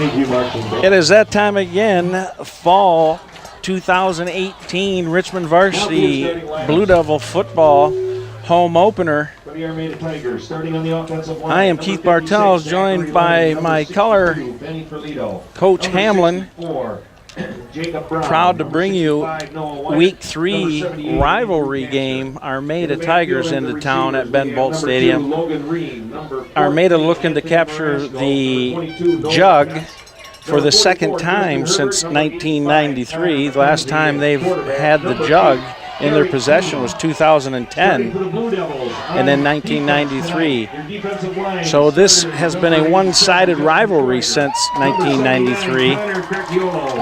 It is that time again, fall 2018 Richmond Varsity Blue Devil football home opener. I am Keith Bartels, joined by my color coach Hamlin. Proud to bring you Week 3 rivalry game. Armada Tigers into town at Ben Bolt Stadium. Armada looking to capture the jug for the second time since 1993. The last time they've had the jug in their possession was 2010 and then 1993. So this has been a one-sided rivalry since 1993.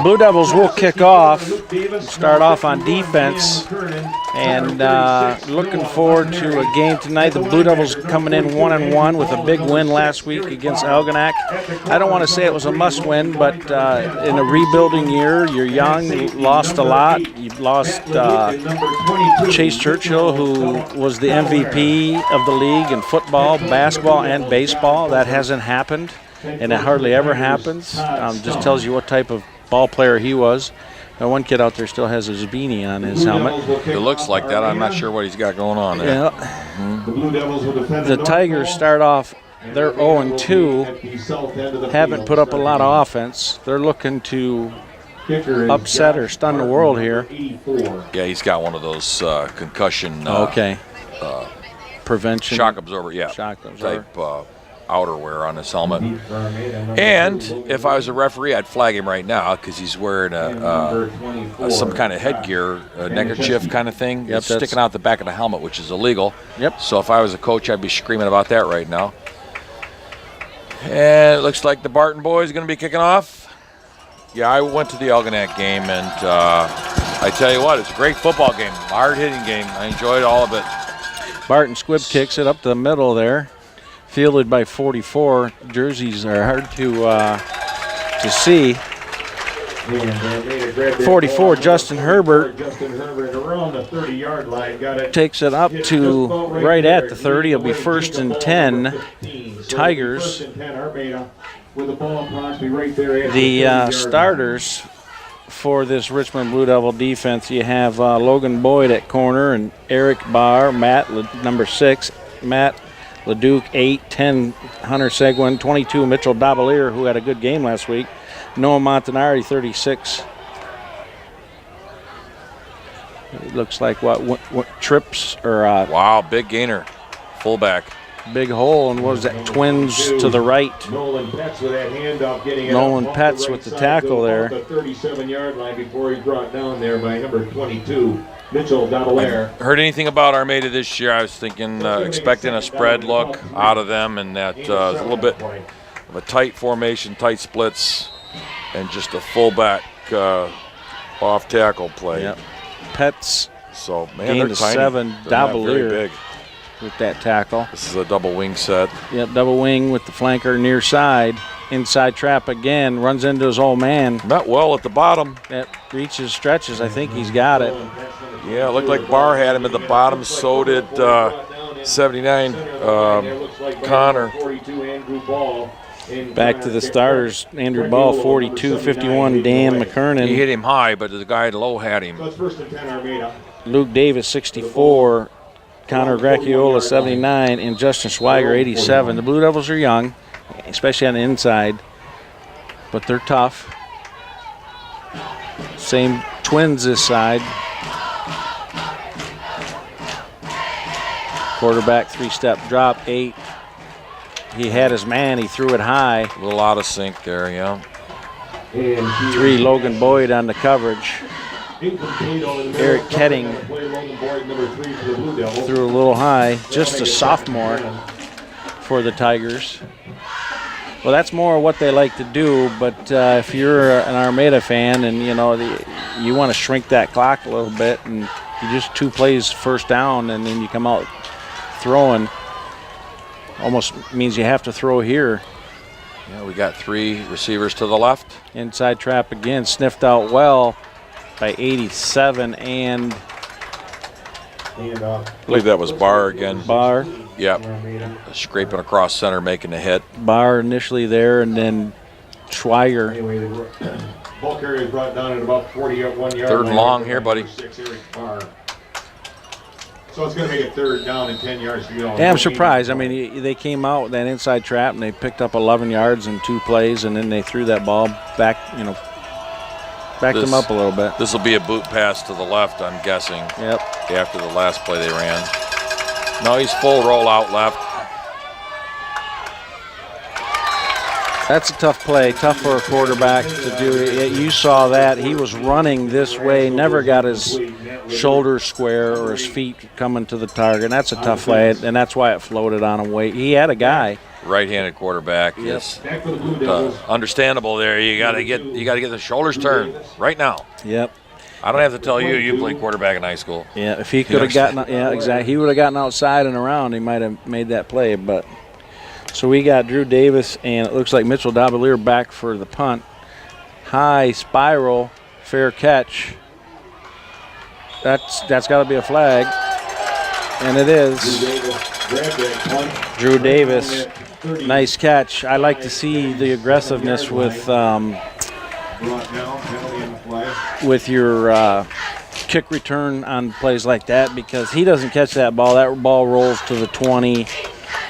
Blue Devils will kick off, start off on defense, and looking forward to a game tonight. The Blue Devils coming in 1-1 with a big win last week against Algonac. I don't want to say it was a must-win, but in a rebuilding year, you're young, you lost a lot. You've lost Chase Churchill, who was the MVP of the league in football, basketball, and baseball. That hasn't happened, and it hardly ever happens. Just tells you what type of ball player he was. Now, one kid out there still has his beanie on his helmet. It looks like that. I'm not sure what he's got going on there. Yeah. The Tigers start off, they're 0-2, haven't put up a lot of offense. They're looking to upset or stun the world here. Yeah, he's got one of those concussion prevention shock absorber, type outerwear on his helmet. And if I was a referee, I'd flag him right now because he's wearing some kind of headgear, a neckerchief kind of thing. Yep, it's sticking out the back of the helmet, which is illegal. Yep. So if I was a coach, I'd be screaming about that right now. And it looks like the Barton boys are going to be kicking off. Yeah, I went to the Algonac game, and I tell you what, it's a great football game, hard-hitting game. I enjoyed all of it. Barton Squibb kicks it up the middle there, fielded by 44. Jerseys are hard to see. 44, Justin Herbert takes it up to right at the 30. It'll be 1st and 10. Tigers. The starters for this Richmond Blue Devil defense, you have Logan Boyd at corner and Eric Barr, number 6, Matt LeDuc, 8, 10, Hunter Seguin, 22, Mitchell Davalier, who had a good game last week, Noah Montanari, 36. It looks like what trips or wow, big gainer, fullback. Big hole, and what was that? Twins to the right. Nolan Petz with that handoff, getting Nolan Petz with the tackle there. The 37-yard line before he's brought down there by number 22, Mitchell Davalier. Heard anything about Armada this year? I was thinking, expecting a spread look out of them, and that a little bit of a tight formation, tight splits, and just a fullback off tackle play. Yep. Petz. So man, they're tiny. 7. Davalier big with that tackle. This is a double wing set. Yep, double wing with the flanker near side. Inside trap again, runs into his old man. Met well at the bottom. That reaches, stretches. I think he's got it. Yeah, it looked like Barr had him at the bottom. So did 79 Connor. Back to the starters. Andrew Ball, 42, 51, Dan McKernan. He hit him high, but the guy low had him. Luke Davis, 64. Connor Gracchiola, 79, and Justin Schweiger, 87. The Blue Devils are young, especially on the inside, but they're tough. Same Twins this side. Quarterback, 3-step drop, 8. He had his man, he threw it high. A little out of sync there, yeah. 3, Logan Boyd on the coverage. Eric Ketting threw a little high, just a sophomore for the Tigers. Well, that's more what they like to do, but if you're an Armada fan and you want to shrink that clock a little bit and you just 2 plays first down and then you come out throwing, almost means you have to throw here. Yeah, we got 3 receivers to the left. Inside trap again, sniffed out well by 87, and I believe that was Barr again. Barr. Yep. Scraping across center, making a hit. Barr initially there, and then Schweiger. Anyway, the ball carrier is brought down at about 41 yards. Third and long here, buddy. So it's going to make it third down and 10 yards to go. Yeah, I'm surprised. I mean, they came out with that inside trap and they picked up 11 yards in 2 plays, and then they threw that ball back, backed them up a little bit. This will be a boot pass to the left, I'm guessing. Yep. After the last play they ran. No, he's full rollout left. That's a tough play, tough for a quarterback to do. You saw that. He was running this way, never got his shoulders square or his feet coming to the target. And that's a tough play, and that's why it floated on him. He had a guy. Right-handed quarterback. Yes. Understandable there. You got to get the shoulders turned right now. Yep. I don't have to tell you. You played quarterback in high school. Yeah. If he could have gotten, exactly. He would have gotten outside and around. He might have made that play, but. So we got Drew Davis, and it looks like Mitchell Davalier back for the punt. High spiral, fair catch. That's got to be a flag, and it is. Drew Davis, nice catch. I like to see the aggressiveness with your kick return on plays like that, because he doesn't catch that ball. That ball rolls to the 20.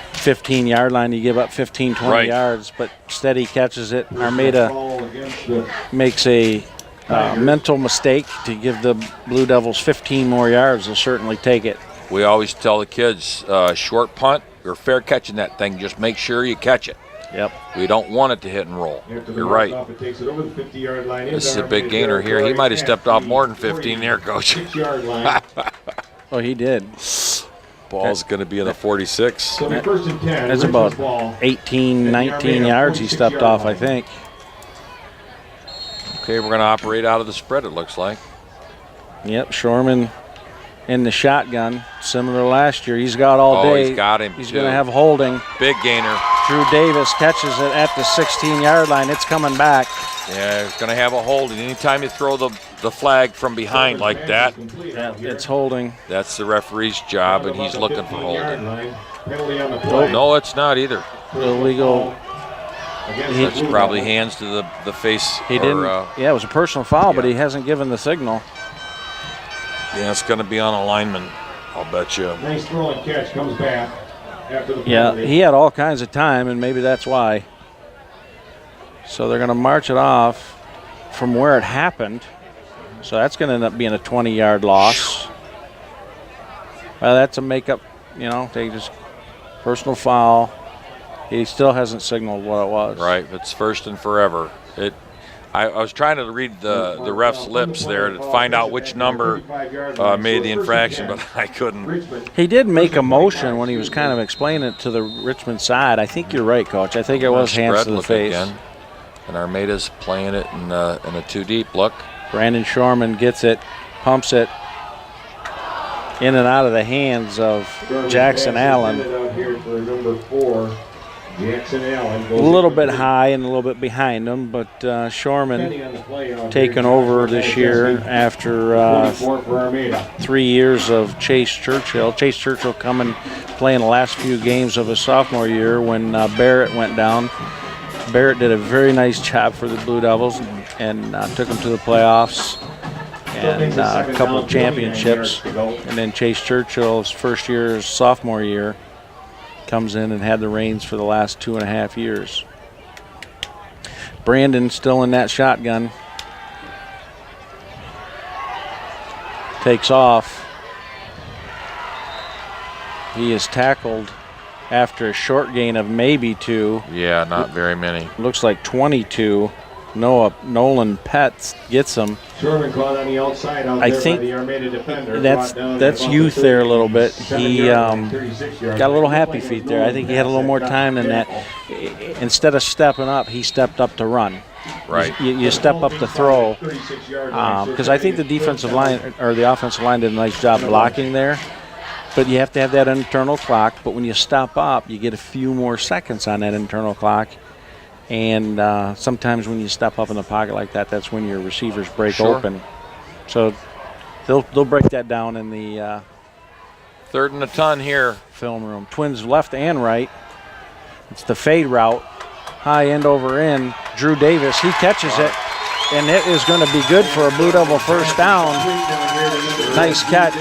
15-yard line, you give up 15, 20 yards, but Steady catches it. Armada makes a mental mistake to give the Blue Devils 15 more yards. They'll certainly take it. We always tell the kids, short punt or fair catching that thing, just make sure you catch it. Yep. We don't want it to hit and roll. You're right. This is a big gainer here. He might have stepped off more than 15 there, Coach. Oh, he did. Ball's going to be in the 46. That's about 18, 19 yards he stepped off, I think. Okay, we're going to operate out of the spread, it looks like. Yep, Shorman in the shotgun, similar to last year. He's got all day. He's got him, He's going to have holding. Big gainer. Drew Davis catches it at the 16-yard line. It's coming back. Yeah, he's going to have a holding. Anytime you throw the flag from behind like that, it's holding. That's the referee's job, and he's looking for holding. No, it's not either. Illegal. It's probably hands to the face. He didn't. Yeah, it was a personal foul, but he hasn't given the signal. Yeah, it's going to be on a lineman, I'll bet you. Nice throw and catch, comes back after the Yeah, he had all kinds of time, and maybe that's why. So they're going to march it off from where it happened. So that's going to end up being a 20-yard loss. Well, that's a makeup, they just personal foul. He still hasn't signaled what it was. Right, it's first and forever. I was trying to read the ref's lips there to find out which number made the infraction, but I couldn't. He did make a motion when he was kind of explaining it to the Richmond side. I think you're right, Coach. I think it was hands to the face. Again. And Armada's playing it in a two deep look. Brandon Shorman gets it, pumps it in and out of the hands of Jackson Allen. A little bit high and a little bit behind him, but Shorman taken over this year after 3 years of Chase Churchill. Chase Churchill coming, playing the last few games of his sophomore year when Barrett went down. Barrett did a very nice job for the Blue Devils and took them to the playoffs and a couple of championships. And then Chase Churchill's first year, his sophomore year, comes in and had the reins for the last 2.5 years. Brandon still in that shotgun. Takes off. He is tackled after a short gain of maybe 2. Yeah, not very many. Looks like 22. Nolan Petz gets him. Sherman caught on the outside out I there think by the Armada defender. that's youth there a little bit. He got a little happy feet there. I think he had a little more time than that. Instead of stepping up, he stepped up to run. Right. You step up to throw. Because I think the defensive line or the offensive line did a nice job blocking there. But you have to have that internal clock. But when you stop up, you get a few more seconds on that internal clock. And sometimes when you step up in the pocket like that, that's when your receivers break open. So they'll break that down in the third and a ton here. Film room. Twins left and right. It's the fade route. High end over end. Drew Davis. He catches it, and it is going to be good for a Blue Devil first down. Nice catch.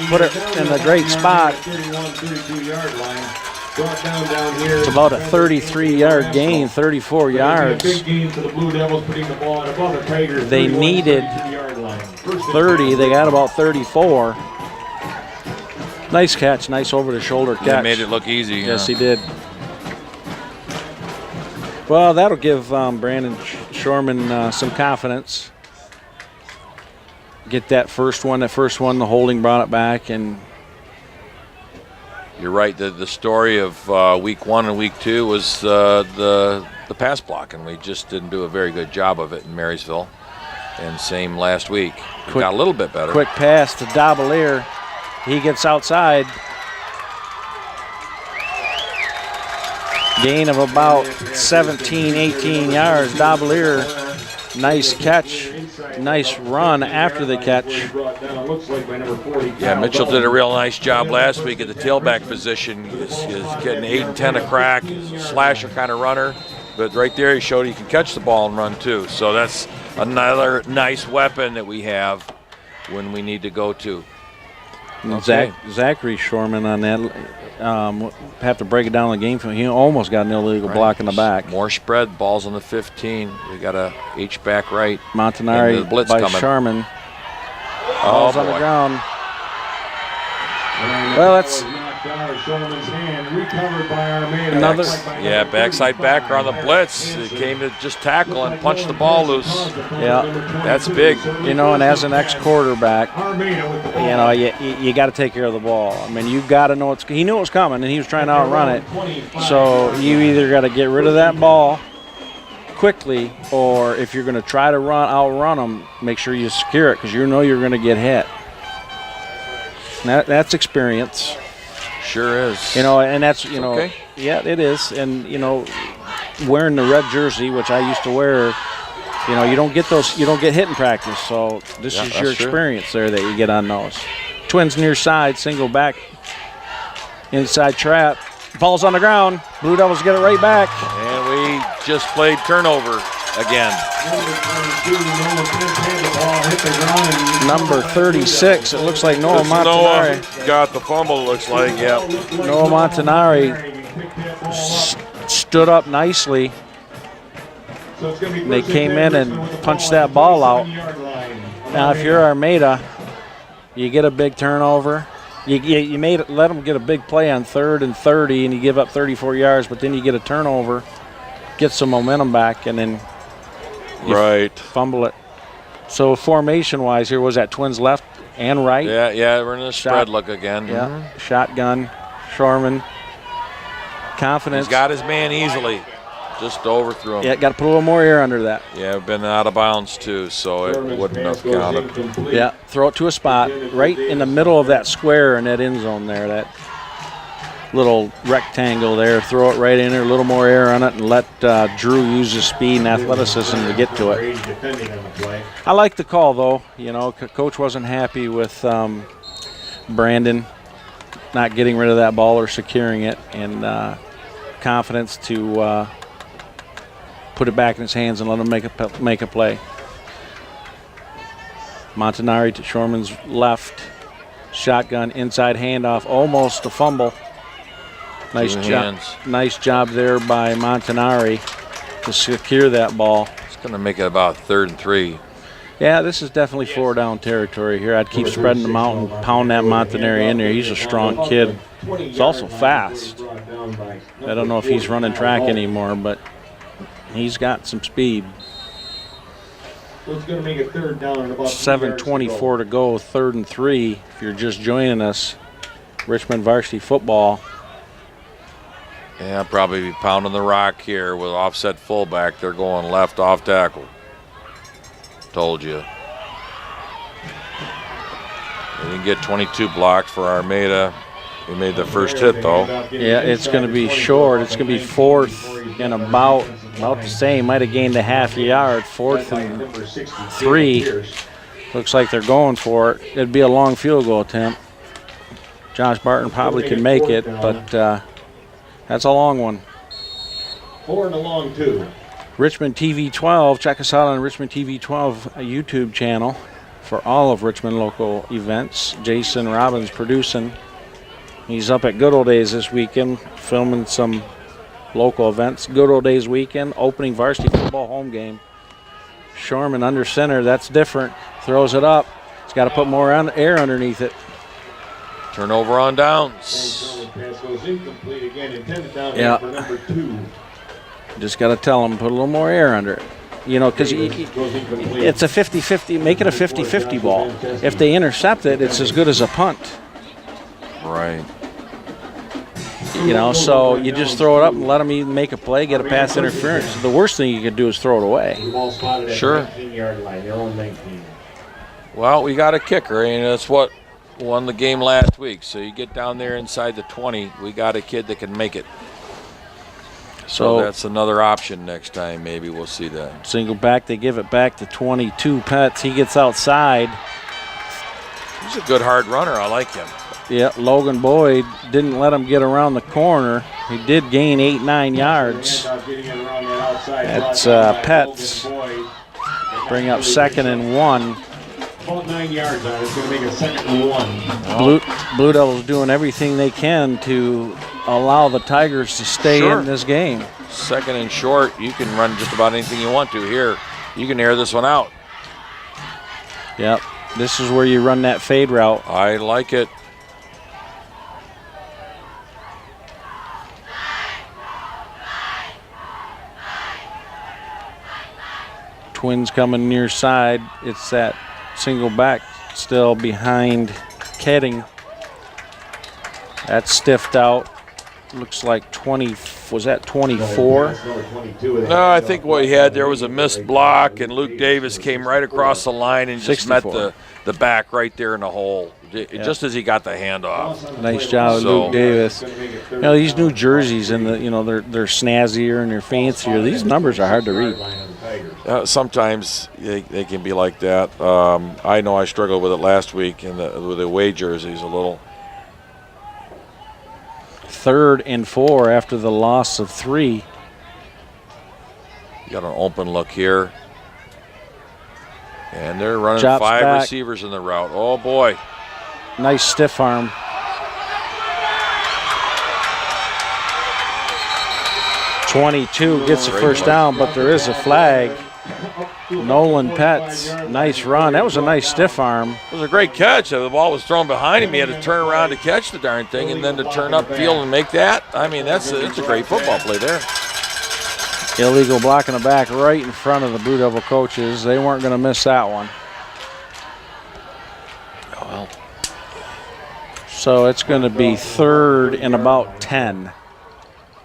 Put it in a great spot. It's about a 33-yard gain, 34 yards. They needed 30. They got about 34. Nice catch, nice over-the-shoulder catch. He made it look easy. Yes, he did. Well, that'll give Brandon Shorman some confidence. Get that first one. The holding brought it back, and you're right. The story of week 1 and week 2 was the pass block, and we just didn't do a very good job of it in Marysville. And same last week. We got a little bit better. Quick pass to Dabalier. He gets outside. Gain of about 17, 18 yards. Dabalier, nice catch, nice run after the catch. Yeah, Mitchell did a real nice job last week at the tailback position. He's getting 8 and 10 a crack, slasher kind of runner. But right there he showed he can catch the ball and run too. So that's another nice weapon that we have when we need to go to. Okay. Zachary Shorman on that. Have to break it down in the game for him. He almost got an illegal block in the back. More spread, balls on the 15. We got a H-back right. Montanari by coming. Sharman. Balls on the ground. Well, that's another. Yeah, backside backer on the blitz. It came to just tackle and punch the ball loose. Yeah, that's big. You know, and as an ex-quarterback, you know, you got to take care of the ball. I mean, you got to know it's. He knew it was coming, and he was trying to outrun it. So you either got to get rid of that ball quickly, or if you're going to try to outrun them, make sure you secure it because you know you're going to get hit. That's experience. Sure is. You know, and that's, you know, okay. Yeah, it is. And, you know, wearing the red jersey, which I used to wear, you know, you don't get hit in practice. So this is your experience there that you get on those. Twins near side, single back, inside trap. Ball's on the ground. Blue Devils get it right back. And we just played turnover again. Number 36, it looks like Noah Montanari. Noah got the fumble, it looks like, yeah. Noah Montanari stood up nicely. They came in and punched that ball out. Now, if you're Armada, you get a big turnover. You let them get a big play on 3rd and 30, and you give up 34 yards, but then you get a turnover, get some momentum back, and then you fumble it. So formation-wise, here was that Twins left and right. Yeah, we're in a spread look again. Yeah, Shotgun, Shorman, confidence. He's got his man easily. Just overthrew him. Yeah, got to put a little more air under that. Yeah, we've been out of bounds too, so it wouldn't have counted. Yeah, throw it to a spot right in the middle of that square in that end zone there, that little rectangle there. Throw it right in there, a little more air on it, and let Drew use his speed and athleticism to get to it. I like the call, though. You know, Coach wasn't happy with Brandon not getting rid of that ball or securing it, and confidence to put it back in his hands and let him make a play. Montanari to Shorman's left. Shotgun, inside handoff, almost a fumble. Nice job there by Montanari to secure that ball. It's going to make it about 3rd and 3. Yeah, this is definitely 4-down territory here. I'd keep spreading them out and pound that Montanari in there. He's a strong kid. He's also fast. I don't know if he's running track anymore, but he's got some speed. It's going to make it 3rd down and about 7:24 to go, 3rd and 3. If you're just joining us, Richmond Varsity football. Yeah, probably be pounding the rock here with offset fullback. They're going left off tackle. Told you. They didn't get 22 blocks for Armada. We made the first hit, though. Yeah, it's going to be short. It's going to be 4th and about the same. Might have gained a half a yard. 4th and 3. Looks like they're going for it. It'd be a long field goal attempt. Josh Barton probably can make it, but that's a long one. 4 and a long 2. Richmond TV 12. Check us out on Richmond TV 12 YouTube channel for all of Richmond local events. Jason Robbins producing. He's up at Good Old Days this weekend, filming some local events. Good Old Days weekend, opening varsity football home game. Shorman under center, that's different. Throws it up. He's got to put more air underneath it. Turnover on downs. Yeah. Just got to tell him, put a little more air under it. You know, because it's a 50-50, make it a 50-50 ball. If they intercept it, it's as good as a punt. Right. You know, so you just throw it up and let them even make a play, get a pass interference. The worst thing you could do is throw it away. Sure. Well, we got a kicker, and that's what won the game last week. So you get down there inside the 20, we got a kid that can make it. So that's another option next time. Maybe we'll see that. Single back, they give it back to 22 Pets. He gets outside. He's a good hard runner. I like him. Yeah, Logan Boyd didn't let him get around the corner. He did gain 8-9 yards. That's Pets. Bring up 2nd and 1. About 9 yards on it. It's going to make a 2nd and 1. Blue Devils doing everything they can to allow the Tigers to stay in this game. 2nd and short. You can run just about anything you want to here. You can air this one out. Yep. This is where you run that fade route. I like it. Twins coming near side. It's that single back still behind Ketting. That's stiffed out. Looks like 20. Was that 24? No, I think what he had there was a missed block, and Luke Davis came right across the line and just 64. met the back right there in the hole, just as he got the handoff. Nice job, Luke Davis. You know, these New Jerseys and they're snazzier and they're fancier. These numbers are hard to read. Sometimes they can be like that. I know I struggled with it last week with the away jerseys a little. 3rd and 4 after the loss of 3. You got an open look here. And they're running Chops 5 back. receivers in the route. Oh, boy. Nice stiff arm. .22 gets the first down, but there is a flag. Nolan Pets, nice run. That was a nice stiff arm. It was a great catch. The ball was thrown behind him. He had to turn around to catch the darn thing and then to turn upfield and make that. I mean, it's a great football play there. Illegal block in the back right in front of the Blue Devil coaches. They weren't going to miss that one. Oh, well. So it's going to be 3rd and about 10.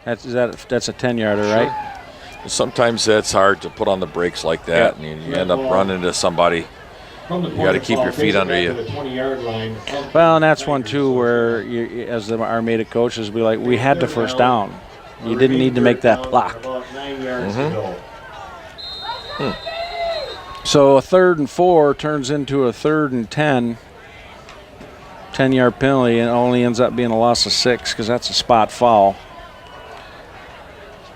That's a 10-yarder, right? Sometimes that's hard to put on the brakes like that, and you end up running into somebody. You got to keep your feet under you. Well, and that's one too where, as the Armada coaches, be like, we had the first down. You didn't need to make that block. So a 3rd and 4 turns into a 3rd and 10. 10-yard penalty, and only ends up being a loss of 6 because that's a spot foul.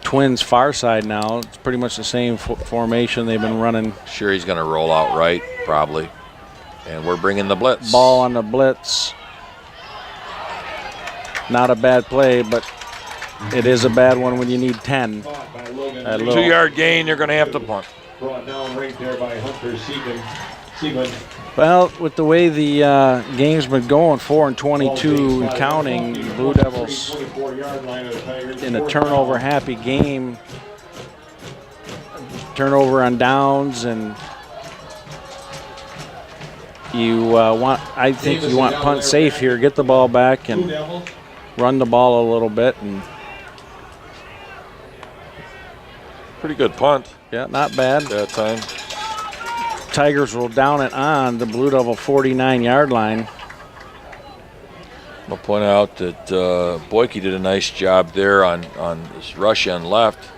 Twins far side now. It's pretty much the same formation they've been running. Sure, he's going to roll out right, probably. And we're bringing the blitz. Ball on the blitz. Not a bad play, but it is a bad one when you need 10. 2-yard gain, you're going to have to punt. Brought down right there by Hunter Seaman. Well, with the way the game's been going, 4 and 22 and counting, Blue Devils in a turnover-happy game, turnover on downs, and I think you want punt safe here. Get the ball back and run the ball a little bit. And pretty good punt. Yeah, not bad. That time. Tigers will down it on the Blue Devil 49-yard line. I'll point out that Boyke did a nice job there on his rush end left.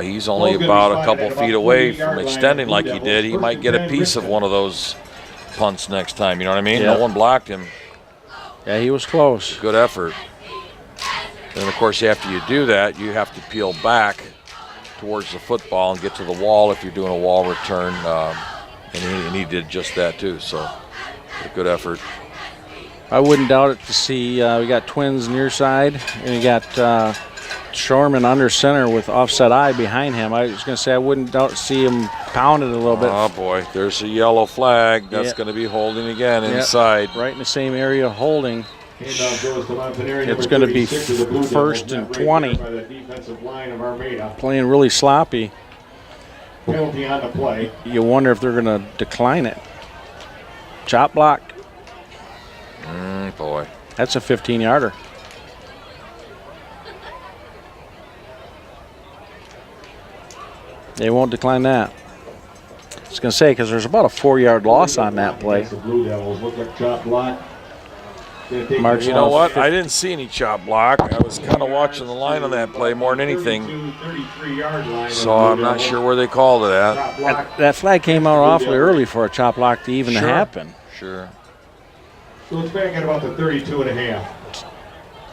He's only about a couple feet away from extending like he did. He might get a piece of one of those punts next time, you know what I mean? Yep. No one blocked him. Yeah, he was close. Good effort. And, of course, after you do that, you have to peel back towards the football and get to the wall if you're doing a wall return. And he did just that too. So a good effort. I wouldn't doubt it to see we got Twins near side, and you got Shorman under center with offset eye behind him. I was going to say I wouldn't doubt to see him pound it a little bit. Oh boy, there's a yellow flag. That's going to be holding again inside. Right in the same area holding. It's going to be 1st and 20. Playing really sloppy. Penalty on the play. You wonder if they're going to decline it. Chop block. Boy. That's a 15-yarder. They won't decline that. I was going to say, because there's about a 4-yard loss on that play. The Blue Devils look like chop block. Mark, you know what? I didn't see any chop block. I was kind of watching the line on that play more than anything. So I'm not sure where they called it at. That flag came out awfully early for a chop block to even happen. Sure. So it's back at about the 32.5.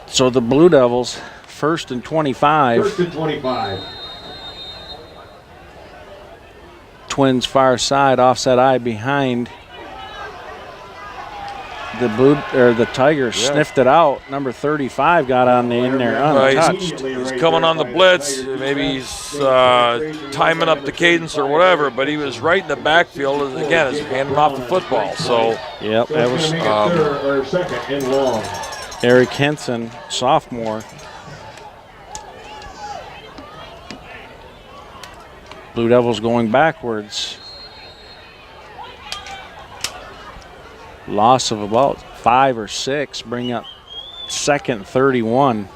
So the Blue Devils, 1st and 25. 1st and 25. Twins far side, offset eye behind. The Tigers sniffed it out. Number 35 got on in there untouched. He's coming on the blitz. Maybe he's timing up the cadence or whatever, but he was right in the backfield. Again, is handing off the football. So yep, that was second and long. Eric Henson, sophomore. Blue Devils going backwards. Loss of about 5 or 6, bring up 2nd 31.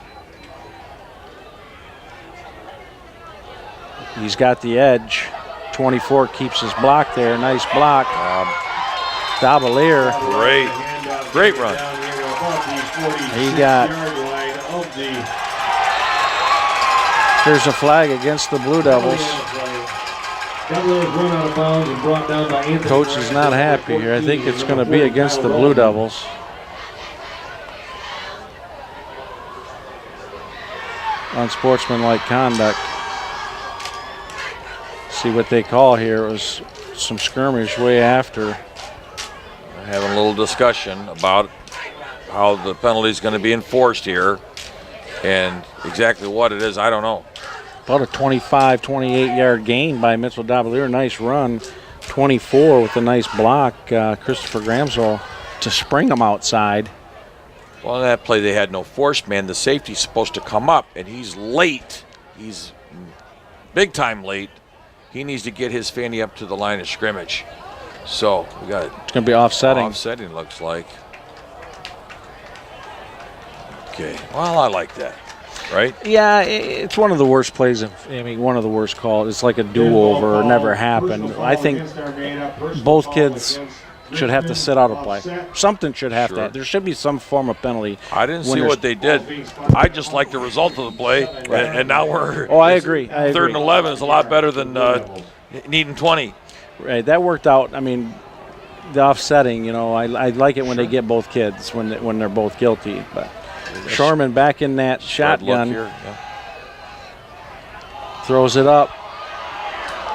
He's got the edge. 24 keeps his block there. Nice block. Davalier. Great run. He got. Here's a flag against the Blue Devils. Coach is not happy here. I think it's going to be against the Blue Devils. Unsportsmanlike conduct. See what they call here. It was some skirmish way after. Having a little discussion about how the penalty is going to be enforced here, and exactly what it is, I don't know. About a 25, 28-yard gain by Mitchell Davalier. Nice run. 24 with a nice block. Christopher Gramswell to spring him outside. Well, in that play, they had no force man. The safety's supposed to come up, and he's late. He's big time late. He needs to get his fanny up to the line of scrimmage. So we got it. It's going to be offsetting. Offsetting looks like. Okay. Well, I like that. Right? Yeah, it's one of the worst plays. One of the worst calls. It's like a do-over or never happened. I think both kids should have to sit out a play. Something should have to. There should be some form of penalty. I didn't see what they did. I just like the result of the play, and now we're. Oh, I agree. 3rd and 11 is a lot better than needing 20. Right, that worked out. I mean, the offsetting. I like it when they get both kids when they're both guilty, but. Shorman back in that shotgun. Throws it up.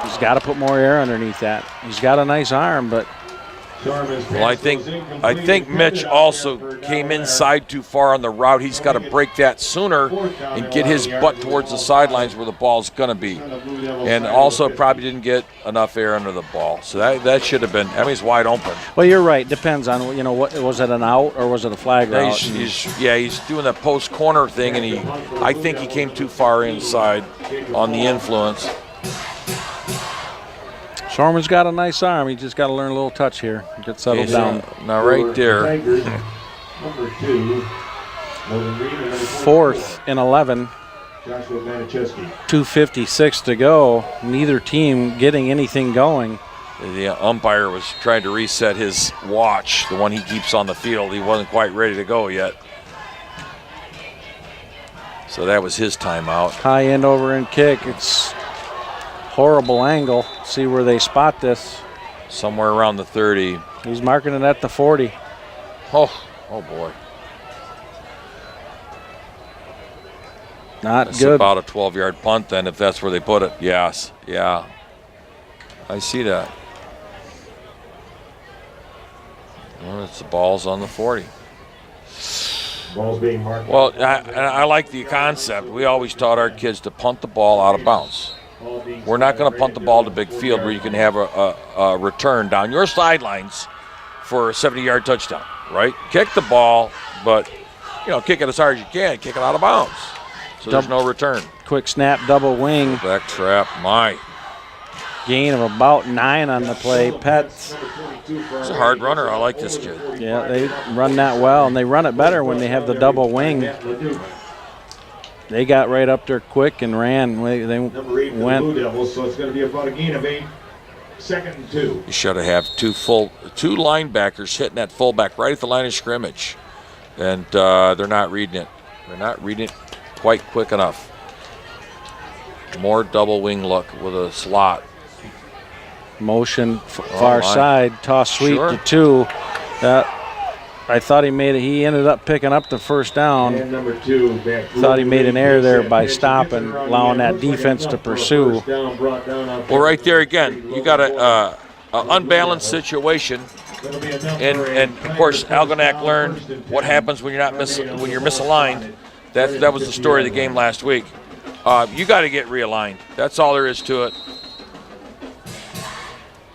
He's got to put more air underneath that. He's got a nice arm, but. Well, I think Mitch also came inside too far on the route. He's got to break that sooner and get his butt towards the sidelines where the ball's going to be. And also probably didn't get enough air under the ball. So that should have been, he's wide open. Well, you're right. Depends on, what was it, an out or was it a flag route? He's doing that post corner thing, and I think he came too far inside on the influence. Shorman's got a nice arm. He just got to learn a little touch here. Get settled down. Now right there. 4th and 11. 2:56 to go. Neither team getting anything going. The umpire was trying to reset his watch, the one he keeps on the field. He wasn't quite ready to go yet. So that was his timeout. High end over and kick. It's horrible angle. See where they spot this. Somewhere around the 30. He's marking it at the 40. Oh boy. Not It's good. about a 12-yard punt then if that's where they put it. Yes, yeah. I see that. Well, it's the ball's on the 40. Ball's being marked. Well, I like the concept. We always taught our kids to punt the ball out of bounds. We're not going to punt the ball to big field where you can have a return down your sidelines for a 70-yard touchdown, right? Kick the ball, but, kick it as hard as you can. Kick it out of bounds. So there's no return. Quick snap, double wing. Back trap, my. Gain of about 9 on the play. Pets. He's a hard runner. I like this kid. Yeah, they run that well, and they run it better when they have the double wing. They got right up there quick and ran. They went. Blue Devils, so it's going to be about a gain of 8. 2nd and 2. You should have two linebackers hitting that fullback right at the line of scrimmage, and they're not reading it. They're not reading it quite quick enough. More double wing look with a slot. Motion far side, toss sweep Sure. to 2. I thought he made it. He ended up picking up the first down. And number 2, back. Thought he made an error there by stopping, allowing that defense to pursue. Well, right there again, you got a unbalanced situation, and of course Algonac learned what happens when you're misaligned. That was the story of the game last week. You got to get realigned. That's all there is to it.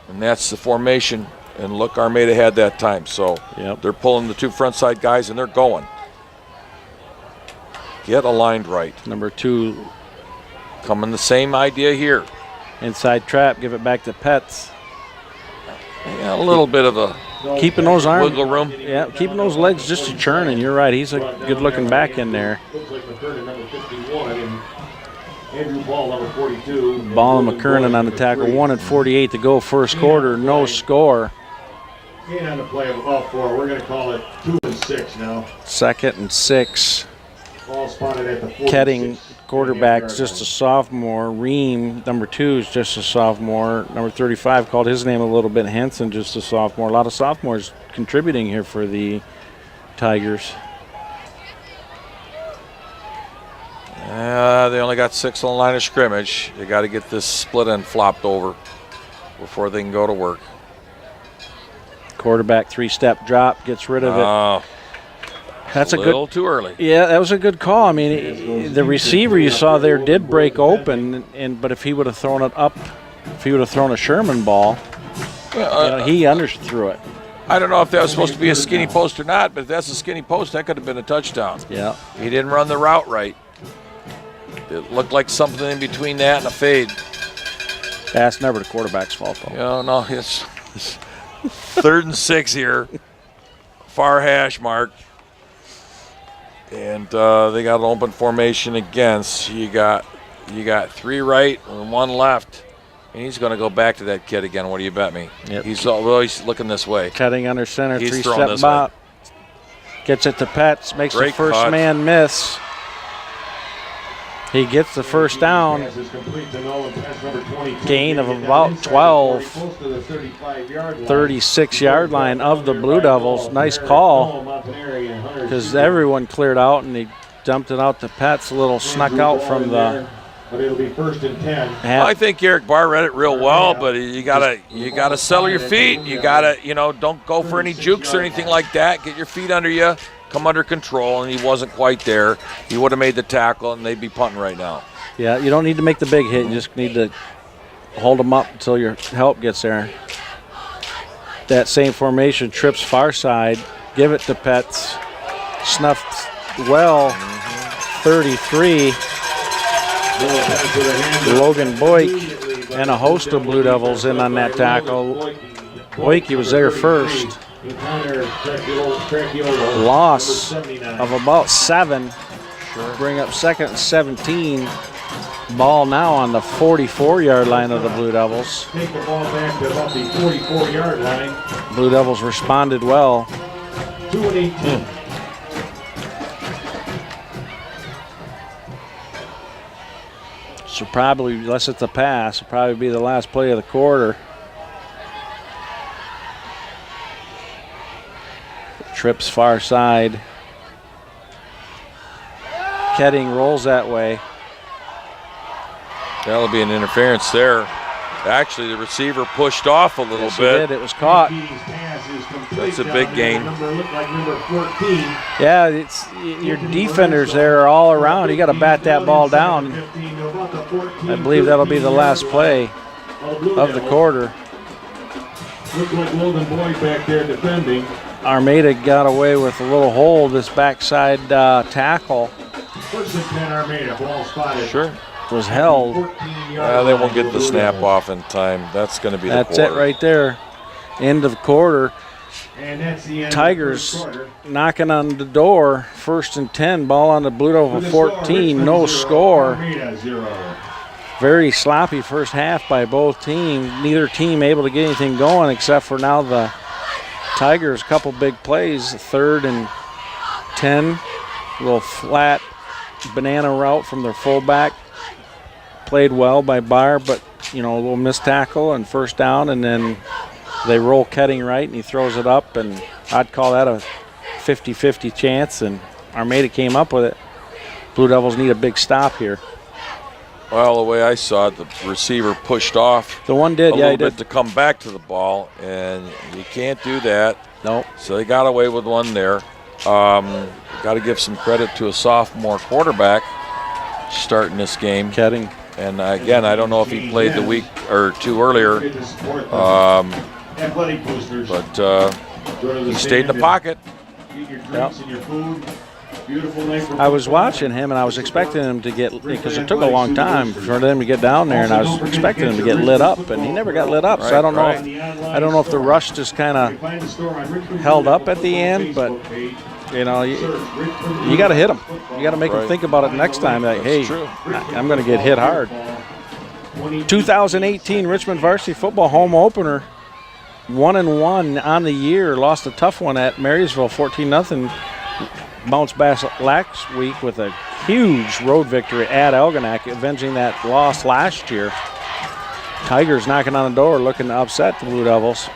And that's the formation. And look, Armada had that time. So They're pulling the 2 front side guys, and they're going. Get aligned right. Number 2. Coming the same idea here. Inside trap, give it back to Pets. Yeah, a little bit of a Keeping those arms. wiggle room. Yeah, keeping those legs just a churning. You're right. He's a good-looking back in there. Looks like McKernan, number 51, and Andrew Ball, number 42. Ball and McKernan on the tackle. 1:48 to go, first quarter. No score. Gain on the play of about 4. We're going to call it 2 and 6 now. 2nd and 6. Ball spotted at the 46. Ketting, quarterback's just a sophomore. Ream, number 2, is just a sophomore. Number 35 called his name a little bit. Henson, just a sophomore. A lot of sophomores contributing here for the Tigers. They only got 6 on the line of scrimmage. They got to get this split end flopped over before they can go to work. Quarterback 3-step drop, gets rid of it. That's a little too early. Yeah, that was a good call. I mean, the receiver you saw there did break open, but if he would have thrown it up, if he would have thrown a Sherman ball, he underthrew it. I don't know if that was supposed to be a skinny post or not, but if that's a skinny post, that could have been a touchdown. Yeah. He didn't run the route right. It looked like something in between that and a fade. That's never the quarterback's fault, though. No, it's 3rd and 6 here. Far hash mark. And they got an open formation against. You got 3 right and 1 left. And he's going to go back to that kid again. What do you bet me? Yep. He's always looking this way. Cutting under center, He's throwing 3-step this bop. Gets it to Pets, makes Great the first cut. man miss. He gets the first down. Pass is complete to Nolan Pence, number 22. Gain of Getting about down inside 12. close to the 35-yard line. 36-yard line of the Blue Devils. Nice call, because everyone cleared out and he dumped it out to Pets. A little snuck out from the But it'll be 1st and 10. half. I think Eric Barr read it real well, but you gotta settle your feet. You gotta, don't go for any jukes or anything like that. Get your feet under you, come under control, and he wasn't quite there. He would have made the tackle, and they'd be punting right now. Yeah, you don't need to make the big hit. You just need to hold them up until your help gets there. That same formation, trips far side, give it to Pets. Snuffed well, 33. Logan Boyk and a host of Blue Devils in on that tackle. Boyke was there first. Loss of about 7. Bring up 2nd and 17. Ball now on the 44-yard line of the Blue Devils. Take the ball back to about the 44-yard line. Blue Devils responded well. 2 and 18. So probably, unless it's a pass, it'll probably be the last play of the quarter. Trips far side. Ketting rolls that way. That'll be an interference there. Actually, the receiver pushed off a little Yes, he bit. did. It was caught. That's a big gain. Yeah, it's your defenders there are all around. You got to bat that ball down. I believe that'll be the last play of the quarter. Looks like Logan Boyd back there defending. Armada got away with a little hold, this backside tackle. First and 10 Armada, ball spotted. Sure. Was held. They won't get the snap off in time. That's going to be That's the it quarter. right there. End of the quarter. And that's the end Tigers of the first quarter. knocking on the door. First and 10. Ball on the Blue Devil With the score, 14. Richmond No 0, score. Armada 0. Very sloppy first half by both teams. Neither team able to get anything going except for now the Tigers. A couple big plays. 3rd and 10. A little flat banana route from their fullback. Played well by Barr, but a little missed tackle and first down, and then they roll Ketting right and he throws it up, and I'd call that a 50-50 chance, and Armada came up with it. Blue Devils need a big stop here. Well, the way I saw it, the receiver pushed off The one did, a yeah, he little bit did. to come back to the ball, and you can't do that. Nope. So they got away with one there. Got to give some credit to a sophomore quarterback starting this game. Ketting. And again, I don't know if he played the week or two earlier, Athletic boosters. but Go to he the stayed in the stand pocket. and Get your drinks and your food. Beautiful night for I was watching him, and I was expecting him to get, because it took a long time for them to get down there, and I was expecting him to get lit up, and he never got lit up. So I don't know if the rush just kind of held up at the end, but you got to hit him. You got to make him think about it next time. Like, hey, true. I'm going to get hit hard. 2018 Richmond Varsity football home opener, 1-1 on the year. Lost a tough one at Marysville, 14-0. Bounced back last week with a huge road victory at Elginak, avenging that loss last year. Tigers knocking on the door, looking to upset the Blue Devils.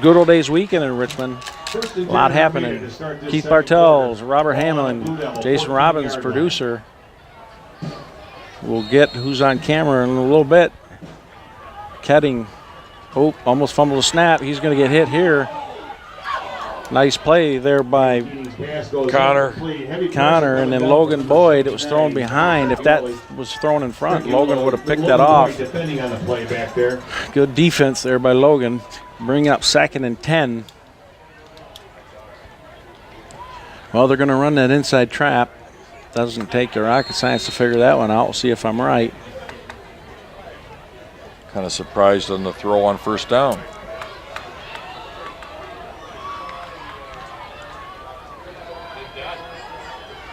Good old days weekend in Richmond. A lot happening. Keith Bartels, Robert Hamlin, Jason Robbins, producer. We'll get who's on camera in a little bit. Ketting, almost fumbled a snap. He's going to get hit here. Nice play there by Connor, and then Logan Boyd. It was thrown behind. If that was thrown in front, Logan would have picked that off. Good defense there by Logan. Bring up 2nd and 10. Well, they're going to run that inside trap. Doesn't take the rocket science to figure that one out. We'll see if I'm right. kind of surprised on the throw on first down.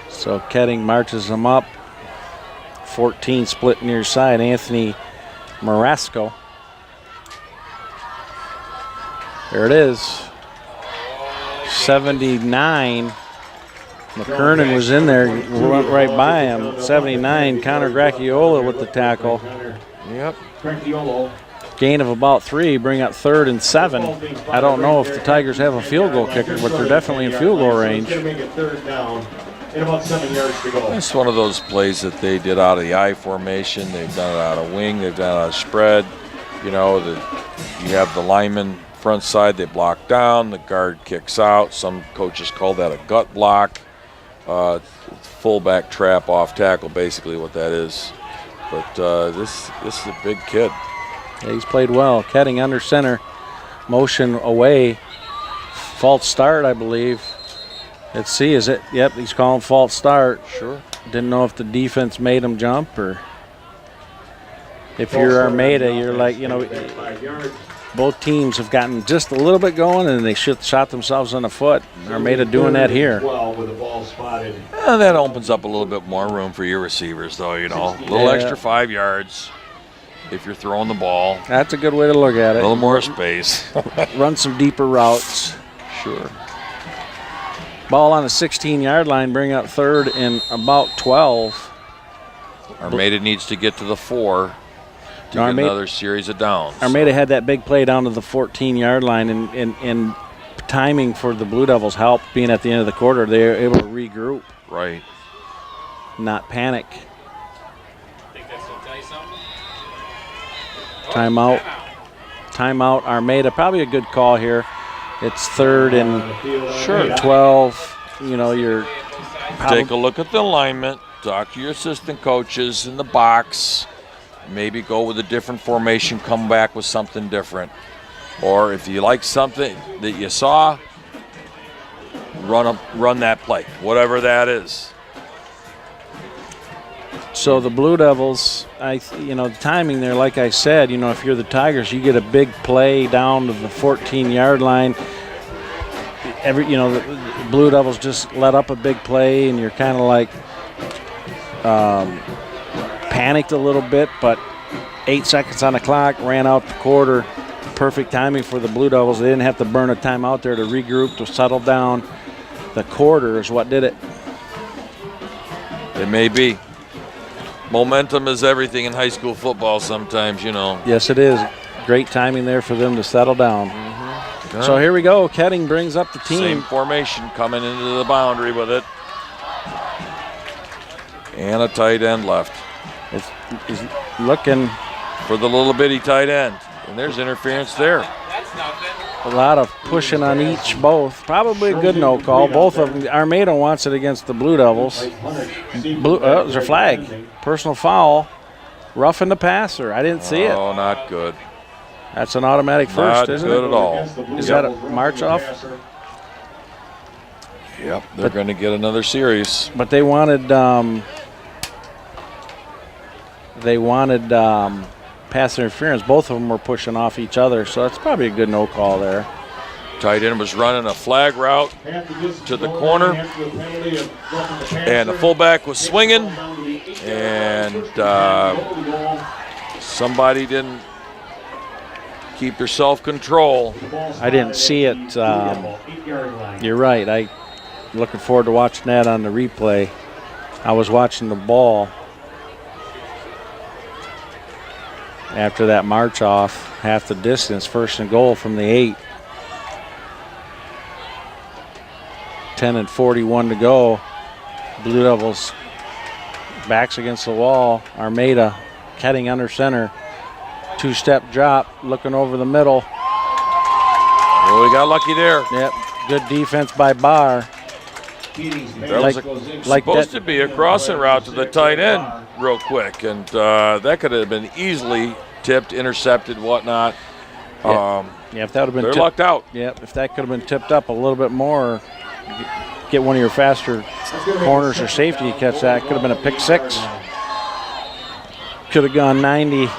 So Ketting marches them up. 14 split near side. Anthony Marasco. There it is. 79. McKernan was in there, went right by him. 79. Connor Gracchiola with the tackle. Yep. Gain of about 3, bring up 3rd and 7. I don't know if the Tigers have a field goal kicker, but they're definitely in field goal range. About 7 yards to go. It's one of those plays that they did out of the I formation. They've done it out of wing. They've done it out of spread. You know, you have the lineman front side. They block down. The guard kicks out. Some coaches call that a gut block. Fullback trap off tackle, basically what that is. But this is a big kid. Yeah, he's played well. Ketting under center. Motion away. False start, I believe. Let's see, is it? Yep, he's calling false start. Sure. Didn't know if the defense made him jump or if you're Armada, you're like, you know, both teams have gotten just a little bit going and they shot themselves in the foot. Armada doing that here. That opens up a little bit more room for your receivers, though, you know. A little extra 5 yards if you're throwing the ball. That's a good way to look at A it. little more space. Run some deeper routes. Sure. Ball on the 16-yard line, bring up 3rd and about 12. Armada needs to get to the 4 to get another series of downs. Armada had that big play down to the 14-yard line, and timing for the Blue Devils helped being at the end of the quarter. They were able to regroup. Right. not panic. Timeout. Timeout, Armada. Probably a good call here. It's 3rd and 12. You know, you're Take a look at the alignment. Talk to your assistant coaches in the box. Maybe go with a different formation. Come back with something different. Or if you like something that you saw, run that play, whatever that is. So the Blue Devils, the timing there, like I said, if you're the Tigers, you get a big play down to the 14-yard line. The Blue Devils just let up a big play, and you're kind of like panicked a little bit, but 8 seconds on the clock, ran out the quarter. Perfect timing for the Blue Devils. They didn't have to burn a timeout there to regroup, to settle down. The quarter is what did it. It may be. Momentum is everything in high school football sometimes, Yes, it is. Great timing there for them to settle down. Mm-hmm. So here we go. Ketting brings up the team. Same formation coming into the boundary with it. And a tight end left. He's looking for the little bitty tight end. And there's interference there. A lot of pushing on both. Probably a good no call. Both of them. Armada wants it against the Blue Devils. There's a flag. Personal foul. Roughing the passer. I didn't see it. Oh, not good. That's an automatic first, isn't it? Not good at all. Is that a march off? Yep, they're going to get another series. But they wanted pass interference. Both of them were pushing off each other, so that's probably a good no call there. Tight end was running a flag route to the corner, and the fullback was swinging, and somebody didn't keep their self-control. I didn't see it. You're right. I'm looking forward to watching that on the replay. I was watching the ball. After that march off, half the distance, 1st and goal from the 8. 10 and 41 to go. Blue Devils backs against the wall. Armada, Ketting under center. 2-step drop, looking over the middle. Well, we got lucky there. Yep, good defense by Barr. That was supposed to be a crossing route to the tight end real quick, and that could have been easily tipped, intercepted, whatnot. Yeah, if that would have been they're lucked out. Yeah, if that could have been tipped up a little bit more, get one of your faster corners or safety to catch that. Could have been a pick 6. Could have gone 90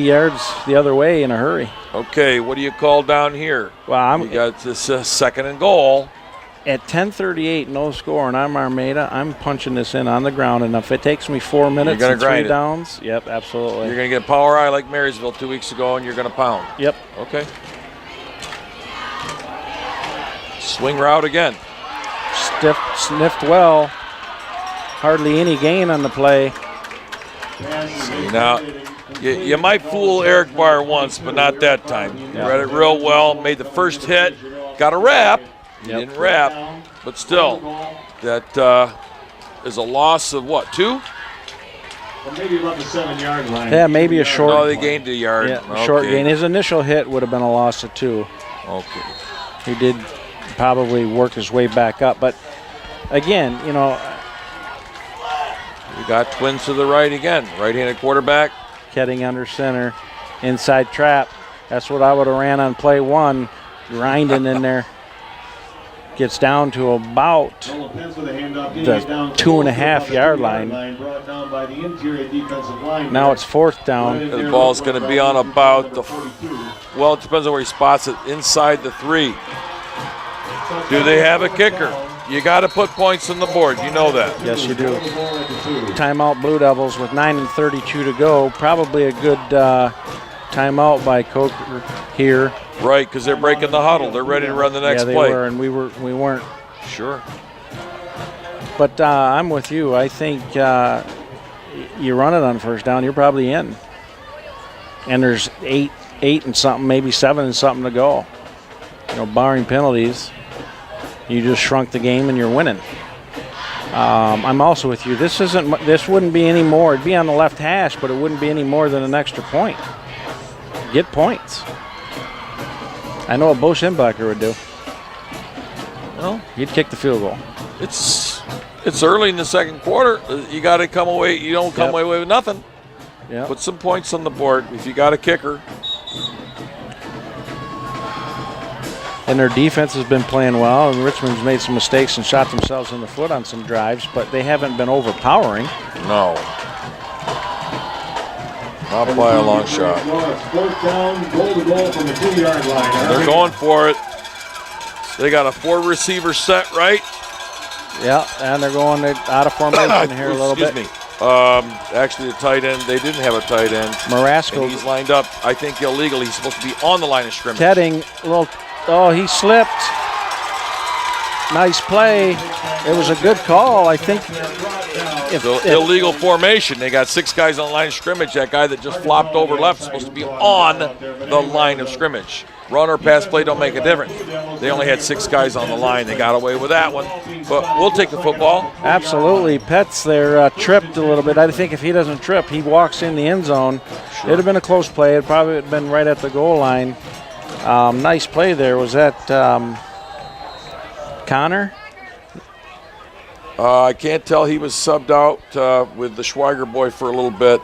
yards the other way in a hurry. Okay, what do you call down here? Well, you got this 2nd and goal. At 10:38, no score, and I'm Armada. I'm punching this in on the ground, and if it takes me 4 minutes and 3 downs, yep, absolutely. You're going to get power eye like Marysville 2 weeks ago, and you're going to pound. Yep. Okay. Swing route again. Sniffed well. Hardly any gain on the play. See, now, you might fool Eric Barr once, but not that time. You read it real well, made the first hit, got a wrap. He didn't wrap, but still, that is a loss of what, 2? Maybe about the 7-yard line. Yeah, maybe a short. Oh, they gained a yard. Yeah, okay. Short gain. His initial hit would have been a loss of 2. Okay. He did probably work his way back up, but again, we got twins to the right again. Right-handed quarterback. Ketting under center, inside trap. That's what I would have ran on play 1, grinding in there. Gets down to about the 2.5-yard line. Now it's 4th down. The ball's going to be on about it depends on where he spots it, inside the 3. Do they have a kicker? You got to put points on the board. You know that. Yes, you do. Timeout Blue Devils with 9:32 to go. Probably a good timeout by Coker here. Right, because they're breaking the huddle. They're ready to run the next play. Yeah, they were, and we weren't. Sure. But I'm with you. I think you run it on 1st down, you're probably in. And there's 8 and something, maybe 7 and something to go. Barring penalties, you just shrunk the game and you're winning. I'm also with you. This wouldn't be any more. It'd be on the left hash, but it wouldn't be any more than an extra point. Get points. I know what Bo Schimbacher would do. Well, he'd kick the field goal. It's early in the second quarter. You got to come away. You don't come away with nothing. Yeah. Put some points on the board if you got a kicker. And their defense has been playing well, and Richmond's made some mistakes and shot themselves in the foot on some drives, but they haven't been overpowering. No. Not by a long shot. They're going for it. They got a 4-receiver set, right? Yeah, and they're going out of formation here a little bit. Excuse me. Actually, the tight end, they didn't have a tight end. Marasco. He's lined up, I think, illegally. He's supposed to be on the line of scrimmage. Tedding, he slipped. Nice play. It was a good call, I think. Illegal formation. They got 6 guys on the line of scrimmage. That guy that just flopped over left is supposed to be on the line of scrimmage. Run or pass play don't make a difference. They only had 6 guys on the line. They got away with that one. But we'll take the football. Absolutely. Petts there tripped a little bit. I think if he doesn't trip, he walks in the end zone. Sure. It'd have been a close play. It probably would have been right at the goal line. Nice play there. Was that Connor? I can't tell. He was subbed out with the Schweiger boy for a little bit.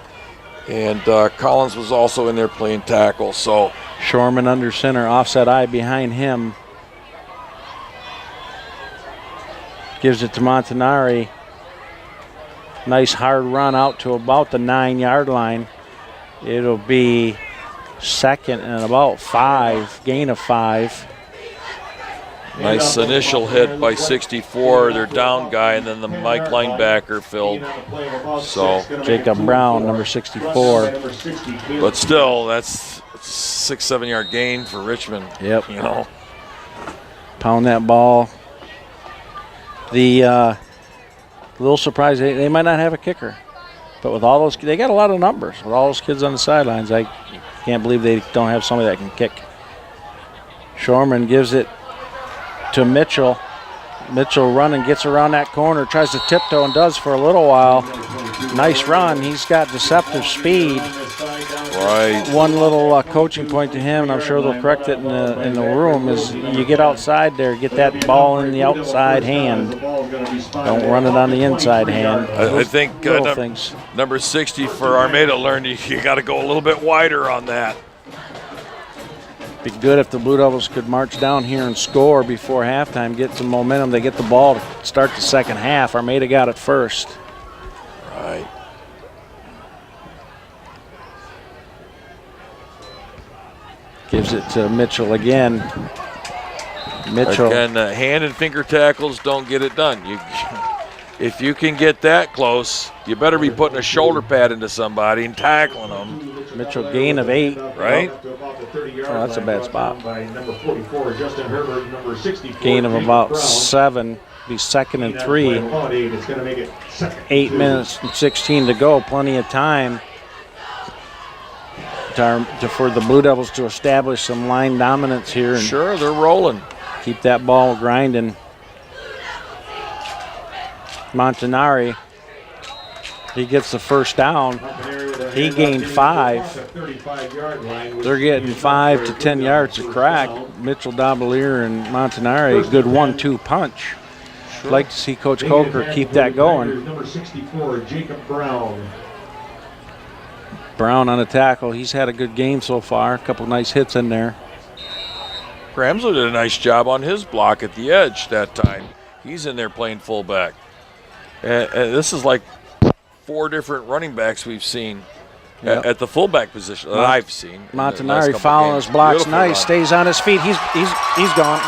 And Collins was also in there playing tackle. So Shorman under center, offset eye behind him. Gives it to Montanari. Nice hard run out to about the 9-yard line. It'll be second and about 5, gain of 5. Nice initial hit by 64, their down guy, and then the Mike linebacker filled. So Jacob Brown, number 64. But still, that's 6-7 yard gain for Richmond. Yep. You know. Pound that ball. The little surprise, they might not have a kicker. But with all those, they got a lot of numbers. With all those kids on the sidelines, I can't believe they don't have somebody that can kick. Shorman gives it to Mitchell. Mitchell running, gets around that corner, tries to tiptoe and does for a little while. Nice run. He's got deceptive speed. Right. One little coaching point to him, and I'm sure they'll correct it in the room, is you get outside there, get that ball in the outside hand. Don't run it on the inside hand. I think things. Number 60 for Armada learned you got to go a little bit wider on that. Be good if the Blue Devils could march down here and score before halftime, get some momentum. They get the ball to start the second half. Armada got it first. Right. Gives it to Mitchell again. Mitchell. Again, hand and finger tackles don't get it done. If you can get that close, you better be putting a shoulder pad into somebody and tackling them. Mitchell gain of 8. Right? Oh, that's a bad spot. Gain of about 7. Be second and 3. 8 minutes and 16 to go. Plenty of time for the Blue Devils to establish some line dominance here. And sure, they're rolling. Keep that ball grinding. Montanari, he gets the first down. He gained 5. They're getting 5 to 10 yards a crack. Mitchell, Dabalier, and Montanari, good 1-2 punch. Sure. Like to see Coach Coker keep that going. Number 64, Jacob Brown. Brown on a tackle. He's had a good game so far. A couple nice hits in there. Gramsler did a nice job on his block at the edge that time. He's in there playing fullback. And this is like 4 different running backs we've seen at the fullback position that I've seen. Montanari following his blocks. Beautiful nice. Run. Stays on his feet. He's gone.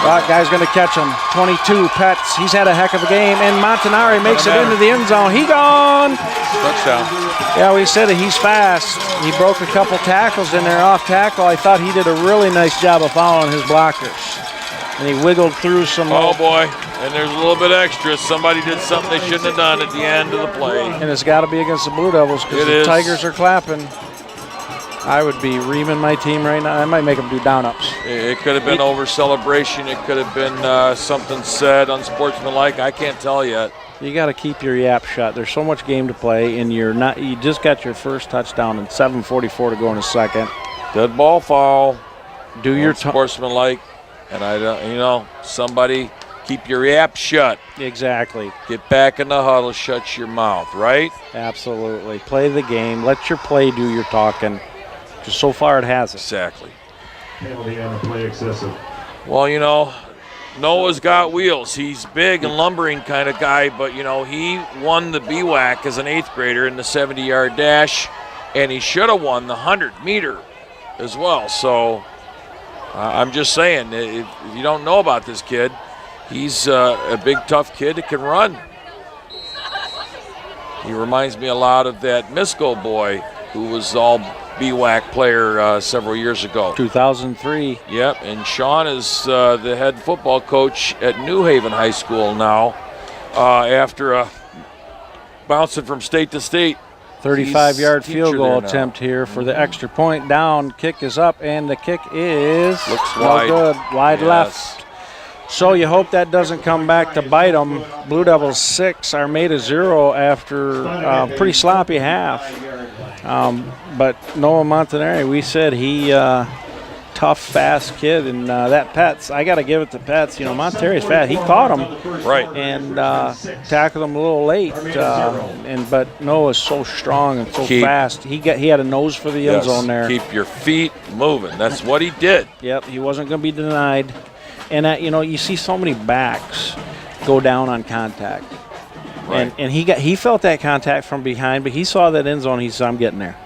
That guy's going to catch him. 22, Petts. He's had a heck of a game. And Montanari makes it into the end zone. He gone. Touchdown. Yeah, we said it. He's fast. He broke a couple tackles in there off tackle. I thought he did a really nice job of following his blockers. And he wiggled through some. Oh, boy. And there's a little bit extra. Somebody did something they shouldn't have done at the end of the play. And it's got to be against the Blue Devils because the Tigers are clapping. I would be reaming my team right now. I might make them do down-ups. It could have been over celebration. It could have been something said unsportsmanlike. I can't tell yet. You got to keep your yap shut. There's so much game to play, and you just got your first touchdown and 7:44 to go in a second. Dead ball foul. Do your sportsmanlike, and I don't. Somebody keep your yap shut. Exactly. Get back in the huddle. Shut your mouth. Right. Absolutely. Play the game. Let your play do your talking. Because so far it hasn't. Exactly. Penalty on the play excessive. Well, Noah's got wheels. He's big and lumbering kind of guy, but, he won the BWAC as an 8th grader in the 70-yard dash, and he should have won the 100-meter as well. So I'm just saying, if you don't know about this kid, he's a big, tough kid that can run. He reminds me a lot of that Misko boy who was all BWAC player several years ago. 2003. Yep, and Sean is the head football coach at New Haven High School now after bouncing from state to state. 35-yard field goal attempt here for the extra point. Down, kick is up, and the kick is looks no wide. Good. Wide Yes. left. So you hope that doesn't come back to bite them. Blue Devils 6, Armada 0 after a pretty sloppy half. But Noah Montanari, we said he tough, fast kid, and that Pets, I got to give it to Pets. Montanari's fast. He caught him Right. and tackled him a little late. But Noah's so strong and so fast. He had a nose for the end zone there. Keep your feet moving. That's what he did. Yep, he wasn't going to be denied. And you see so many backs go down on contact. Right. And he felt that contact from behind, but he saw that end zone. He said, "I'm getting there."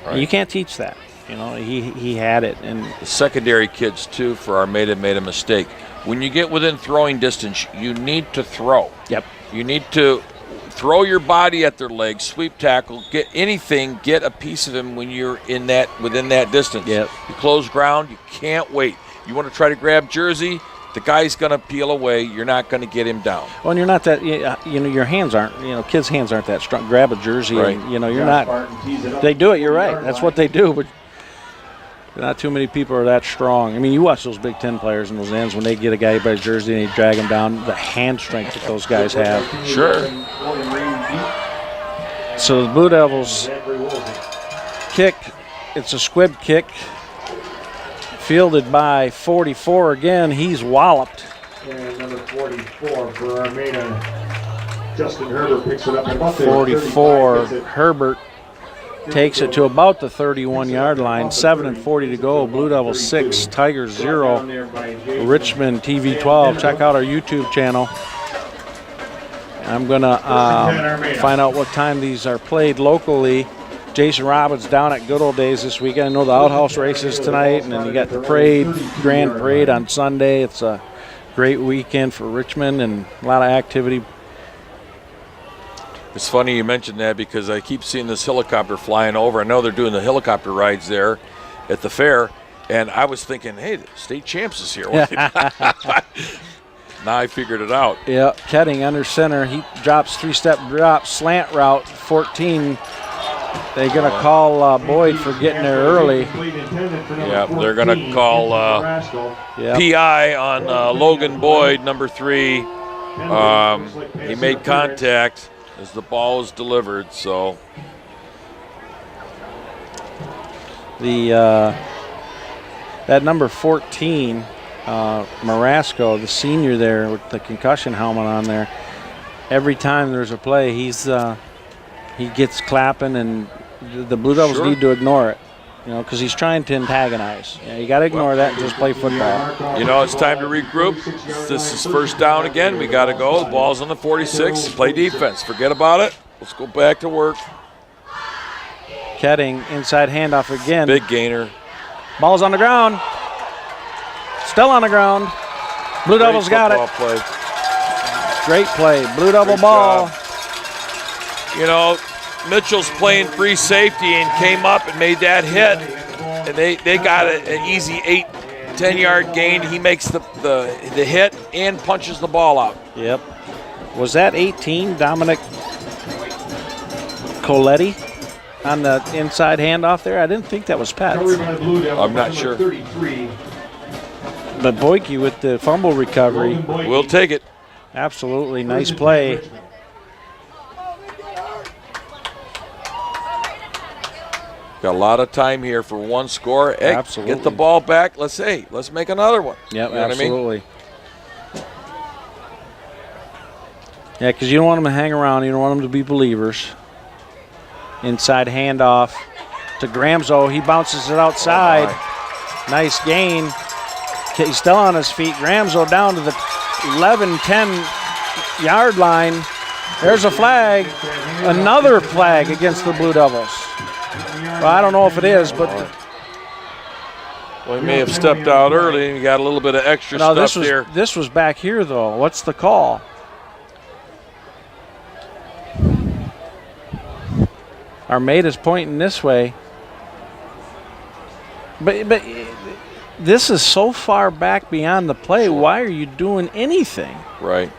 Right. And you can't teach that. He had it. And The secondary kids, too, for Armada made a mistake. When you get within throwing distance, you need to throw. Yep. You need to throw your body at their legs, sweep tackle, get anything, get a piece of him when you're within that distance. Yep. You close ground, you can't wait. You want to try to grab jersey, the guy's going to peel away. You're not going to get him down. Well, and you're not that. Your hands aren't. Kids' hands aren't that strong. Grab a jersey, Right. and you're not. They do it. You're right. That's what they do, but not too many people are that strong. I mean, you watch those Big Ten players in those ends when they get a guy by his jersey and they drag him down. The hand strength that those guys have. Sure. So the Blue Devils kick. It's a squib kick. Fielded by 44 again. He's walloped. And number 44 for Armada. Justin Herbert picks it up at about the 44. 35. Herbert takes it to about the 31-yard line. 7:40 to go. Blue Devils 6, Tigers 0. Richmond TV 12. Check out our YouTube channel. I'm going to find out what time these are played locally. Jason Robbins down at Good Old Days this weekend. I know the outhouse races tonight, and then you got the grand parade on Sunday. It's a great weekend for Richmond and a lot of activity. It's funny you mentioned that because I keep seeing this helicopter flying over. I know they're doing the helicopter rides there at the fair, and I was thinking, hey, the state champs is here. Now I figured it out. Yeah, Ketting under center. He drops, 3-step drop, slant route, 14. They're going to call Boyd for getting there early. Yeah, they're going to call PI on Logan Boyd, number 3. He made contact as the ball was delivered, so. That number 14, Marasco, the senior there with the concussion helmet on there, every time there's a play, he gets clapping, and the Blue Devils need to ignore it, because he's trying to antagonize. You got to ignore that and just play football. It's time to regroup. This is first down again. We got to go. The ball's on the 46. Play defense. Forget about it. Let's go back to work. Ketting, inside handoff again. Big gainer. Ball's on the ground. Still on the ground. Blue Devils got it. Play. Great play. Blue Devil ball. Mitchell's playing free safety and came up and made that hit. And they got an easy 8-10 gain. He makes the hit and punches the ball out. Yep. Was that 18, Dominic Coletti? on the inside handoff there? I didn't think that was Pets. I'm not sure. 33. But Boyke with the fumble recovery. We'll take it. Absolutely nice play. Got a lot of time here for one score. Hey, Absolutely. get the ball back. Let's make another one. Yep, you know absolutely. What I mean? Yeah, because you don't want them to hang around. You don't want them to be believers. Inside handoff to Gramzo. He bounces it outside. Nice gain. He's still on his feet. Gramzo down to the 11, 10-yard line. There's a flag. Another flag against the Blue Devils. Well, I don't know if it is, but Well, he may have stepped out early and got a little bit of extra no, stuff there. This was back here, though. What's the call? Armada's pointing this way. But this is so far back beyond the play. Why are you doing anything? Right.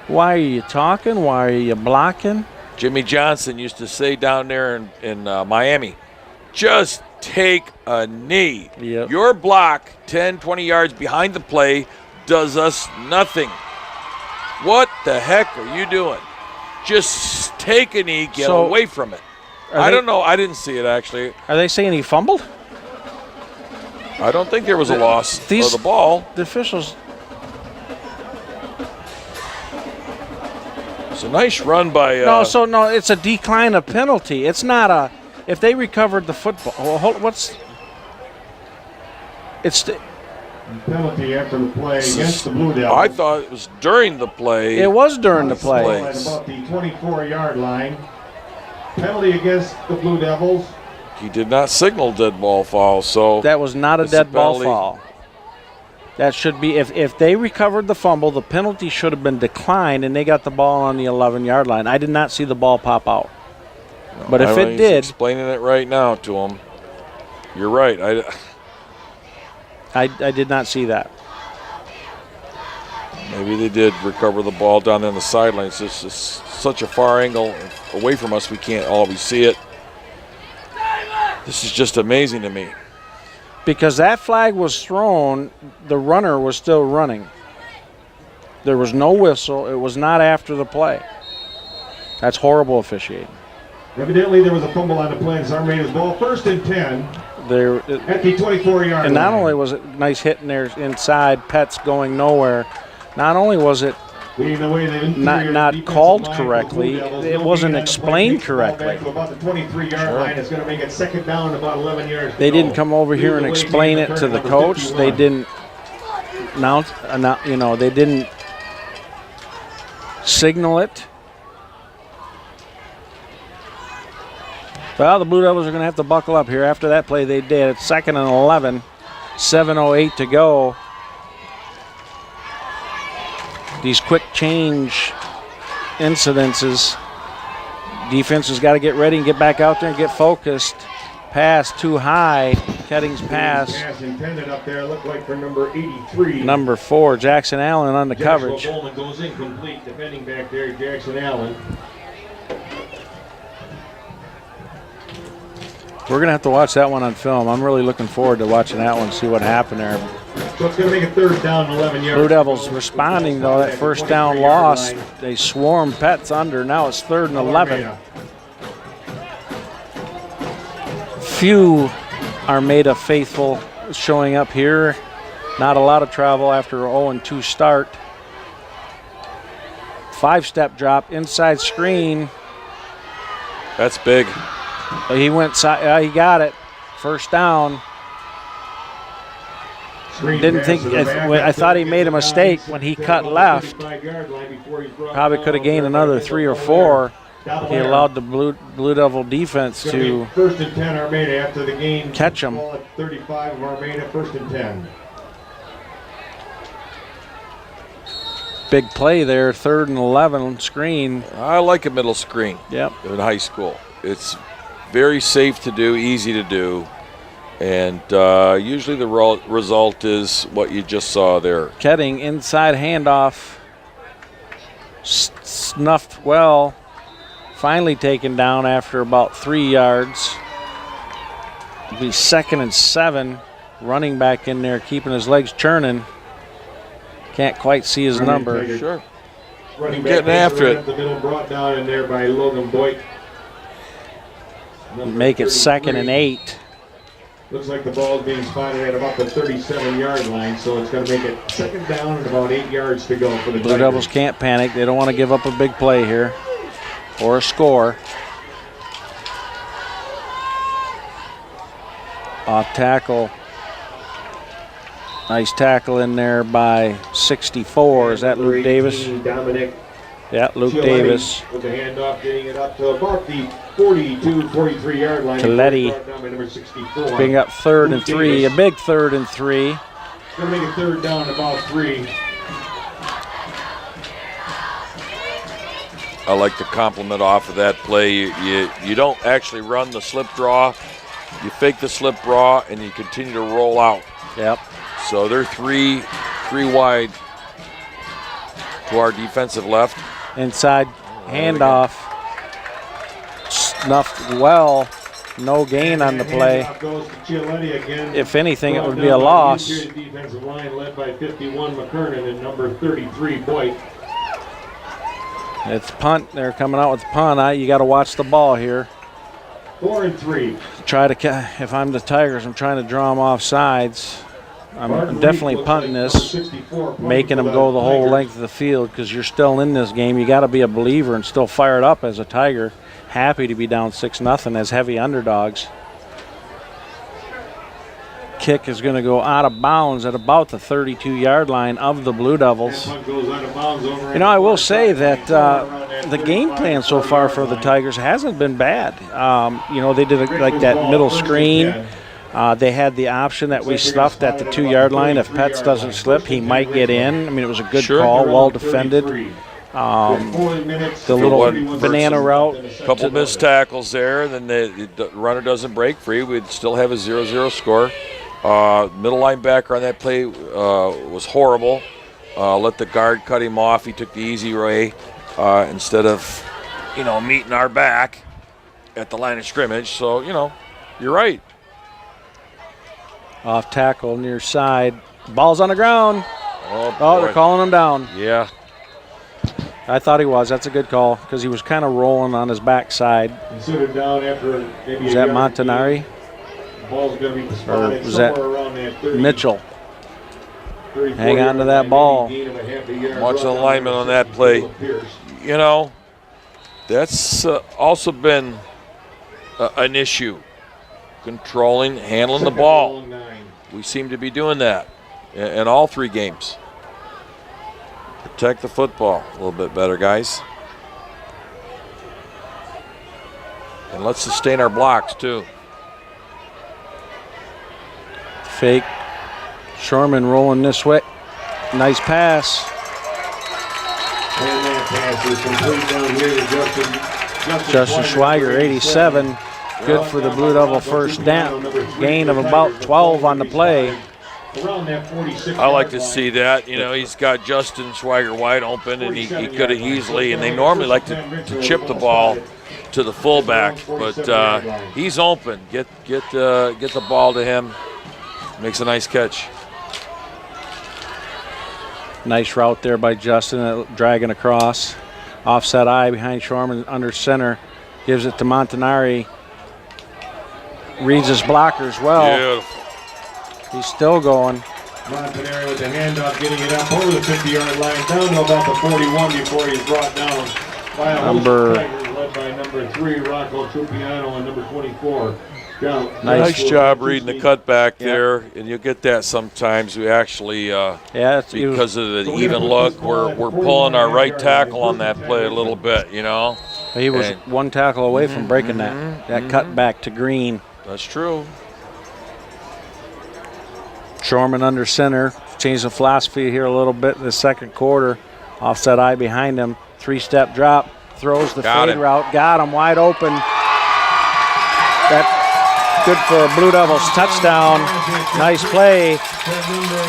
Why are you talking? Why are you blocking? Jimmy Johnson used to say down there in Miami, just take a knee. Yep. Your block 10, 20 yards behind the play does us nothing. What the heck are you doing? Just take a knee, get away from it. I don't know. I didn't see it, actually. Are they saying he fumbled? I don't think there was a loss of the ball. The officials. It's a nice run by. No, it's a decline of penalty. It's not a. If they recovered the football, it's the penalty after the play against the Blue Devils. I thought it was during the play. It was during the play. At about the 24-yard line. Penalty against the Blue Devils. He did not signal dead ball foul, so that was not a dead ball foul. That should be, if they recovered the fumble, the penalty should have been declined, and they got the ball on the 11-yard line. I did not see the ball pop out. But if it did, explaining it right now to him. You're right. I did not see that. Maybe they did recover the ball down there on the sidelines. It's just such a far angle away from us, we can't always see it. This is just amazing to me. Because that flag was thrown, the runner was still running. There was no whistle. It was not after the play. That's horrible officiating. Evidently, there was a fumble on the play. It's Armada's ball. 1st and 10 at the 24-yard line. And not only was it nice hitting there inside, Pets going nowhere, not only was it not called correctly, it wasn't explained correctly. About the 23-yard line. It's going to make it 2nd down, about 11 yards. They didn't come over here and explain it to the coach. They didn't they didn't signal it. Well, the Blue Devils are going to have to buckle up here. After that play, they did. It's 2nd and 11, 7:08 to go. These quick change incidences, defense has got to get ready and get back out there and get focused. Pass too high. Ketting's pass. Pass intended up there looked like for number 83. Number 4, Jackson Allen on the coverage. Bowman goes incomplete, defending back there, Jackson Allen. We're going to have to watch that one on film. I'm really looking forward to watching that one, see what happened there. So it's going to make a 3rd down, 11 yards. Blue Devils responding, though, that 1st down loss. They swarm Pets under. Now it's 3rd and 11. Few Armada faithful showing up here. Not a lot of travel after a 0-2 start. 5-step drop, inside screen. That's big. He went side. He got it. 1st down. Didn't think. I thought he made a mistake when he cut left. Probably could have gained another 3 or 4. He allowed the Blue Devil defense to 1st and 10 Armada after the game. Catch him. 35 of Armada, 1st and 10. Big play there, 3rd and 11 screen. I like a middle screen. Yep. In high school, it's very safe to do, easy to do, and usually the result is what you just saw there. Ketting inside handoff, snuffed well. Finally taken down after about 3 yards. It'll be 2nd and 7. Running back in there, keeping his legs churning. Can't quite see his number. Sure. Running Getting back after right it. up the middle, brought down in there by Logan Boyd. Make it 2nd and 8. Looks like the ball is being spotted at about the 37-yard line, so it's going to make it 2nd down and about 8 yards to go for the Blue Devils can't panic. They don't want to give up a big play here or a score. Off tackle. Nice tackle in there by 64. Is that Luke Davis? Dominic. Yeah, Luke Chiletti Davis. with the handoff, getting it up to about the 42, 43-yard line. Chiletti Brought down by number 64. Being up 3rd and 3, a Davis. big 3rd and 3. Going to make it 3rd down and about 3. I like to compliment off of that play. You don't actually run the slip draw. You fake the slip draw and you continue to roll out. Yep. So they're three wide to our defensive left. Inside handoff. Snuffed well. No gain on the play. Handoff goes to Chiletti again. If anything, it Brought would be a down by the loss. interior defensive line led by 51 McKernan and number 33 Boyd. It's punt. They're coming out with the punt. You got to watch the ball here. 4 and 3. If I'm the Tigers, I'm trying to draw them off sides. I'm definitely punting this, making them go the whole length of the field because you're still in this game. You got to be a believer and still fired up as a Tiger. Happy to be down 6-0 as heavy underdogs. Kick is going to go out of bounds at about the 32-yard line of the Blue Devils. You know, I will say that the game plan so far for the Tigers hasn't been bad. You know, they did like that middle screen. They had the option that we stuffed at the 2-yard line. If Petz doesn't slip, he might get in. I mean, it was a good call, well defended. The little banana route. Couple missed tackles there, then the runner doesn't break free. We'd still have a 0-0 score. Middle linebacker on that play was horrible. Let the guard cut him off. He took the easy way instead of, meeting our back at the line of scrimmage. So, you're right. Off tackle near side. Ball's on the ground. Oh, they're calling him down. Yeah. I thought he was. That's a good call because he was kind of rolling on his backside. Considered down after maybe Was that Montanari? Ball's going to be Or spotted was that around that 30, Mitchell? 30, Hang on to that ball. Watch the alignment on that play. That's also been an issue. Controlling, handling the ball. We seem to be doing that in all 3 games. Protect the football a little bit better, guys. And let's sustain our blocks, too. Fake. Sherman rolling this way. Nice pass. And that pass is complete down here to Justin Schweiger, 87. Good for the Blue Devil first down. Gain of about 12 on the play. I like to see that. He's got Justin Schweiger wide open, and he could have easily, and they normally like to chip the ball to the fullback, but he's open. Get the ball to him. Makes a nice catch. Nice route there by Justin, dragging across. Offset eye behind Sherman under center. Gives it to Montanari. Reads his blockers well. Beautiful. He's still going. Montanari with the handoff, getting it up over the 50-yard line, down to about the 41 before he's brought down by a Number- Tigers, led by number 3, Rocco Trupiano, and number 24. Nice job reading the cutback there, and you'll get that sometimes. We actually, because of the even look, we're pulling our right tackle on that play a little bit, He was one tackle away from breaking that cutback to Green. That's true. Shorman under center. Changed the philosophy here a little bit in the second quarter. Offset eye behind him. 3-step drop. Throws the fade route. Got him wide open. That good for a Blue Devils touchdown. Nice play.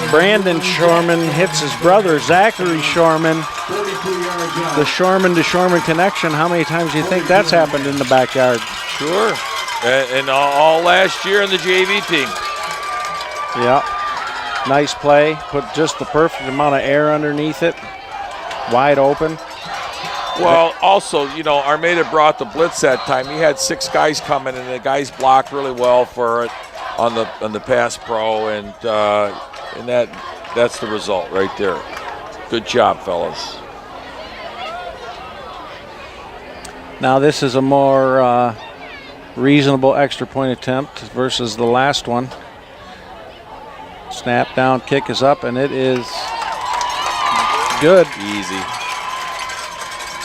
Brandon Shorman hits his brother, Zachary Shorman. the Shorman to Shorman connection, how many times do you think that's happened in the backyard? Sure. And all last year in the JV team. Yeah. Nice play. Put just the perfect amount of air underneath it. Wide open. Well, also, you know, Armada brought the blitz that time. He had 6 guys coming, and the guys blocked really well for it on the pass pro, and that's the result right there. Good job, fellas. Now this is a more reasonable extra point attempt versus the last one. Snap down, kick is up, and it is good. Easy.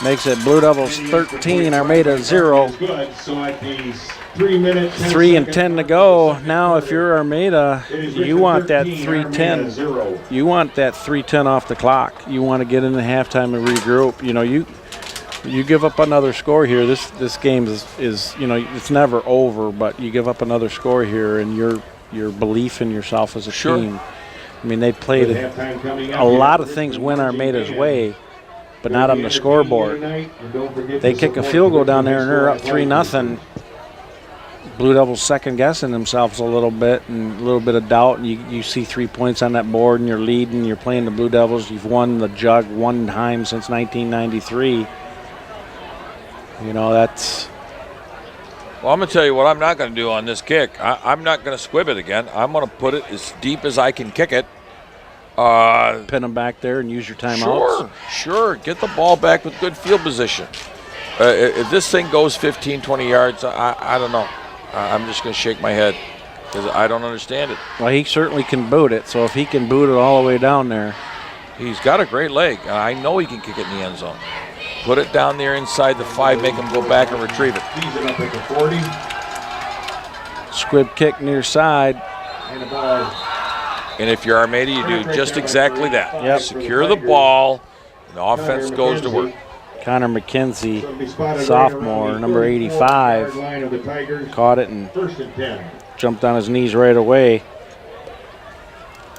Makes it Blue Devils 13, Armada 0. 3 and 10 to go. Now, if you're Armada, you want that 3:10. You want that 3:10 off the clock. You want to get into halftime and regroup. You know, you give up another score here. This game is you know, it's never over, but you give up another score here, and your belief in yourself as a team. I mean, they played a lot of things went Armada's way, but not on the scoreboard. They kick a field goal down there and they're up 3-0. Blue Devils second guessing themselves a little bit and a little bit of doubt, and you see 3 points on that board and you're leading, you're playing the Blue Devils. You've won the jug one time since 1993. You know, that's... Well, I'm going to tell you what I'm not going to do on this kick. I'm not going to squib it again. I'm going to put it as deep as I can kick it. Pin them back there and use your timeouts. Sure. Get the ball back with good field position. If this thing goes 15, 20 yards, I don't know. I'm just going to shake my head because I don't understand it. Well, he certainly can boot it, so if he can boot it all the way down there. He's got a great leg. I know he can kick it in the end zone. Put it down there inside the 5, make him go back and retrieve it. Squib kick near side. And if you're Armada, you do just exactly that. Yep. Secure the ball, and the offense goes to work. Connor McKenzie, sophomore, number 85, caught it and jumped on his knees right away.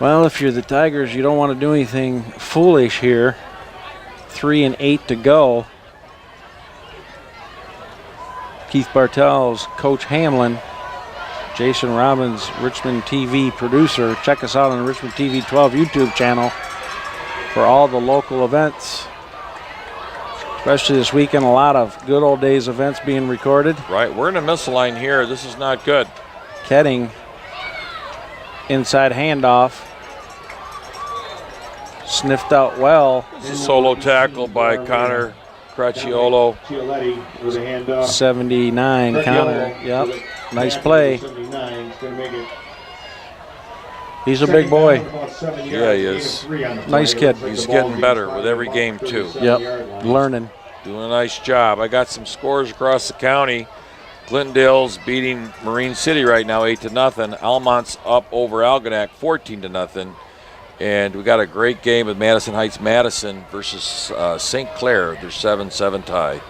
Well, if you're the Tigers, you don't want to do anything foolish here. 3 and 8 to go. Keith Bartels, Coach Hamlin, Jason Robbins, Richmond TV producer. Check us out on the Richmond TV 12 YouTube channel for all the local events. Especially this weekend, a lot of good old days events being recorded. Right, we're in a missile line here. This is not good. Ketting, inside handoff. Sniffed out well. Solo tackle by Connor Cracciolo. 79, Connor. Yep, nice play. He's a big boy. Yeah, he is. Nice kid. He's getting better with every game, too. Yep, learning. Doing a nice job. I got some scores across the county. Glendale's beating Marine City right now 8-0. Almont's up over Algonac 14-0. And we got a great game with Madison Heights Madison versus St. Clair. They're 7-7 tie.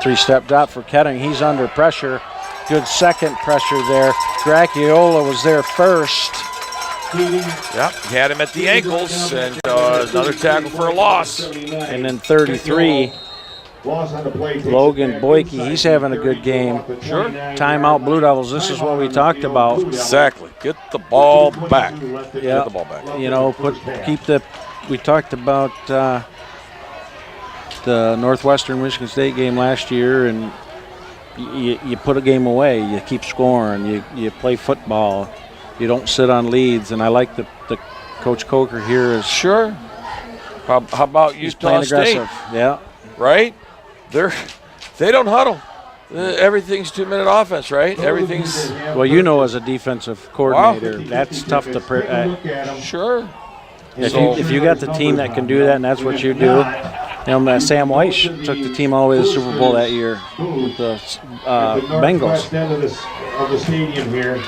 3-step drop for Ketting. He's under pressure. Good second pressure there. Gracchiola was there first. Yep, he had him at the ankles, and another tackle for a loss. And then 33, Logan Boyke. He's having a good game. Sure. Timeout Blue Devils. This is what we talked about. Exactly. Get the ball back. Yeah. Get the ball back. You know, we talked about the Northwestern Michigan State game last year, and you put a game away. You keep scoring. You play football. You don't sit on leads. And I like the Coach Coker here is sure. How about he's Utah playing State? aggressive. Yeah. Right? They don't huddle. Everything's 2-minute offense, right? Everything's. Well, you know, as a defensive coordinator, that's tough to. Sure. If you got the team that can do that, and that's what you do. You know, Sam White took the team all the way to the Super Bowl that year with the Bengals. Of the stadium here, and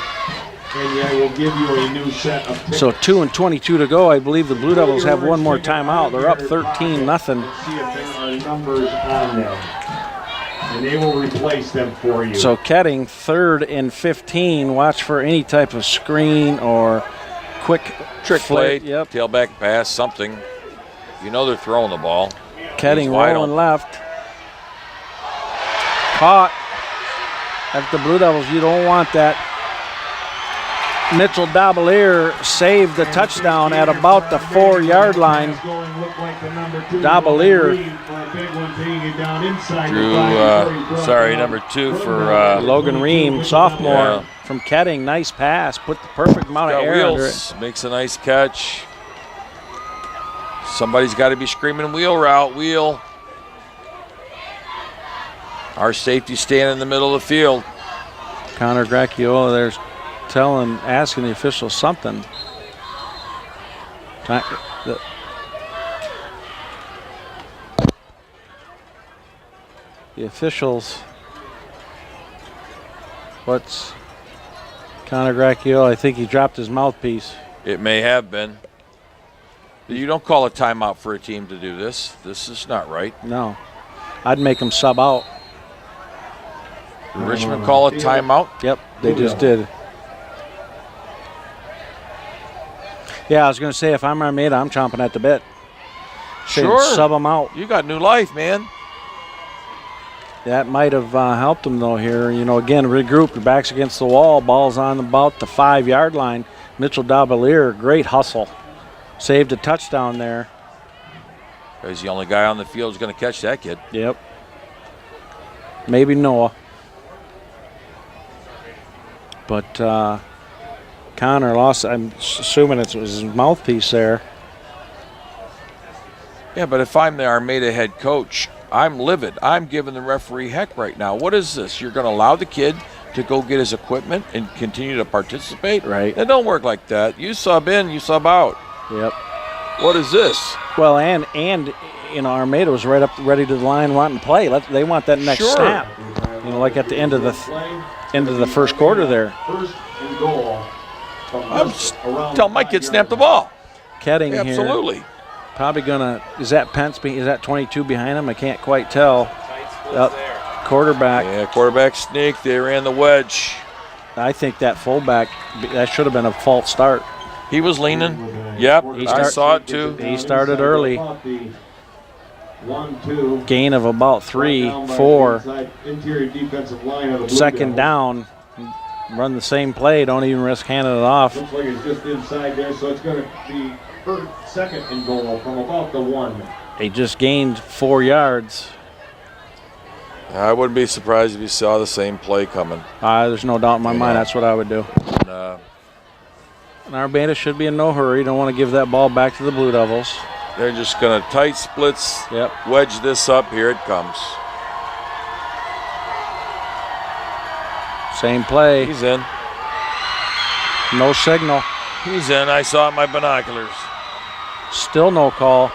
I will give you a new set of So 2 and 22 to go. I believe the Blue Devils have one more timeout. They're up 13-0. See if there are numbers on them, and they will replace them for you. So Ketting, 3rd and 15. Watch for any type of screen or quick Trick play, Yep. tailback pass, something. You know they're throwing the ball. Ketting wide rolling open. left. Caught. At the Blue Devils, you don't want that. Mitchell Dabalier saved the touchdown at about the 4-yard line. Dabalier Drew, number 2 for Logan Ream, sophomore from Ketting. Nice pass. Put the perfect amount of got air under wheels. it. Makes a nice catch. Somebody's got to be screaming wheel route, wheel. Our safety staying in the middle of the field. Connor Gracchiola there's asking the officials something. The officials, what's Connor Gracchiola? I think he dropped his mouthpiece. It may have been. You don't call a timeout for a team to do this. This is not right. No. I'd make him sub out. Richmond call a timeout? Yep, they just did. Yeah, I was going to say, if I'm Armada, I'm chomping at the bit. Sure. Sub them out. You got new life, man. That might have helped them, though, here. You know, again, regroup. Your back's against the wall. Ball's on about the 5-yard line. Mitchell Dabalier, great hustle. Saved a touchdown there. He's the only guy on the field who's going to catch that kid. Yep. Maybe Noah. But Connor lost. I'm assuming it was his mouthpiece there. Yeah, but if I'm the Armada head coach, I'm livid. I'm giving the referee heck right now. What is this? You're going to allow the kid to go get his equipment and continue to participate? Right. It don't work like that. You sub in, you sub out. Yep. What is this? Well, and you know, Armada was right up ready to the line wanting to play. They want that next Sure. snap. You know, like at the end of the first quarter there. First and goal. I'm telling my kid snap the ball. Ketting here. Absolutely. Probably gonna. Is that Pence? Is that 22 behind him? I can't quite tell. Quarterback. Yeah, quarterback sneak. They ran the wedge. I think that fullback. That should have been a false start. He was leaning. Yep, I saw it too. He started early. 1-2. Gain of about 3, 4. Interior defensive line of the Blue Second Devils. down. Run the same play. Don't even risk handing it off. Looks like it's just inside there, so it's going to be second and goal from about the 1. They just gained 4 yards. I wouldn't be surprised if you saw the same play coming. There's no doubt in my mind that's what I would do. And, And Armada should be in no hurry. Don't want to give that ball back to the Blue Devils. they're just going to tight splits, Yep. wedge this up. Here it comes. Same play. He's in. No signal. He's in. I saw it in my binoculars. Still no call.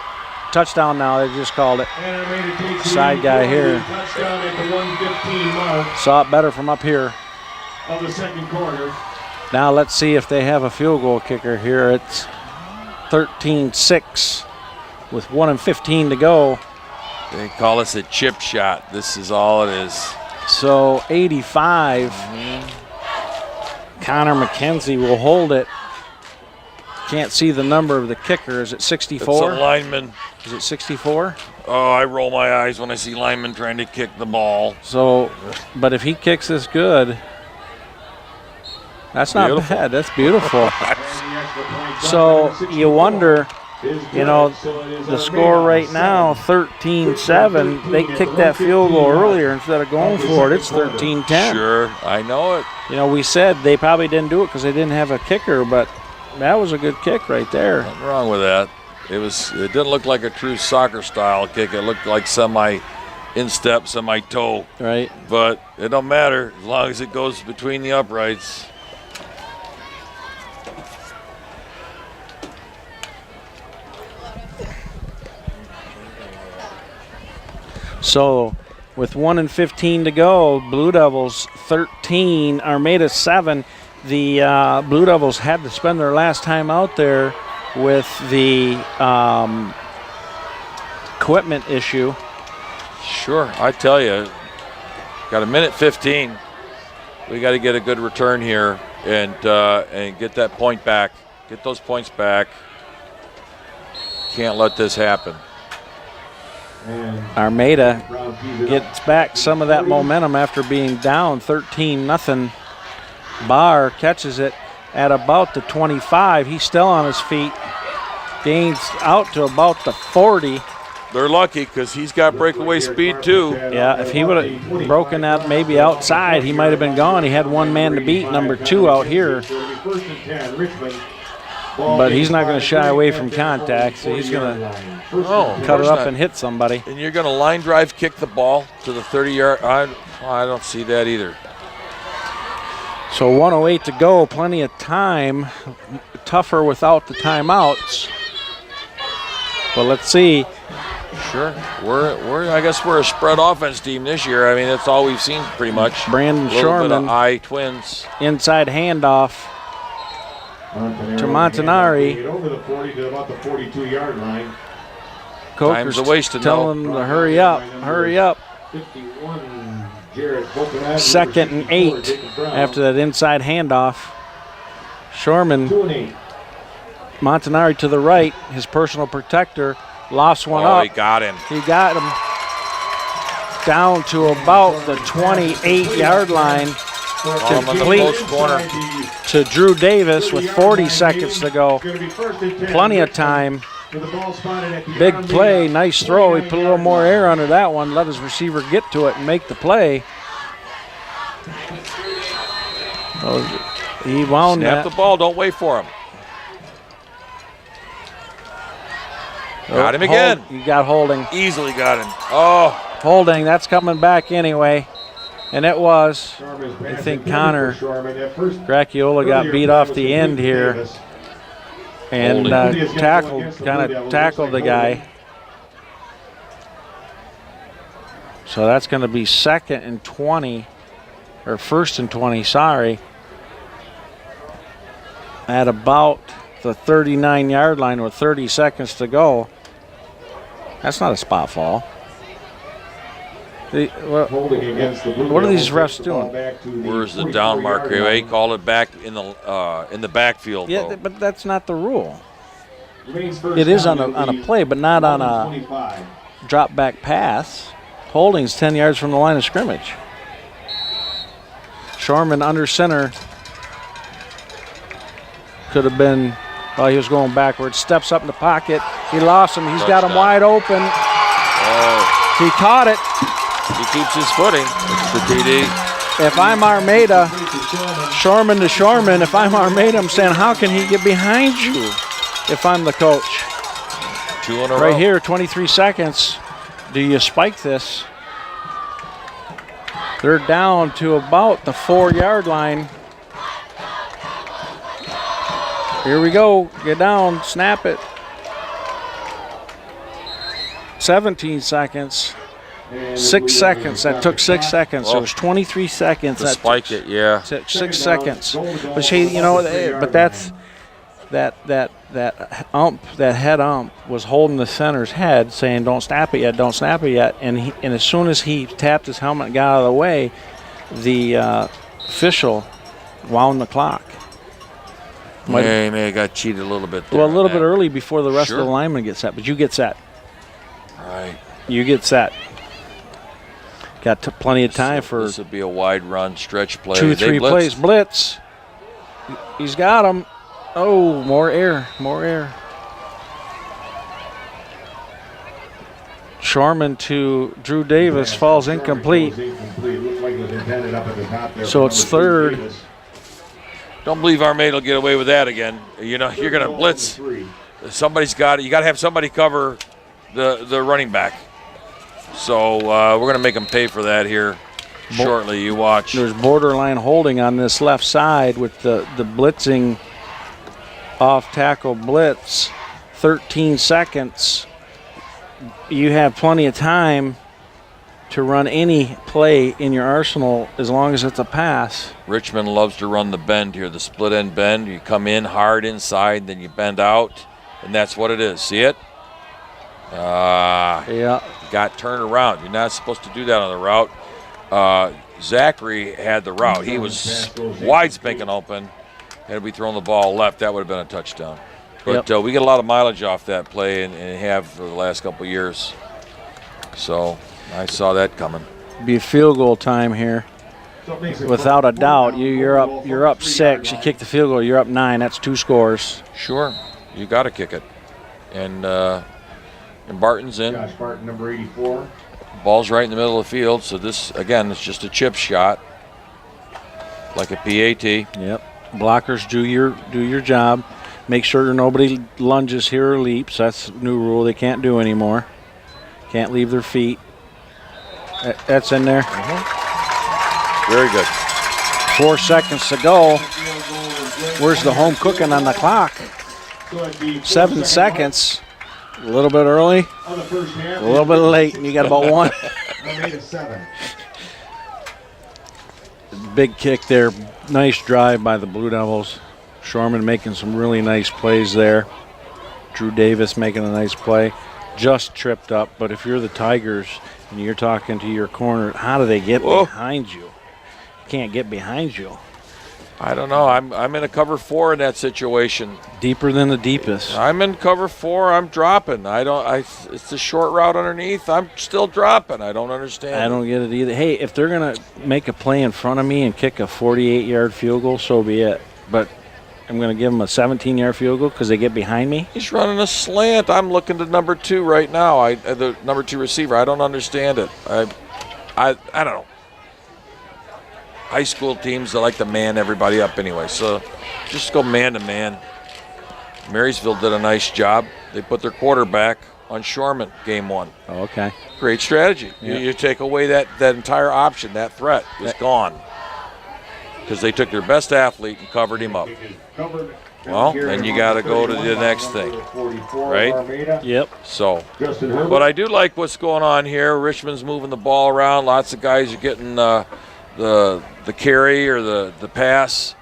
Touchdown now. They just called it. Side guy here. Touchdown at the 1:15 mark Saw it better from up here. of the second quarter. Now let's see if they have a field goal kicker here. It's 13-6 with 1:15 to go. They call this a chip shot. This is all it is. So 85. Connor McKenzie will hold it. Can't see the number of the kicker. Is it It's 64? a lineman. Is it 64? Oh, I roll my eyes when I see linemen trying to kick the ball. So, but if he kicks this good, that's not Beautiful. bad. That's beautiful. So you wonder, you know, the score right now, 13-7. They kicked that field goal earlier instead of going for it. It's 13-10. Sure, I know it. You know, we said they probably didn't do it because they didn't have a kicker, but that was a good kick right there. Nothing wrong with that. It didn't look like a true soccer style kick. It looked like semi instep, semi toe. Right. But it don't matter as long as it goes between the uprights. So with 1:15 to go, Blue Devils 13, Armada 7. The Blue Devils had to spend their last time out there with the equipment issue. Sure, I tell you, got a minute 15. We got to get a good return here and get that point back. Get those points back. Can't let this happen. Armada gets back some of that momentum after being down 13-0. Barr catches it at about the 25. He's still on his feet. Gains out to about the 40. They're lucky because he's got breakaway speed too. Yeah, if he would have broken that maybe outside, he might have been gone. He had one man to beat, number 2 out here. But he's not going to shy away from contact, so he's going to cut it up and hit somebody. And you're going to line drive kick the ball to the 30-yard. I don't see that either. So 1:08 to go, plenty of time. Tougher without the timeouts. But let's see. Sure. I guess we're a spread offense team this year. I mean, that's all we've seen pretty much. Brandon Shorman, Twins. Inside handoff to Montanari. Over the 40 to about the 42-yard line. Coker's telling him to hurry up, hurry up. 51, 2nd and 8 after that inside handoff. Shorman, Montanari to the right, his personal protector, lost one up. He got him. He got him down to about the 28-yard line. Complete to Drew Davis with 40 seconds to go. Plenty of time. Big play, nice throw. He put a little more air under that one, let his receiver get to it and make the play. He wound Snap that. the ball, don't wait for him. Got him again. You got holding. Easily got him. Oh. Holding, that's coming back anyway. And it was. I think Connor Gracchiola got beat off the end here. And tackled the guy. So that's going to be 2nd and 20, or 1st and 20, sorry. At about the 39-yard line with 30 seconds to go. That's not a spot fall. What are these refs doing? Where's the down marker? He called it back in the backfield. Yeah, though. but that's not the rule. It is on a play, but not on a drop back pass. Holding's 10 yards from the line of scrimmage. Shorman under center. Could have been, well, he was going backwards. Steps up in the pocket. He lost him. He's got him wide open. Oh. He caught it. He keeps his footing. It's the TD. If I'm Armada, Shorman to Shorman, if I'm Armada, I'm saying, how can he get behind you if I'm the coach? 2 in a row. Right here, 23 seconds. Do you spike this? They're down to about the 4-yard line. Here we go. Get down. Snap it. 17 seconds. 6 seconds. That took 6 seconds. So it was 23 seconds. To spike it, yeah. 6 seconds. But you know, but that's that head ump was holding the center's head, saying, "Don't snap it yet. Don't snap it yet." And as soon as he tapped his helmet and got out of the way, the official wound the clock. He may have got cheated a little bit there. Well, a little bit early before the rest of the linemen get set, but you get set. Right. You get set. Got plenty of time for this would be a wide run stretch play. 2-3 plays. Blitz. He's got him. Oh, more air. More air. Shorman to Drew Davis falls incomplete. So it's 3rd. Don't believe Armada will get away with that again. You know, you're going to blitz. Somebody's got it. You got to have somebody cover the running back. So we're going to make them pay for that here shortly. You watch. There's borderline holding on this left side with the blitzing off tackle blitz. 13 seconds. You have plenty of time to run any play in your arsenal as long as it's a pass. Richmond loves to run the bend here, the split end bend. You come in hard inside, then you bend out, and that's what it is. See it? Yeah. Got turned around. You're not supposed to do that on the route. Zachary had the route. He was wide spanking open. Had we thrown the ball left, that would have been a touchdown. But we get a lot of mileage off that play and have for the last couple of years. So I saw that coming. Be field goal time here. Without a doubt, you're up 6. You kick the field goal, you're up 9. That's 2 scores. Sure, you got to kick it. And Barton's in. Josh Barton, number 84. Ball's right in the middle of the field. So this, again, it's just a chip shot, like a PAT. Yep. Blockers do your job. Make sure nobody lunges here or leaps. That's a new rule they can't do anymore. Can't leave their feet. That's in there. Very good. 4 seconds to go. Where's the home cooking on the clock? 7 seconds. A little bit early, a little bit late, and you got about 1. Big kick there. Nice drive by the Blue Devils. Shorman making some really nice plays there. Drew Davis making a nice play. Just tripped up, but if you're the Tigers and you're talking to your corner, how do they get behind you? Can't get behind you. I don't know. I'm in a cover 4 in that situation. Deeper than the deepest. I'm in cover 4. I'm dropping. It's a short route underneath. I'm still dropping. I don't understand. I don't get it either. Hey, if they're gonna make a play in front of me and kick a 48-yard field goal, so be it. But I'm gonna give them a 17-yard field goal because they get behind me. He's running a slant. I'm looking to number 2 right now. The number 2 receiver. I don't understand it. I don't know. High school teams, they like to man everybody up anyway, so just go man to man. Marysville did a nice job. They put their quarterback on Shorman game 1. Oh, okay. Great strategy. Yeah. You take away that entire option, that threat is gone. Because they took their best athlete and covered him up. Well, then you got to go to the next thing, right? Yep. So, but I do like what's going on here. Richmond's moving the ball around. Lots of guys are getting the carry or the pass,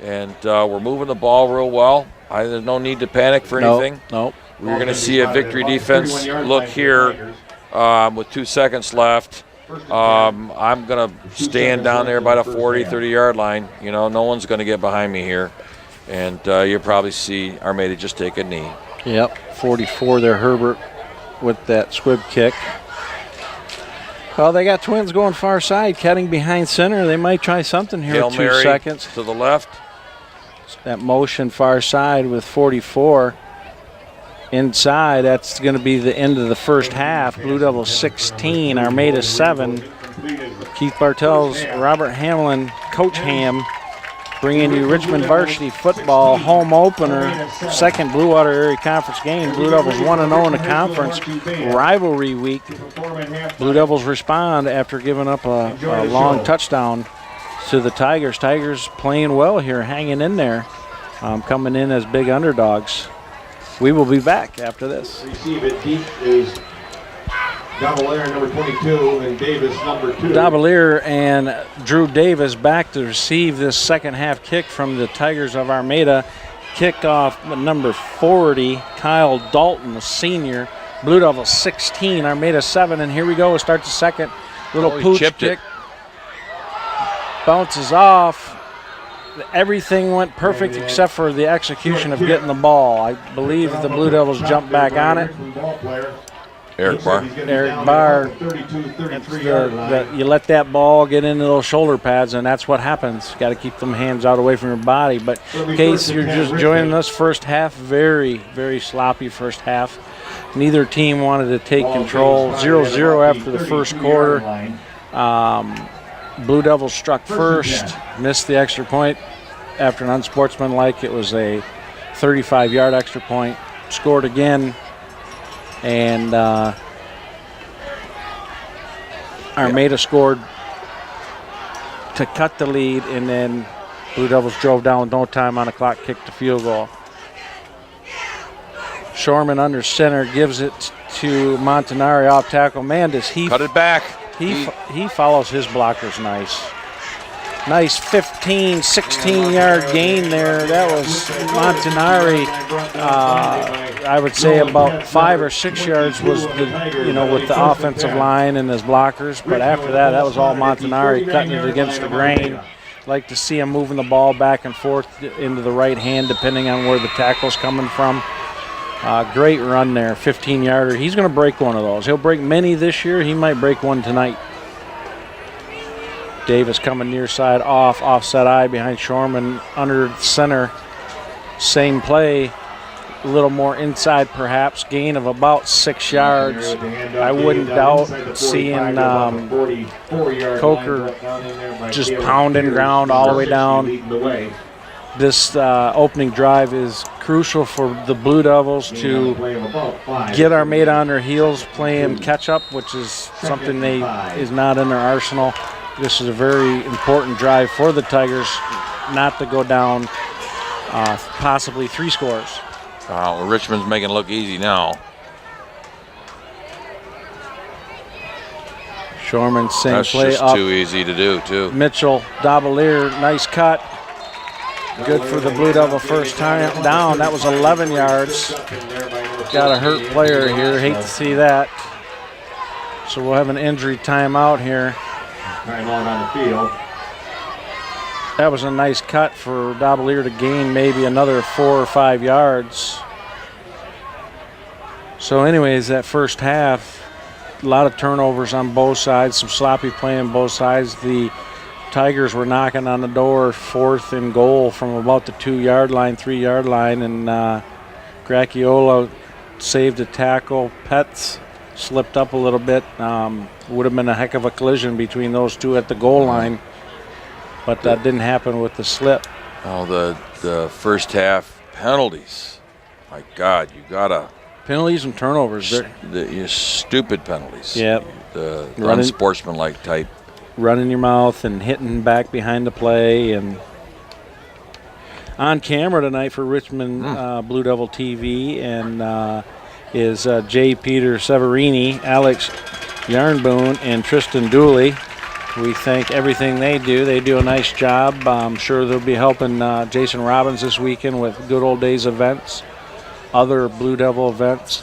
and we're moving the ball real well. There's no need to panic for anything. Nope. We're going to see a victory defense look here with 2 seconds left. I'm going to stand down there by the 40, 30-yard line. You know, no one's going to get behind me here. And you'll probably see Armada just take a knee. Yep, 44 there, Herbert with that squib kick. Well, they got twins going far side, cutting behind center. They might try something here Hail with 2 Mary seconds. to the left. That motion far side with 44 inside. That's going to be the end of the first half. Blue Devils 16, Armada 7. Keith Bartels, Robert Hamlin, Coach Ham, bringing you Richmond Varsity football home opener, second Blue Water Area Conference game. Blue Devils 1-0 in the conference rivalry week. Blue Devils respond after giving up a long touchdown to the Tigers. Tigers playing well here, hanging in there, coming in as big underdogs. We will be back after this. Receive it deep is Davalier, number 22, and Davis, number 2. Davalier and Drew Davis back to receive this second half kick from the Tigers of Armada. Kickoff number 40, Kyle Dalton, the senior. Blue Devils 16, Armada 7, and here we go. We'll start the second. Little pooch kick. Bounces off. Everything went perfect except for the execution of getting the ball. I believe the Blue Devils jumped back on it. Eric Barr. Eric Barr. You let that ball get into those shoulder pads, and that's what happens. Got to keep them hands out away from your body. But in case you're just joining us, first half, very, very sloppy first half. Neither team wanted to take control. 0-0 after the first quarter. Blue Devils struck first, missed the extra point after an unsportsmanlike. It was a 35-yard extra point. Scored again, and Armada scored to cut the lead, and then Blue Devils drove down with no time on the clock, kicked the field goal. Shorman under center gives it to Montanari off tackle. Man, does he cut it back. He follows his blockers nice. Nice 15, 16-yard gain there. That was Montanari. I would say about 5 or 6 yards was with the offensive line and his blockers. But after that, that was all Montanari cutting it against the grain. Like to see him moving the ball back and forth into the right hand, depending on where the tackle's coming from. Great run there, 15-yarder. He's going to break one of those. He'll break many this year. He might break one tonight. Davis coming near side off, offset eye behind Shorman, under center. Same play, a little more inside perhaps, gain of about 6 yards. I wouldn't doubt seeing Coker just pounding ground all the way down. This opening drive is crucial for the Blue Devils to get Armada on their heels playing catch-up, which is something is not in their arsenal. This is a very important drive for the Tigers not to go down possibly 3 scores. Well, Richmond's making it look easy now. Shorman, same That's play just up. too easy to do, too. Mitchell, Davalier, nice cut. Good for the Blue Devil first time down. That was 11 yards. Got a hurt player here. Hate to see that. So we'll have an injury timeout here. Timeout on the field. That was a nice cut for Davalier to gain maybe another 4 or 5 yards. So anyways, that first half, a lot of turnovers on both sides, some sloppy play on both sides. The Tigers were knocking on the door, 4th and goal from about the 2-yard line, 3-yard line, and Gracchiola saved a tackle. Petz slipped up a little bit. Would have been a heck of a collision between those two at the goal line, but that didn't happen with the slip. Oh, the first half penalties. My God, you gotta. Penalties and turnovers. The stupid penalties. Yep. The unsportsmanlike type. Running your mouth and hitting back behind the play. And on camera tonight for Richmond Blue Devil TV and is J. Peter Severini, Alex Yarnboone, and Tristan Dooley. We thank everything they do. They do a nice job. I'm sure they'll be helping Jason Robbins this weekend with Good Old Days events, other Blue Devil events,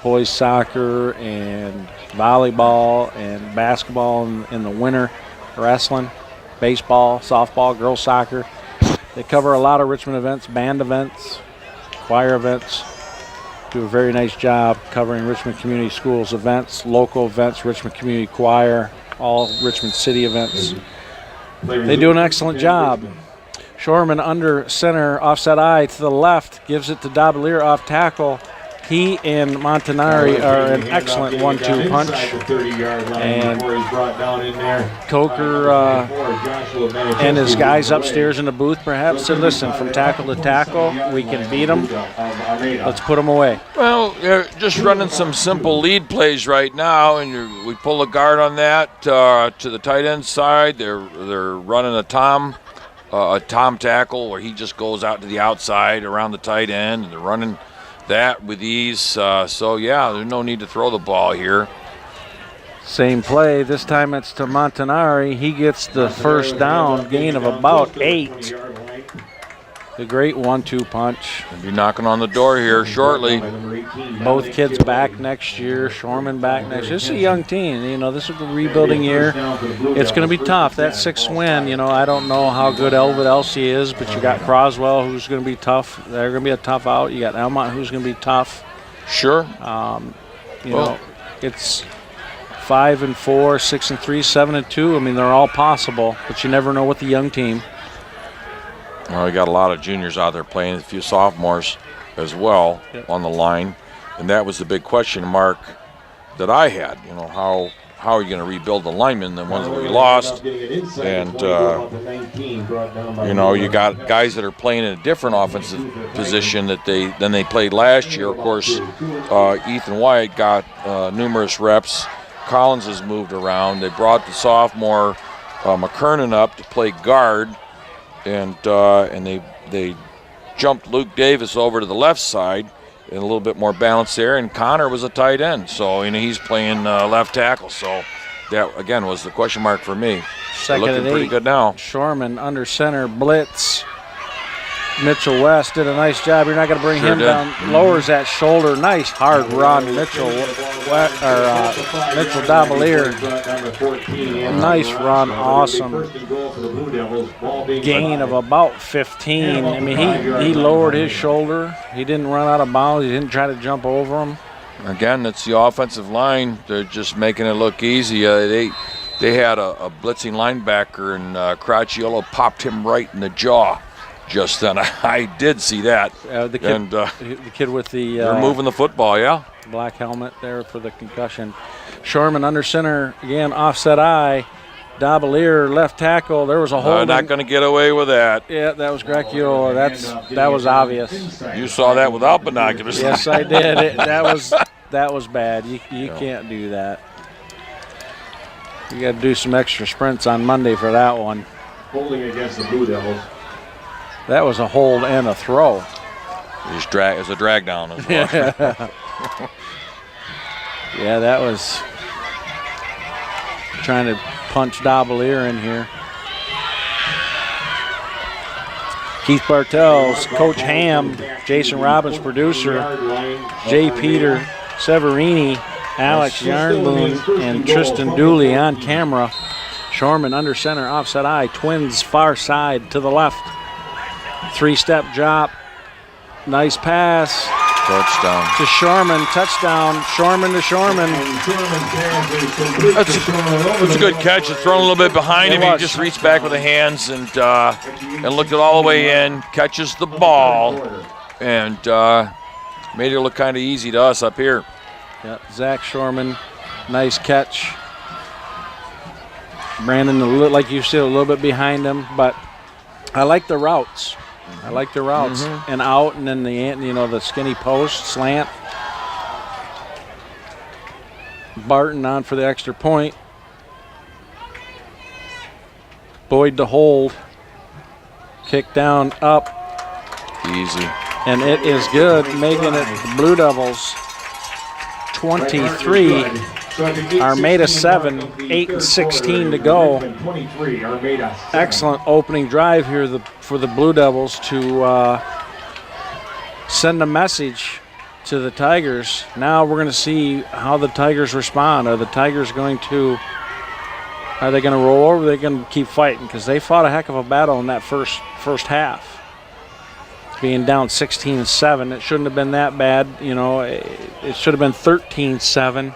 boys soccer and volleyball and basketball in the winter, wrestling, baseball, softball, girls soccer. They cover a lot of Richmond events, band events, choir events. Do a very nice job covering Richmond Community Schools events, local events, Richmond Community Choir, all Richmond City events. They do an excellent job. Shorman under center, offset eye to the left, gives it to Davalier off tackle. He and Montanari are an excellent 1-2 punch. And Coker and his guys upstairs in the booth perhaps said, listen, from tackle to tackle, we can beat them. Let's put them away. Well, they're just running some simple lead plays right now, and we pull a guard on that to the tight end side. They're running a tom tackle where he just goes out to the outside around the tight end, and they're running that with ease. So, yeah, there's no need to throw the ball here. Same play. This time it's to Montanari. He gets the first down, gain of about 8. The great 1-2 punch. We'll be knocking on the door here shortly. Both kids back next year. Shorman back next year. This is a young team. You know, this is a rebuilding year. It's going to be tough. That 6th win, you know, I don't know how good Elwood Elsie is, but you got Croswell, who's going to be tough. They're going to be a tough out. You got Elmont, who's going to be tough. Sure. You know, it's 5-4, 6-3, 7-2. I mean, they're all possible, but you never know with the young team. Well, we got a lot of juniors out there playing, a few sophomores as well on the line, and that was the big question mark that I had. You know, how are you going to rebuild the linemen, the ones that we lost? And you know, you got guys that are playing in a different offensive position than they played last year. Of course, Ethan White got numerous reps. Collins has moved around. They brought the sophomore McKernan up to play guard. And they jumped Luke Davis over to the left side and a little bit more balance there. And Connor was a tight end, so you know he's playing left tackle. So that again was the question mark for me. Second They're looking and 8. pretty good now. Shorman under center blitz. Mitchell West did a nice job. You're not going to bring him down. Lowers that shoulder. Nice hard run, Mitchell Davalier. Nice run, awesome. Gain of about 15. I mean, he lowered his shoulder. He didn't run out of bounds. He didn't try to jump over him. Again, it's the offensive line. They're just making it look easy. They had a blitzing linebacker, and Cracciolo popped him right in the jaw. Just then, I did see that. The kid with the they're moving the football, yeah. Black helmet there for the concussion. Shorman under center again, offset eye. Davalier left tackle. There was a hold. Not going to get away with that. Yeah, that was Gracchiola. That was obvious. You saw that without binoculars. Yes, I did. That was bad. You can't do that. You got to do some extra sprints on Monday for that one. Holding against the Blue Devils. That was a hold and a throw. It was a drag down as well. Yeah, that was trying to punch Davalier in here. Keith Bartels, Coach Ham, Jason Robbins, producer, Jay Peter, Severini, Alex Yarnboom, and Tristan Dooley on camera. Shorman under center, offset eye, Twins far side to the left. Three-step drop, nice pass. Touchdown. To Shorman, touchdown, Shorman to Shorman. That's a good catch. It's thrown a little bit behind him. He just reached back with the hands and looked it all the way in, catches the ball, and made it look kind of easy to us up here. Yeah, Zach Shorman, nice catch. Brandon, like you said, a little bit behind him, but I like the routes. And out, and then the skinny post slant. Barton on for the extra point. Boyd to hold. Kick down, up. Easy. And it is good, making it the Blue Devils 23. Armada 7, 8:16 to go. Excellent opening drive here for the Blue Devils to send a message to the Tigers. Now we're going to see how the Tigers respond. Are they going to roll over? Are they going to keep fighting? Because they fought a heck of a battle in that first half. Being down 16-7, it shouldn't have been that bad. It should have been 13-7.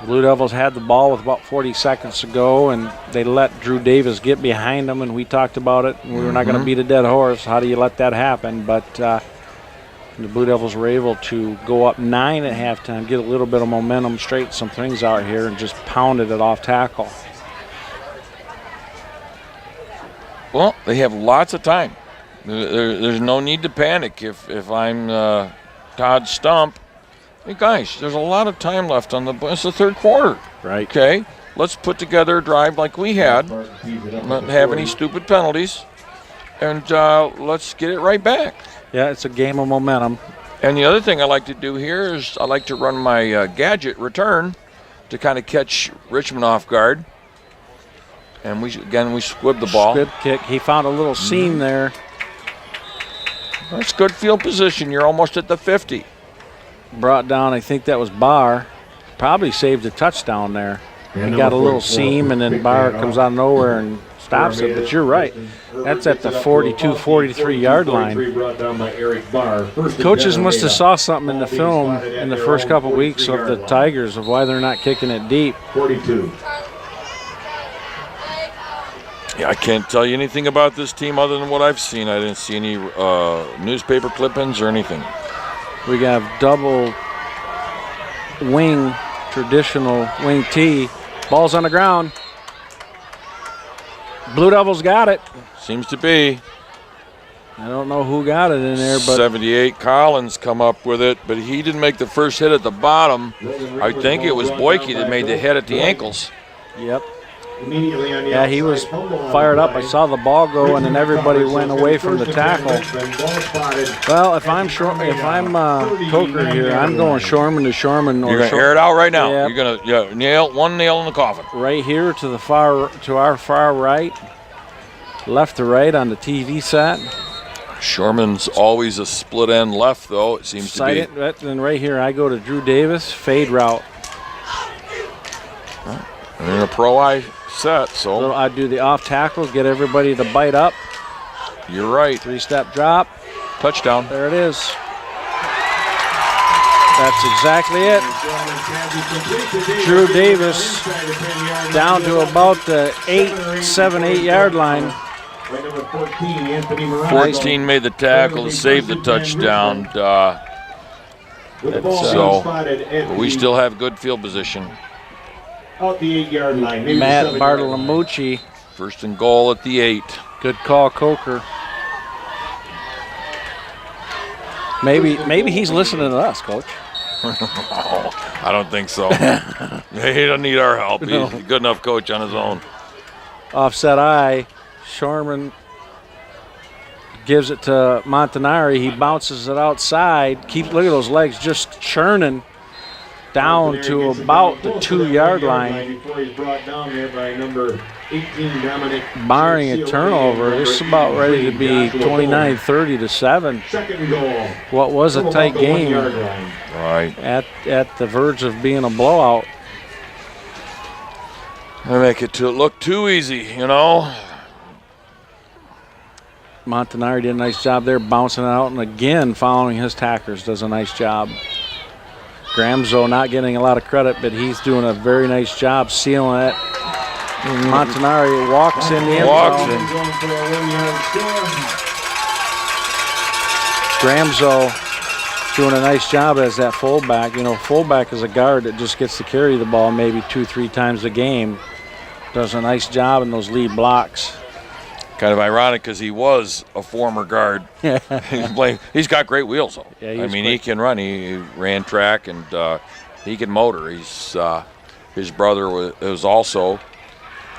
Blue Devils had the ball with about 40 seconds to go, and they let Drew Davis get behind them, and we talked about it. We were not going to beat a dead horse. How do you let that happen? But the Blue Devils were able to go up 9 at halftime, get a little bit of momentum, straighten some things out here, and just pounded it off tackle. Well, they have lots of time. There's no need to panic. If I'm Todd Stump, hey guys, there's a lot of time left on it's the third quarter. Right. Okay, let's put together a drive like we had, not have any stupid penalties, and let's get it right back. Yeah, it's a game of momentum. And the other thing I like to do here is I like to run my gadget return to kind of catch Richmond off guard. And we squib the ball. Squib kick. He found a little seam there. That's good field position. You're almost at the 50. Brought down, I think that was Barr. Probably saved a touchdown there. He got a little seam, and then Barr comes out of nowhere and stops it. But you're right. That's at the 42, 43 yard line. Coaches must have saw something in the film in the first couple weeks of the Tigers of why they're not kicking it deep. 42. Yeah, I can't tell you anything about this team other than what I've seen. I didn't see any newspaper clippings or anything. We got double wing, traditional wing T. Ball's on the ground. Blue Devils got it. Seems to be. I don't know who got it in there, but 78 Collins come up with it, but he didn't make the first hit at the bottom. I think it was Boyke that made the hit at the ankles. Yep. Yeah, he was fired up. I saw the ball go, and then everybody went away from the tackle. Well, if I'm Coker here, I'm going Shorman to Shorman. You're going to air it out right now. Yep. You're going to nail one nail in the coffin. Right here to our far right, left to right on the TV set. Sherman's always a split end left, though. It seems to be. Then right here, I go to Drew Davis, fade route. And in a pro eye set, so. I do the off tackle, get everybody to bite up. You're right. 3-step drop. Touchdown. There it is. That's exactly it. Drew Davis down to about the 7, 8 yard line. 14 made the tackle to save the touchdown. So we still have good field position. Out the 8 yard line. Matt Bartolomucci. First and goal at the 8. Good call, Coker. Maybe he's listening to us, Coach. I don't think so. He doesn't need our help. No. He's a good enough coach on his own. Offset eye. Sherman gives it to Montanari. He bounces it outside. Look at those legs just churning down to about the 2 yard line. Before he's brought down there by number 18, Dominic. Barring a turnover, this is about ready to be 29-30-7. Second goal. What was a tight game Right. at the verge of being a blowout. They make it look too easy, you know. Montanari did a nice job there bouncing it out, and again following his tackers does a nice job. Gramzo not getting a lot of credit, but he's doing a very nice job sealing it. Montanari walks in the end zone. Gramzo doing a nice job as that fullback. You know, fullback is a guard that just gets to carry the ball maybe 2-3 times a game. Does a nice job in those lead blocks. Kind of ironic because he was a former guard. He's got great wheels, though. Yeah, I mean, he can run. He ran track and he can motor. His brother was also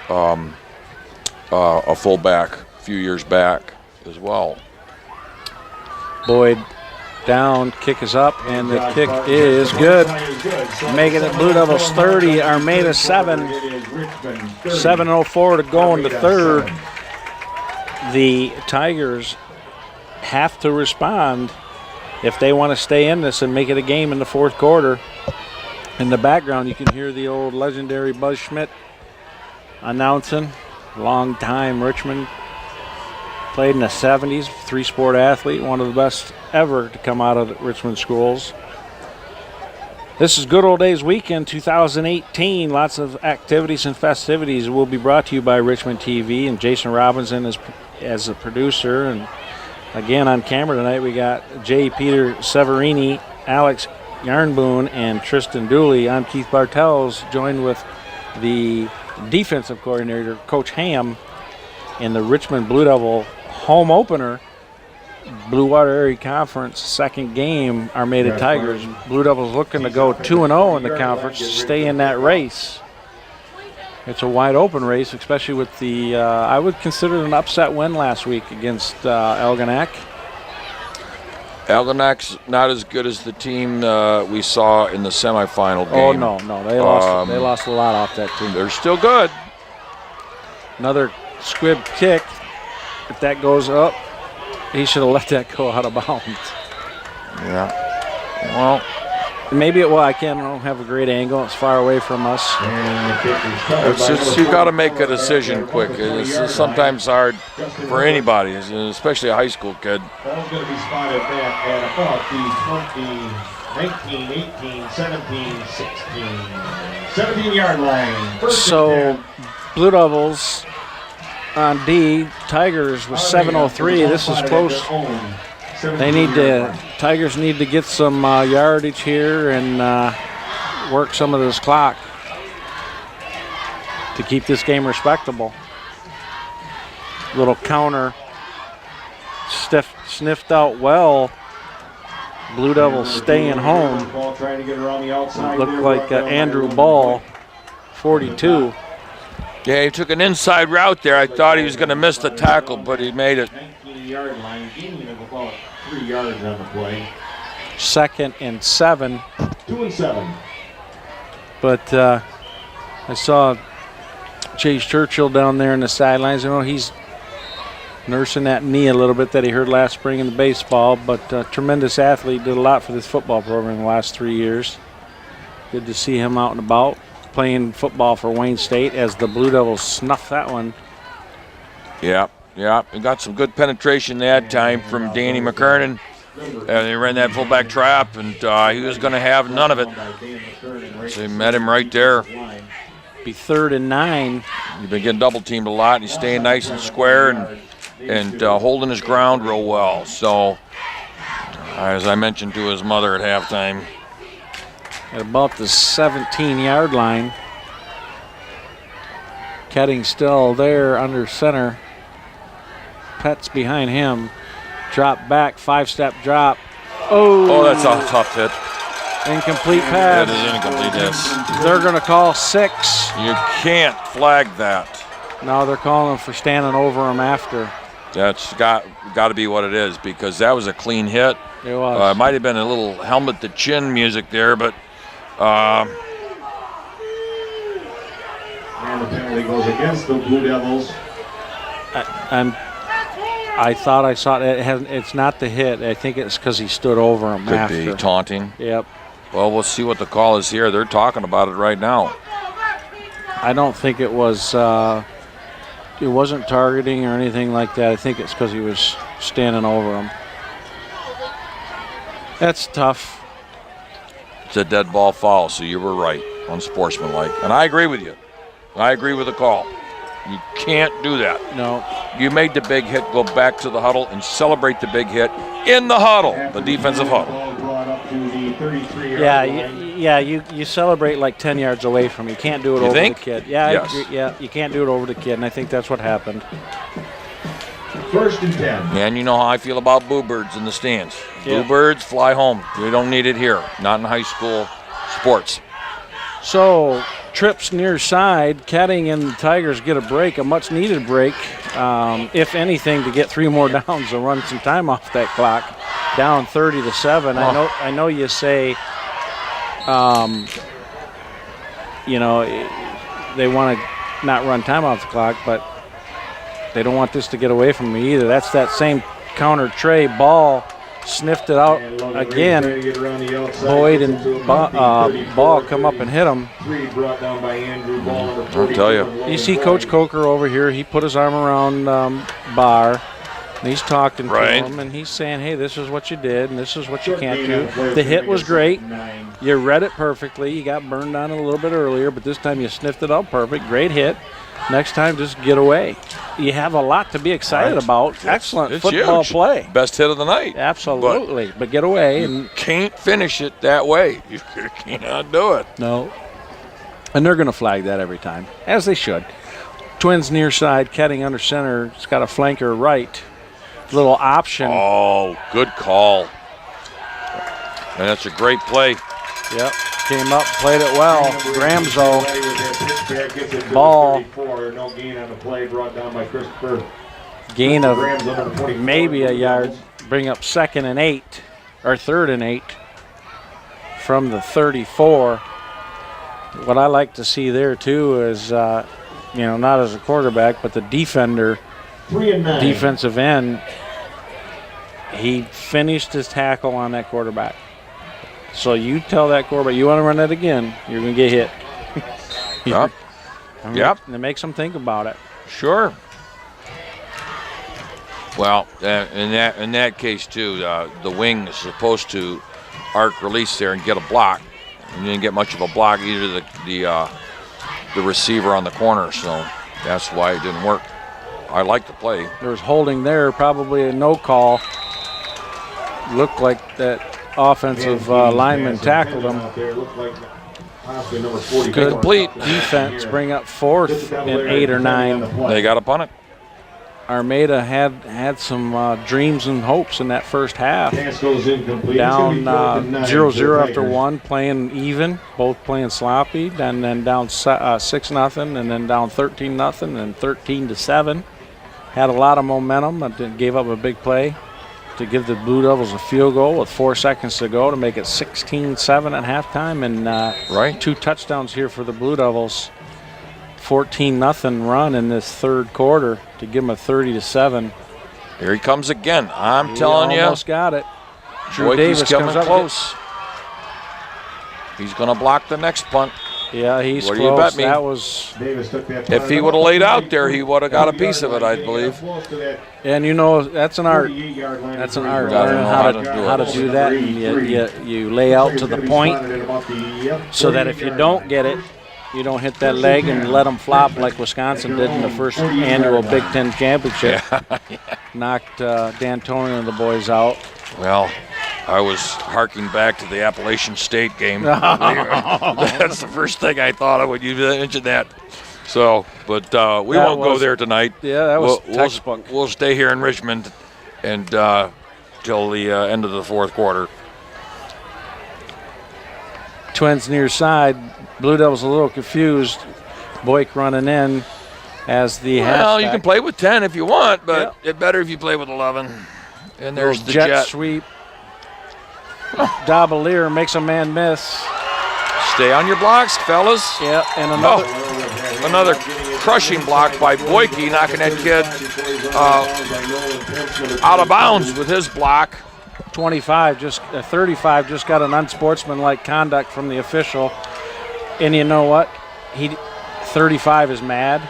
a fullback a few years back as well. Boyd down, kick is up, and the kick is good. Making it Blue Devils 30, Armada 7. 7:04 to go in the third. The Tigers have to respond if they want to stay in this and make it a game in the fourth quarter. In the background, you can hear the old legendary Buzz Schmidt announcing. Long-time Richmond. Played in the 70s, three-sport athlete, one of the best ever to come out of the Richmond schools. This is Good Old Days Weekend 2018. Lots of activities and festivities will be brought to you by Richmond TV and Jason Robinson as a producer. And again, on camera tonight, we got J. Peter Severini, Alex Yarnboon, and Tristan Dooley. I'm Keith Bartels, joined with the defensive coordinator, Coach Ham, in the Richmond Blue Devil home opener, Blue Water Area Conference, second game, Armada Tigers. Blue Devils looking to go 2-0 in the conference, stay in that race. It's a wide open race, especially with the, I would consider it an upset win last week against Algonac. Algonac's not as good as the team we saw in the semifinal game. Oh, no, they lost a lot off that team. They're still good. Another squib kick. If that goes up, he should have let that go out of bounds. Yeah. Well, maybe I don't have a great angle. It's far away from us. it's just, you got to make a decision quick. It's sometimes hard for anybody, especially a high school kid. Ball's going to be spotted back at about the 20, 19, 18, 17, 16, 17-yard line. So, Blue Devils on D, Tigers with 7:03. This is close. Tigers need to get some yardage here and work some of this clock to keep this game respectable. Little counter sniffed out well. Blue Devils staying home. Looked like Andrew Ball, 42. Yeah, he took an inside route there. I thought he was going to miss the tackle, but he made it. 19-yard line, gaining of about 3 yards on the play. 2nd and 7. 2 and 7. But I saw Chase Churchill down there in the sidelines. You know, he's nursing that knee a little bit that he hurt last spring in the baseball, but tremendous athlete, did a lot for this football program the last 3 years. Good to see him out and about playing football for Wayne State as the Blue Devils snuff that one. Yeah, we got some good penetration that time from Danny McKernan. And they ran that fullback trap, and he was going to have none of it. So he met him right there. Be 3rd and 9. He's been getting double teamed a lot. He's staying nice and square and holding his ground real well. So, as I mentioned to his mother at halftime, At about the 17-yard line. Ketting still there under center. Pet's behind him. Drop back, 5-step drop. oh, that's a tough hit. Incomplete That pass. is incomplete. Yes. They're going to call 6. You can't flag that. No, they're calling for standing over him after. That's got to be what it is, because that was a clean hit. It was. It might have been a little helmet to chin music there, but And the penalty goes against the Blue Devils. I thought I saw it. It's not the hit. I think it's because he stood over him could after. be taunting. Yep. Well, we'll see what the call is here. They're talking about it right now. I don't think it was. It wasn't targeting or anything like that. I think it's because he was standing over him. That's tough. It's a dead ball foul, so you were right, unsportsmanlike. And I agree with you. I agree with the call. You can't do that. No. You made the big hit, go back to the huddle and celebrate the big hit in the huddle, the defensive huddle. Yeah, you celebrate like 10 yards away from him. You can't do it over the kid. Yeah, Yes. you can't do it over the kid, and I think that's what happened. 1st and 10. And you know how I feel about bluebirds in the stands. Yeah. Bluebirds fly home. We don't need it here, not in high school sports. So, trips near side. Ketting and the Tigers get a break, a much-needed break, if anything, to get 3 more downs and run some time off that clock. Down 30-7. I know you say, they want to not run time off the clock, but they don't want this to get away from me either. That's that same counter tray ball. Sniffed it out again. Boyd and Ball come up and hit him. I'll tell you. You see Coach Coker over here. He put his arm around Barr. And he's talking to him, and he's saying, hey, this is what you did, and this is what you can't do. The hit was great. You read it perfectly. You got burned on it a little bit earlier, but this time you sniffed it out perfect. Great hit. Next time, just get away. You have a lot to be excited about. Excellent football play. Best hit of the night. Absolutely. But get away. You can't finish it that way. You cannot do it. No. And they're going to flag that every time, as they should. Twins near side, Ketting under center. It's got a flanker right. Little option. Oh, good call. And that's a great play. Yep. Came up, played it well. Gramzo. Ball. No gain on the play, brought down by Christopher. Gain of maybe a yard. Bring up 2nd and 8, or 3rd and 8 from the 34. What I like to see there too is, not as a quarterback, but the defender, 3 and 9. defensive end. He finished his tackle on that quarterback. So you tell that quarterback, you want to run that again, you're going to get hit. Yep. Yep. And it makes them think about it. Sure. Well, in that case too, the wing is supposed to arc release there and get a block. And you didn't get much of a block, either the receiver on the corner, so that's why it didn't work. I like the play. There's holding there, probably a no call. Looked like that offensive lineman tackled him. Good complete. Defense, bring up 4th and 8 or 9. They got to punt it. Armada had some dreams and hopes in that first half. Down 0-0 after 1, playing even, both playing sloppy, and then down 6-0, and then down 13-0, and 13-7. Had a lot of momentum, but gave up a big play to give the Blue Devils a field goal with 4 seconds to go to make it 16-7 at halftime, and 2 touchdowns here for the Blue Devils. 14-0 run in this 3rd quarter to give them a 30-7 Here he comes again. I'm telling you. Almost got it. Drew Boykey's Davis coming comes up close. He's going to block the next punt. Yeah, he's What close. do you bet me? That was. Davis took that If he would have laid out there, he would have got a piece of it, I believe. And you know, that's an art. That's an art. Gotta Learning know how to do that. And you lay out to the point so that if you don't get it, you don't hit that leg and let them flop like Wisconsin did in the first annual Big Ten championship. Knocked D'Antoni and the boys out. Well, I was harking back to the Appalachian State game. That's the first thing I thought of when you mentioned that. So, but we won't go there tonight. Yeah, that was textbook. We'll stay here in Richmond and till the end of the fourth quarter. Twins near side. Blue Devils a little confused. Boyk running in as the Well, you halfback. can play with 10 if you want, but it's better if you play with 11. And there's the jet. Sweep. Dabalier makes a man miss. Stay on your blocks, fellas. Yeah, and another. Another crushing block by Boykey, knocking that kid out of bounds with his block. 35, 35 just got an unsportsmanlike conduct from the official. And you know what? 35 is mad.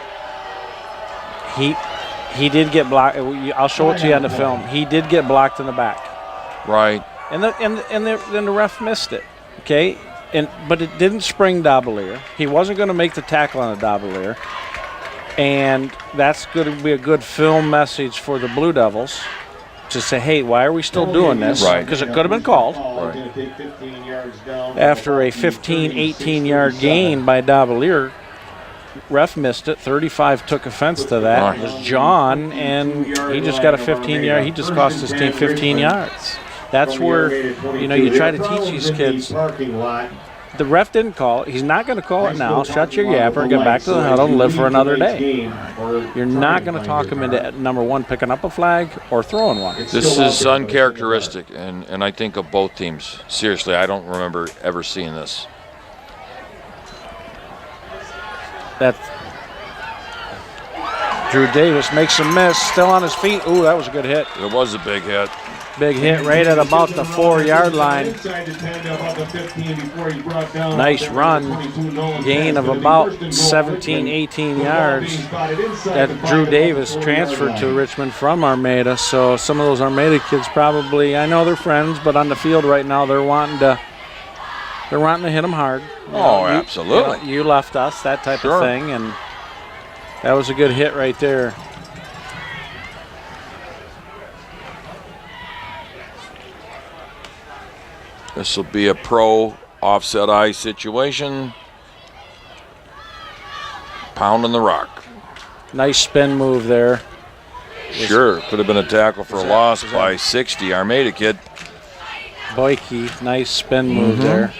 He did get blocked. I'll show it to you on the film. He did get blocked in the back. Right. And then the ref missed it. Okay? But it didn't spring Dabalier. He wasn't going to make the tackle on a Dabalier. And that's going to be a good film message for the Blue Devils to say, hey, why are we still doing this? Right. Because it could have been called. Right. After a 15, 18-yard gain by Dabalier, ref missed it. 35 took offense to that. Right. It was John, and he just got a 15-yard. He just cost his team 15 yards. That's where, you try to teach these kids. The ref didn't call it. He's not going to call it now. Shut your yapper, get back to the huddle, and live for another day. You're not going to talk him into, number one, picking up a flag or throwing one. This is uncharacteristic, and I think of both teams. Seriously, I don't remember ever seeing this. That Drew Davis makes a miss, still on his feet. Ooh, that was a good hit. It was a big hit. Big hit right at about the 4-yard line. Nice run. Gain of about 17, 18 yards. That Drew Davis transferred to Richmond from Armada. So some of those Armada kids probably, I know they're friends, but on the field right now they're wanting to hit them hard. Absolutely. You left us, that type of thing, and that was a good hit right there. This will be a pro offset eye situation. Pounding the rock. Nice spin move there. Sure, could have been a tackle for a loss by 60. Armada kid. Boykey, nice spin move there.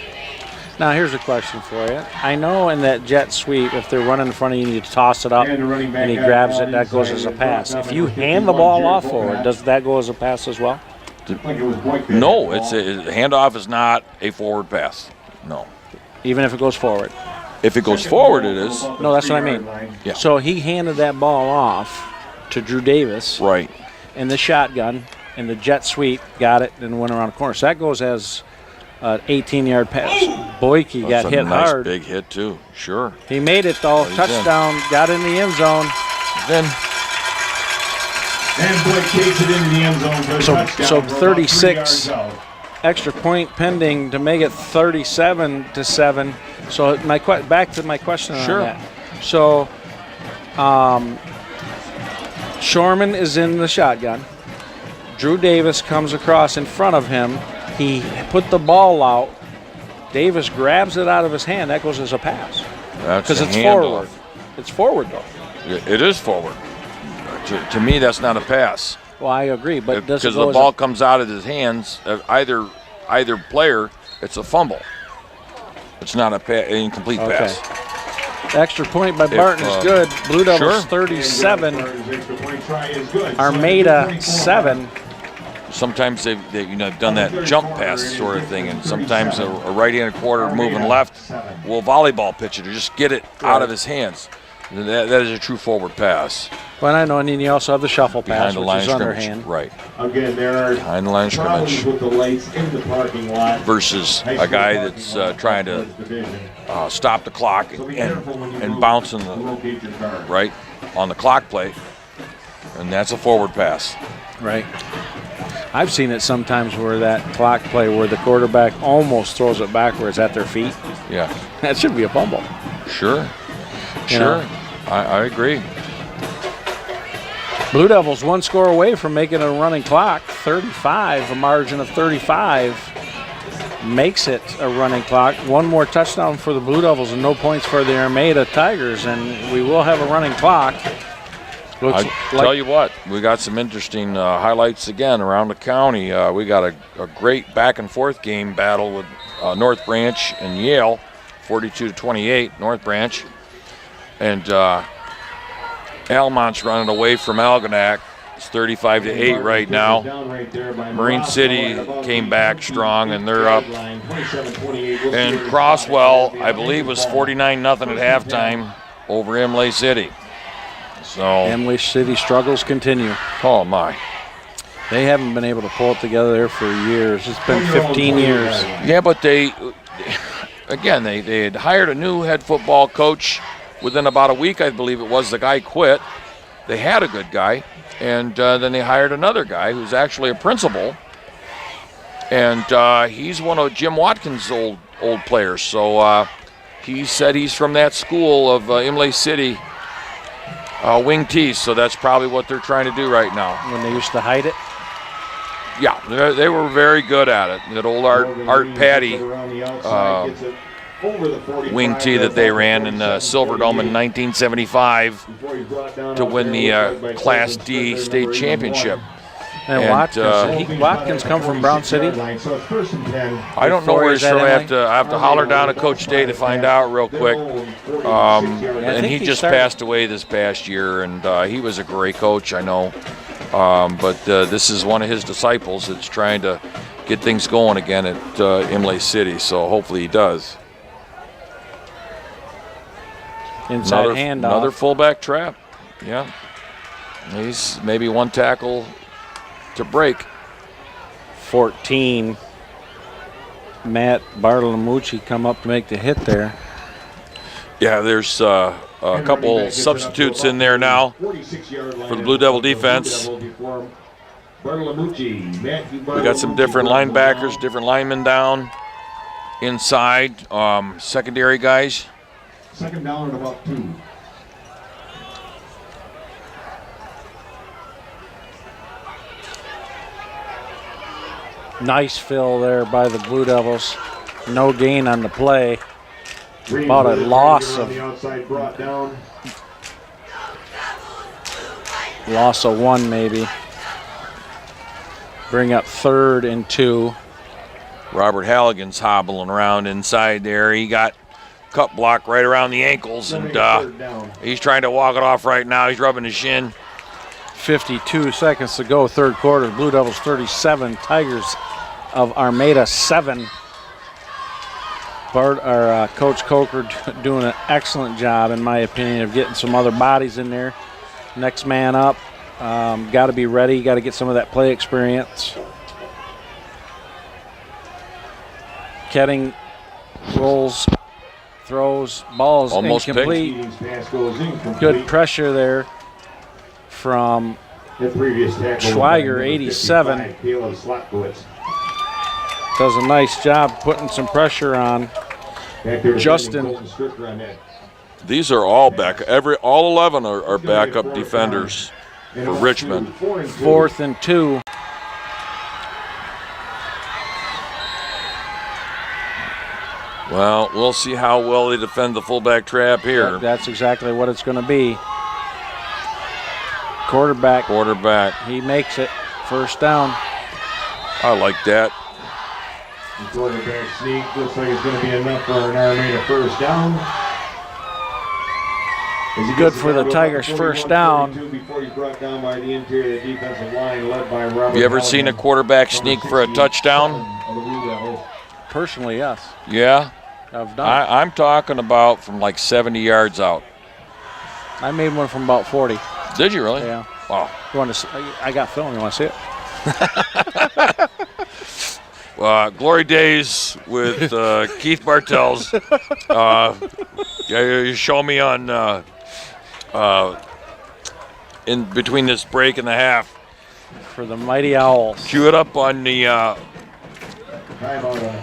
Now here's a question for you. I know in that jet sweep, if they're running in front of you, you toss it up and he grabs it, that goes as a pass. If you hand the ball off forward, does that go as a pass as well? No, handoff is not a forward pass. No. Even if it goes forward? If it goes forward, it is. No, that's what I mean. Yeah. So he handed that ball off to Drew Davis. Right. In the shotgun, and the jet sweep, got it, and went around the corner. So that goes as an 18-yard pass. Boykey got hit hard. Big hit, too. Sure. He made it, though. Touchdown, got in the end zone. Then. And Boyk takes it into the end zone for a touchdown. So 36 extra point pending to make it 37-7. So back to my question on that. So Shorman is in the shotgun. Drew Davis comes across in front of him. He put the ball out. Davis grabs it out of his hand. That goes as a pass. Because it's forward. It's forward, though. It is forward. To me, that's not a pass. Well, I agree, but because the ball comes out of his hands, either player, it's a fumble. It's not an incomplete pass. Extra point by Barton is good. Blue Devils 37, Armada 7. Sometimes they've done that jump pass sort of thing, and sometimes a right-handed quarter moving left will volleyball pitch it or just get it out of his hands. That is a true forward pass. Well, I know, and then you also have the shuffle pass, behind the which line is of scrimmage. underhand. Right. Again, there are Behind the line of problems scrimmage with the lights in the parking lot. versus High a school guy parking that's lot, trying to West Division. stop the clock So be careful when you and move bouncing to locate your car. right on the clock plate, and that's a forward pass. Right. I've seen it sometimes where that clock play where the quarterback almost throws it backwards at their feet. Yeah. That should be a fumble. Sure. You know. I agree. Blue Devils 1 score away from making a running clock. 35, a margin of 35 makes it a running clock. One more touchdown for the Blue Devils and no points for the Armada Tigers, and we will have a running clock. Looks Tell you what, we got some interesting highlights again around the county. We got a great back and forth game battle with North Branch and Yale, 42-28, North Branch. And Almont's running away from Algonac. It's 35-8 right now. Marine City came back strong, and they're up. And Crosswell, I believe, was 49-0 at halftime over Imlay City. So Emily City struggles continue. oh my. They haven't been able to pull it together there for years. It's been 15 years. Yeah, but they had hired a new head football coach within about a week, I believe it was. The guy quit. They had a good guy, and then they hired another guy who's actually a principal, and he's one of Jim Watkins' old players. So he said he's from that school of Imlay City wing tees, so that's probably what they're trying to do right now. When they used to hide it. Yeah, they were very good at it. That old Art Patty wing tee that they ran in the Silverdome in 1975 to win the Class D state championship. And Watkins come from Brown City. I don't know where he's from. I have to holler down to Coach Day to find out real quick. And he just passed away this past year, and he was a great coach, I know. But this is one of his disciples that's trying to get things going again at Imlay City, so hopefully he does. Inside handoff. Another fullback trap. Yeah. He's maybe one tackle to break. 14. Matt Bartolomucci come up to make the hit there. Yeah, there's a couple substitutes in there now for the Blue Devil defense. We got some different linebackers, different linemen down inside, secondary guys. Second down and about 2. Nice fill there by the Blue Devils. No gain on the play. About a loss of one maybe. Bring up 3rd and 2. Robert Halligan's hobbling around inside there. He got cut block right around the ankles, and he's trying to walk it off right now. He's rubbing his shin. 52 seconds to go, 3rd quarter. Blue Devils 37, Tigers of Armada 7. Coach Coker doing an excellent job, in my opinion, of getting some other bodies in there. Next man up. Got to be ready. Got to get some of that play experience. Ketting rolls, throws, balls almost incomplete. Good pressure there from Schweiger, 87. Does a nice job putting some pressure on Justin. These are all back. All 11 are backup defenders for Richmond. 4th and 2. Well, we'll see how well they defend the fullback trap here. That's exactly what it's going to be. Quarterback. He makes it. 1st down. I like that. Quarterback sneak looks like it's going to be enough for an Armada 1st down. Good for the Tigers' 1st down. Have you ever seen a quarterback sneak for a touchdown? Personally, yes. Yeah? I've done. I'm talking about from like 70 yards out. I made one from about 40. Did you really? Yeah. Wow. You want to? I got film. You want to see it? Glory days with Keith Bartels. You show me on in between this break and the half. For the Mighty Owls. Cue it up on the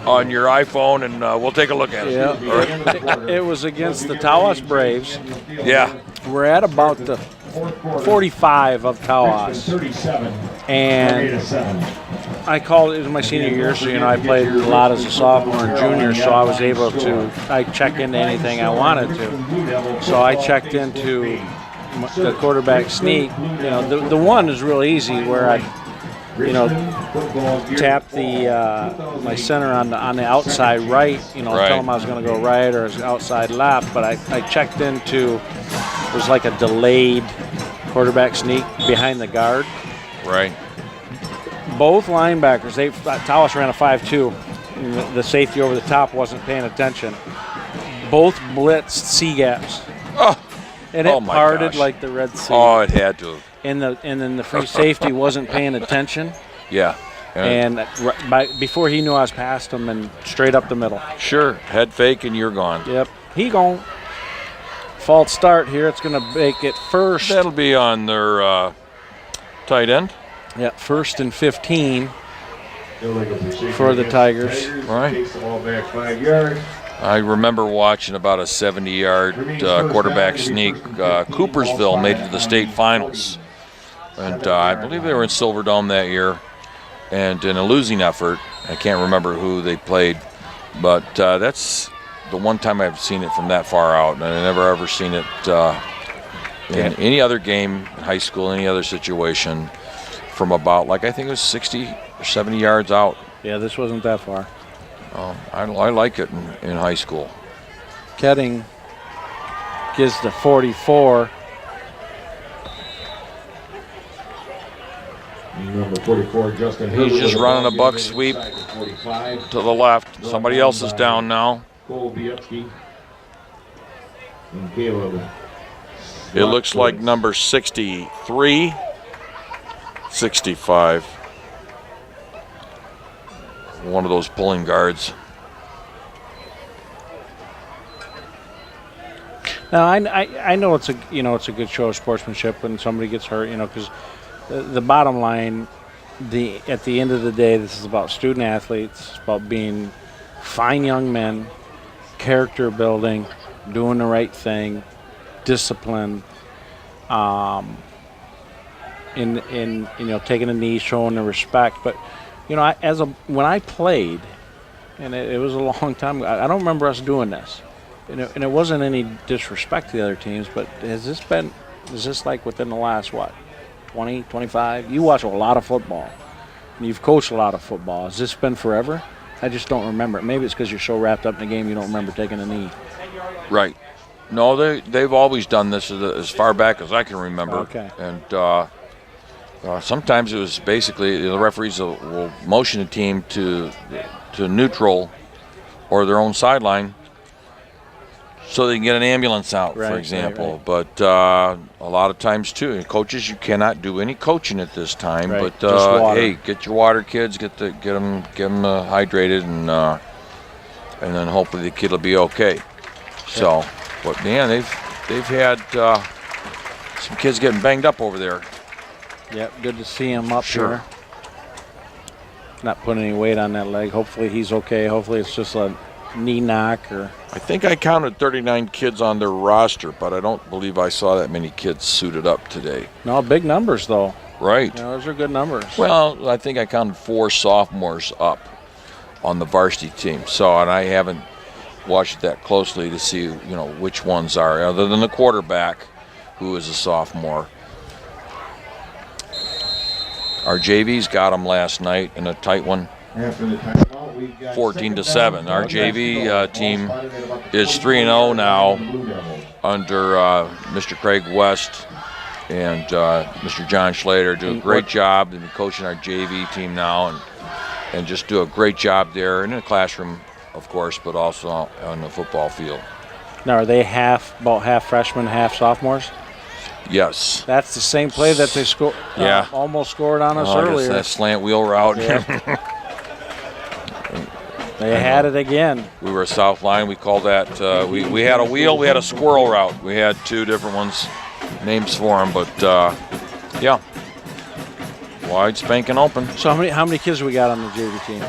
on your iPhone, and we'll take a look at it. Yeah. It was against the Tawas Braves. Yeah. We're at about the 45 of Tawas. And I called, it was my senior year, so I played a lot as a sophomore and junior, so I was able to check into anything I wanted to. So I checked into the quarterback sneak. The one is real easy, where I tap the my center on the outside right, tell him I was going to go right or outside left, but I checked into, it was like a delayed quarterback sneak behind the guard. Right. Both linebackers, Tawas ran a 5-2. The safety over the top wasn't paying attention. Both blitzed C-gaps. Oh. And it parted like the Red Sea. Oh, it had to. And then the free safety wasn't paying attention. Yeah. And before he knew I was past him and straight up the middle. Sure. Head fake and you're gone. Yep. He gone. False start here. It's going to make it first. That'll be on their tight end. Yeah, 1st and 15 for the Tigers. All right. I remember watching about a 70-yard quarterback sneak. Coopersville made it to the state finals. And I believe they were in Silverdome that year. And in a losing effort, I can't remember who they played, but that's the one time I've seen it from that far out. And I've never ever seen it in any other game in high school, any other situation, from about, I think it was 60 or 70 yards out. Yeah, this wasn't that far. I like it in high school. Ketting gives the 44. Number 44, Justin. He's just running a buck sweep to the left. Somebody else is down now. Cole Bietsky and Caleb. It looks like number 63, 65. One of those pulling guards. Now I know it's a good show of sportsmanship when somebody gets hurt, because the bottom line, at the end of the day, this is about student athletes. It's about being fine young men, character building, doing the right thing, discipline, in taking a knee, showing the respect. But when I played, and it was a long time ago, I don't remember us doing this, and it wasn't any disrespect to the other teams. But is this like within the last 20, 25? You watch a lot of football, and you've coached a lot of football. Has this been forever? I just don't remember it. Maybe it's because you're so wrapped up in the game you don't remember taking a knee. Right. No, they've always done this as far back as I can remember. Okay. And sometimes it was basically the referees will motion a team to neutral or their own sideline so they can get an ambulance out, for example. Right. But a lot of times, too, coaches, you cannot do any coaching at this time. Right. But hey, get your water, kids. Get them hydrated, and then hopefully the kid will be okay. So, but man, they've had some kids getting banged up over there. Yep, good to see him up Sure. here. Not putting any weight on that leg. Hopefully he's okay. Hopefully it's just a knee knock. Or I think I counted 39 kids on their roster, but I don't believe I saw that many kids suited up today. No, big numbers though. Right. Those are good numbers. Well, I think I counted 4 sophomores up on the varsity team. So, and I haven't watched that closely to see, which ones are, other than the quarterback, who is a sophomore. Our JVs got them last night in a tight one, 14-7. Our JV team is 3-0 now under Mr. Craig West and Mr. John Schlater. Do a great job. They've been coaching our JV team now and just do a great job there in the classroom, of course, but also on the football field. Now, are they about half freshmen, half sophomores? Yes. That's the same play that they almost scored on us earlier. That slant wheel route. Yep. They had it again. We were south line. We called that. We had a wheel. We had a squirrel route. We had 2 different ones, names for them. But yeah, wide spanking open. So how many kids we got on the JV team?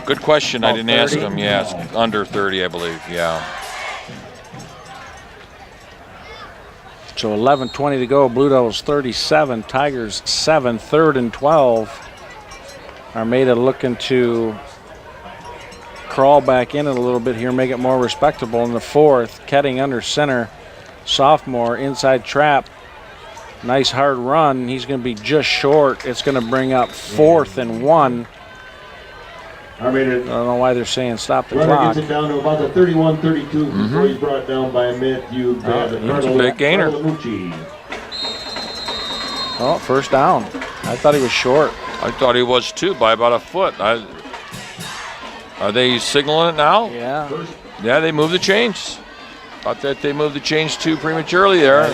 Good question. I didn't 30? ask them. Yeah, it's under 30, I believe. Yeah. So 11:20 to go. Blue Devils 37, Tigers 7, 3rd and 12. Armada looking to crawl back in it a little bit here, make it more respectable in the 4th. Ketting under center, sophomore, inside trap. Nice hard run. He's going to be just short. It's going to bring up 4th and 1. I don't know why they're saying stop the clock. Gets it down to about the 31-32 before he's brought down by Matthew. He's a big gainer. Oh, first down. I thought he was short. I thought he was too, by about a foot. Are they signaling it now? Yeah. Yeah, they moved the chains. Thought that they moved the chains too prematurely there.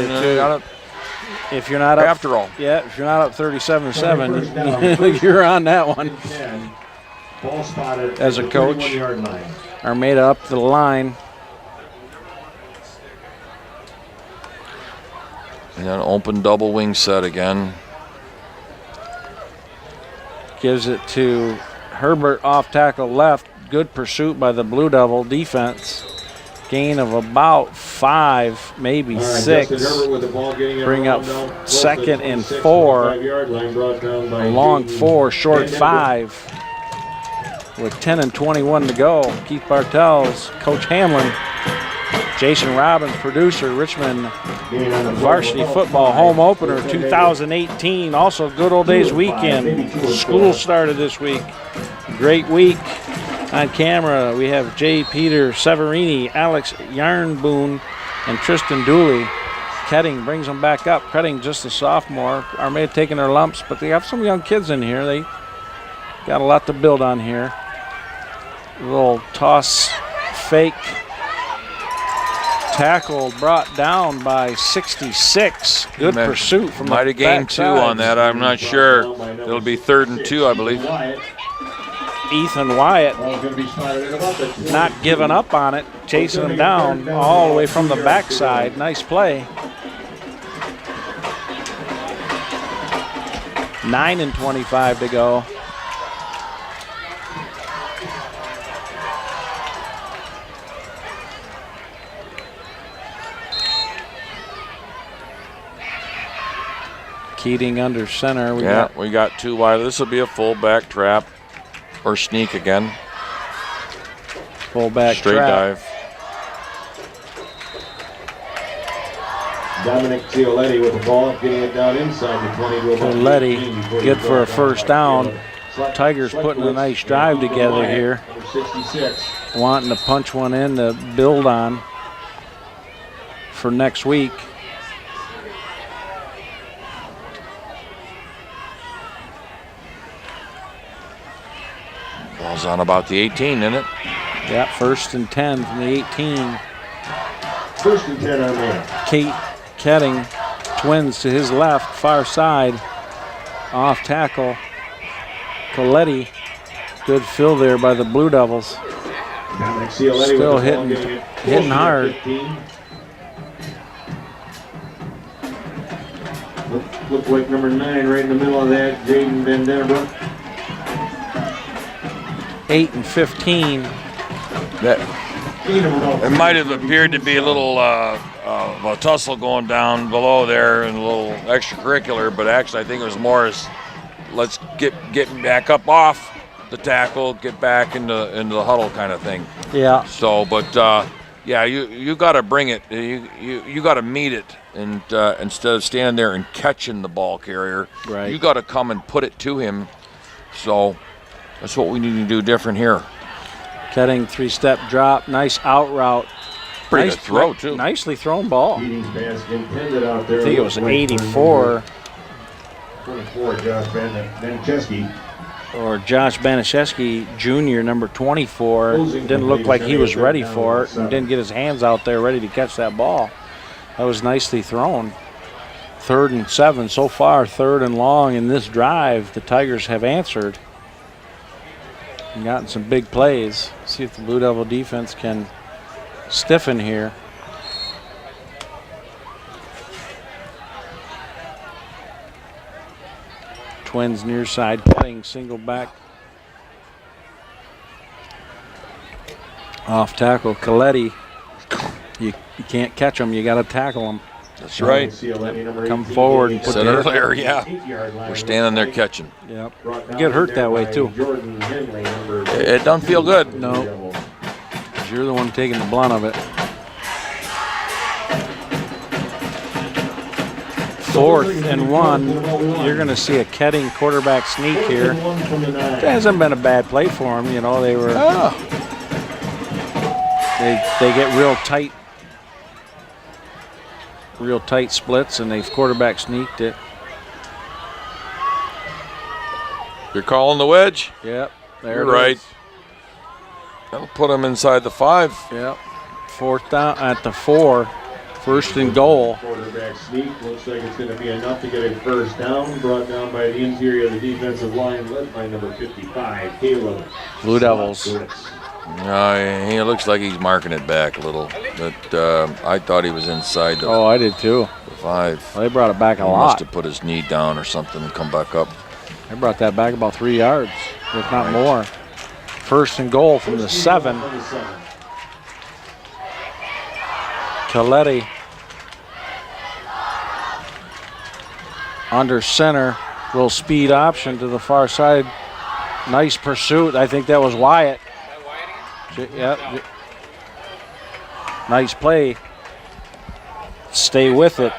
If you're not up, after all. Yeah, if you're not up 37-7, you're on that one. Ball spotted as a coach. Armada up the line. And then open double wing set again. Gives it to Herbert off tackle left. Good pursuit by the Blue Devil defense. Gain of about 5, maybe 6. Bring up 2nd and 4. A long 4, short 5. With 10 and 21 to go. Keith Bartels, Coach Hamlin, Jason Robbins, producer, Richmond Varsity Football home opener 2018. Also Good Old Days weekend. School started this week. Great week. On camera, we have J. Peter Severini, Alex Yarnboon, and Tristan Dooley. Ketting brings them back up. Ketting just a sophomore. Armada taking their lumps, but they have some young kids in here. They got a lot to build on here. A little toss fake. Tackle brought down by 66. Good pursuit from the might have gained 2 on that. I'm not sure. It'll be 3rd and 2, I believe. Ethan Wyatt not giving up on it, chasing him down all the way from the backside. Nice play. 9 and 25 to go. Keating under center. We got 2 wide. This will be a fullback trap or sneak again. Fullback straight trap. Dive. Dominic Cioletti with the ball, getting it down inside the 20. Cioletti, good for a first down. Tigers putting a nice drive together here. 66. Wanting to punch one in to build on for next week. Ball's on about the 18, isn't it? Yeah, 1st and 10 from the 18. 1st and 10 on there. Kate Ketting, twins to his left, far side. Off tackle. Coletti, good fill there by the Blue Devils. Still hitting hard. Look like number 9 right in the middle of that, Jaden Van Denbroek. 8 and 15. It might have appeared to be a little of a tussle going down below there and a little extracurricular, but actually I think it was more as let's get back up off the tackle, get back into the huddle kind of thing. Yeah. So, but yeah, you got to bring it. You got to meet it, and instead of standing there and catching the ball carrier, right, you got to come and put it to him. So that's what we need to do different here. Ketting 3-step drop, nice out route. Pretty nice good throw too. Nicely thrown ball. I think it was an 84. 24, Josh Baniszewski. Or Josh Baniszewski Jr., number 24. Didn't look like he was ready for it and didn't get his hands out there ready to catch that ball. That was nicely thrown. 3rd and 7 so far, 3rd and long in this drive. The Tigers have answered and gotten some big plays. See if the Blue Devil defense can stiffen here. Twins near side playing single back. Off tackle, Coletti. You can't catch them, you got to tackle them. That's right. Come forward and put Said the earlier, yeah. We're standing there catching. Yep. You get hurt that way too. It doesn't feel good. No. 'Cause you're the one taking the blunt of it. 4th and 1. You're going to see a Ketting quarterback sneak here. It hasn't been a bad play for him. You know, they were. They get real tight splits, and they've quarterback sneaked it. You're calling the wedge? Yep, there You're it right. is. That'll put him inside the 5. Yep, 4th down at the 4. 1st and goal. Quarterback sneak looks like it's going to be enough to get a first down. Brought down by the interior of the defensive line, led by number 55, Caleb. Blue Devils. No, he looks like he's marking it back a little, but I thought he was inside the, Oh, I did too. the 5. Well, they brought it back a He lot. must have put his knee down or something and come back up. They brought that back about 3 yards, if not more. 1st and goal from the 7. Coletti under center, little speed option to the far side. Nice pursuit. I think that was Wyatt. Yep. Nice play. Stay with it.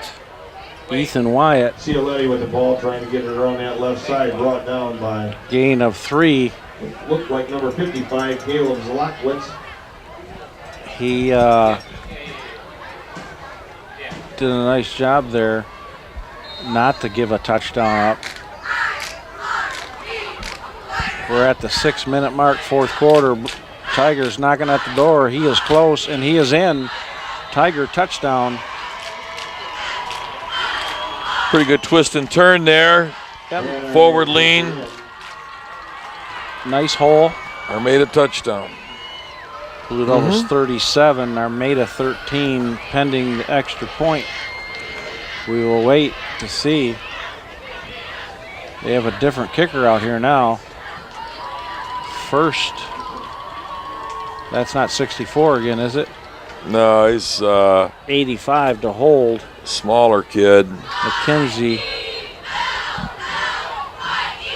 Ethan Wyatt. Cioletti with the ball, trying to get it around that left side, brought down by Gain of 3. looked like number 55, Caleb Zlotwitz. He did a nice job there not to give a touchdown up. We're at the 6-minute mark, 4th quarter. Tigers knocking at the door. He is close, and he is in. Tiger touchdown. Pretty good twist and turn there. Yep. Forward lean. Nice hole. Armada touchdown. Blue Devils 37, Armada 13, pending the extra point. We will wait to see. They have a different kicker out here now. First, that's not 64 again, is it? No, he's 85 to hold. smaller kid. McKenzie.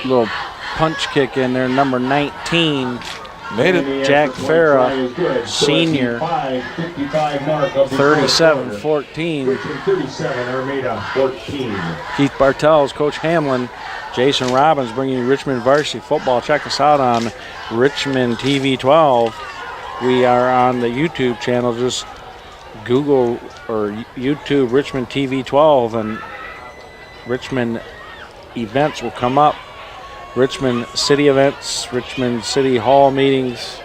Little punch kick in there, number 19. Made it. Jack Farah, senior, 37-14. 37, Armada 14. Keith Bartels, Coach Hamlin, Jason Robbins bringing you Richmond Varsity Football. Check us out on Richmond TV 12. We are on the YouTube channel. Just Google or YouTube Richmond TV 12 and Richmond events will come up. Richmond City events, Richmond City Hall meetings,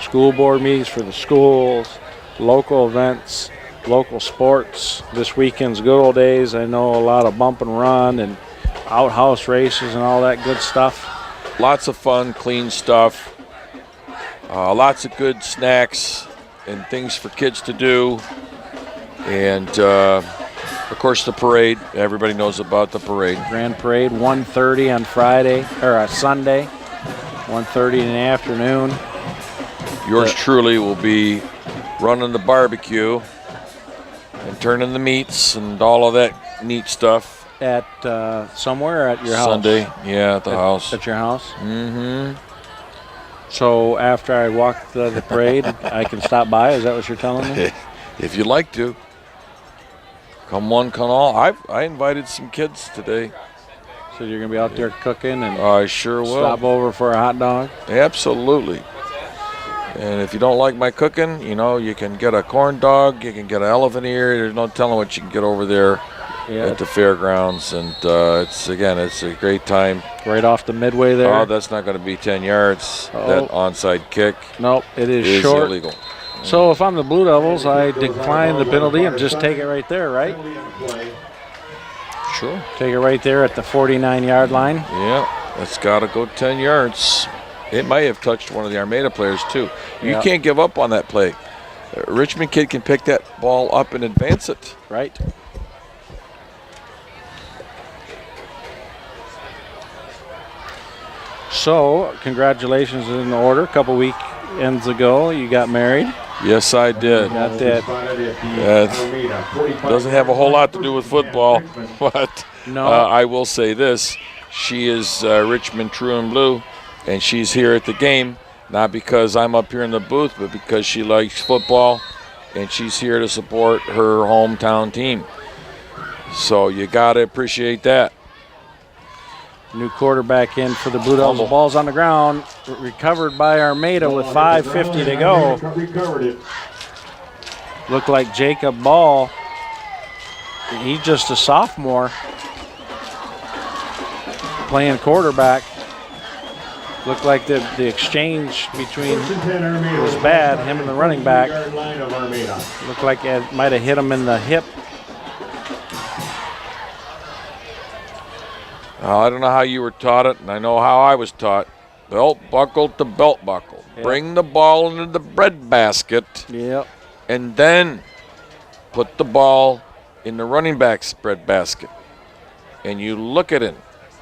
school board meetings for the schools, local events, local sports. This weekend's good old days. I know a lot of bump and run and outhouse races and all that good stuff. Lots of fun, clean stuff. Lots of good snacks and things for kids to do. And, of course, the parade. Everybody knows about the parade. Grand Parade, 1:30 on Friday, or Sunday, 1:30 in the afternoon. Yours truly will be running the barbecue and turning the meats and all of that neat stuff. At somewhere at your house? Sunday, yeah, at the house. At your house? Mm-hmm. So after I walk the parade, I can stop by? Is that what you're telling me? If you'd like to. Come one, come all. I invited some kids today. So you're going to be out there cooking and I sure will. stop over for a hot dog? Absolutely. And if you don't like my cooking, you know, you can get a corn dog, you can get an elephant ear. There's no telling what you can get over there at the fairgrounds. And it's a great time. Right off the midway there? Oh, that's not going to be 10 yards. That onside kick Nope, it is is short. illegal. So if I'm the Blue Devils, I decline the penalty and just take it right there, right? Sure. Take it right there at the 49-yard line. Yeah, it's got to go 10 yards. It might have touched one of the Armada players, too. You Yeah. can't give up on that play. Richmond kid can pick that ball up and advance it. Right. So, congratulations in order. A couple weekends ago, you got married. Yes, I did. Got that. Doesn't have a whole lot to do with football, but No. I will say this. She is Richmond True and Blue, and she's here at the game, not because I'm up here in the booth, but because she likes football, and she's here to support her hometown team. So you got to appreciate that. New quarterback in for the Blue Devils. The ball's on the ground, recovered by Armada with 5:50 to go. Looked like Jacob Ball. He's just a sophomore playing quarterback. Looked like the exchange between was bad, him and the running back. Looked like it might have hit him in the hip. I don't know how you were taught it, and I know how I was taught. Belt buckle to belt buckle. Yep. Bring the ball into the bread basket, Yep. and then put the ball in the running back's bread basket. And you look at it.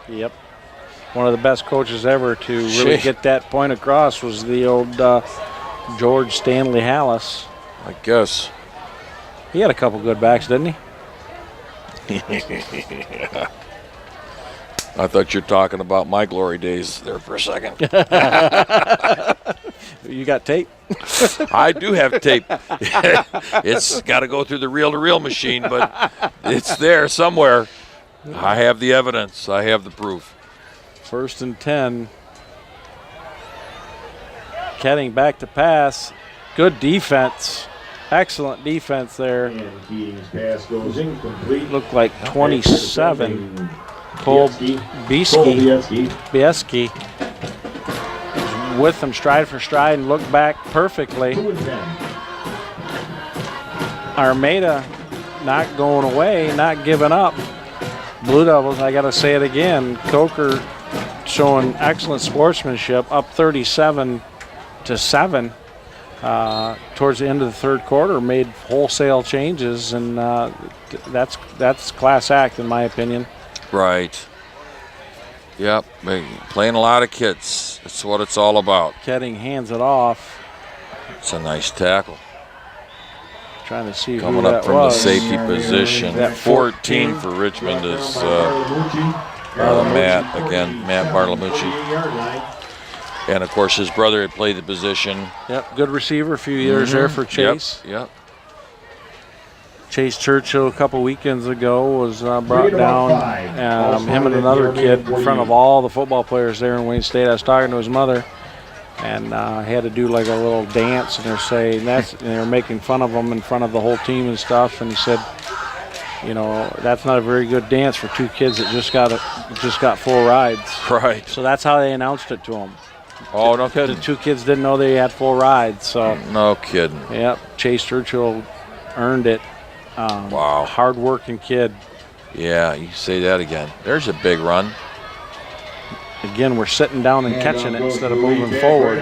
Yep. One of the best coaches ever to really get that point across was the old George Stanley Hallis. I guess. He had a couple good backs, didn't he? I thought you were talking about my glory days there for a second. You got tape? I do have tape. It's got to go through the reel-to-reel machine, but it's there somewhere. I have the evidence. I have the proof. 1st and 10. Ketting back to pass. Good defense. Excellent defense there. And Keating's pass goes incomplete. Looked like 27. Cole Bieski with him stride for stride and looked back perfectly. Armada not going away, not giving up. Blue Devils, I got to say it again, Coker showing excellent sportsmanship, up 37-7 towards the end of the third quarter, made wholesale changes, and that's class act in my opinion. Right. Yep. Playing a lot of kids. That's what it's all about. Ketting hands it off. It's a nice tackle. Trying to see Coming who up that from was. the safety position. That 14 for Richmond is Matt Bartolomucci. And, of course, his brother had played the position. Yep, good receiver a few years there for Chase. Yep. Chase Churchill a couple weekends ago was brought down. Him and another kid in front of all the football players there in Wayne State. I was talking to his mother, and he had to do like a little dance, and they're saying and they're making fun of him in front of the whole team and stuff. And he said, you know, that's not a very good dance for two kids that just got full rides. Right. So that's how they announced it to him. Oh, no kidding. The two kids didn't know they had full rides. So no kidding. yep, Chase Churchill earned it. Wow. Hard-working kid. Yeah, you say that again. There's a big run. Again, we're sitting down and catching it instead of moving forward.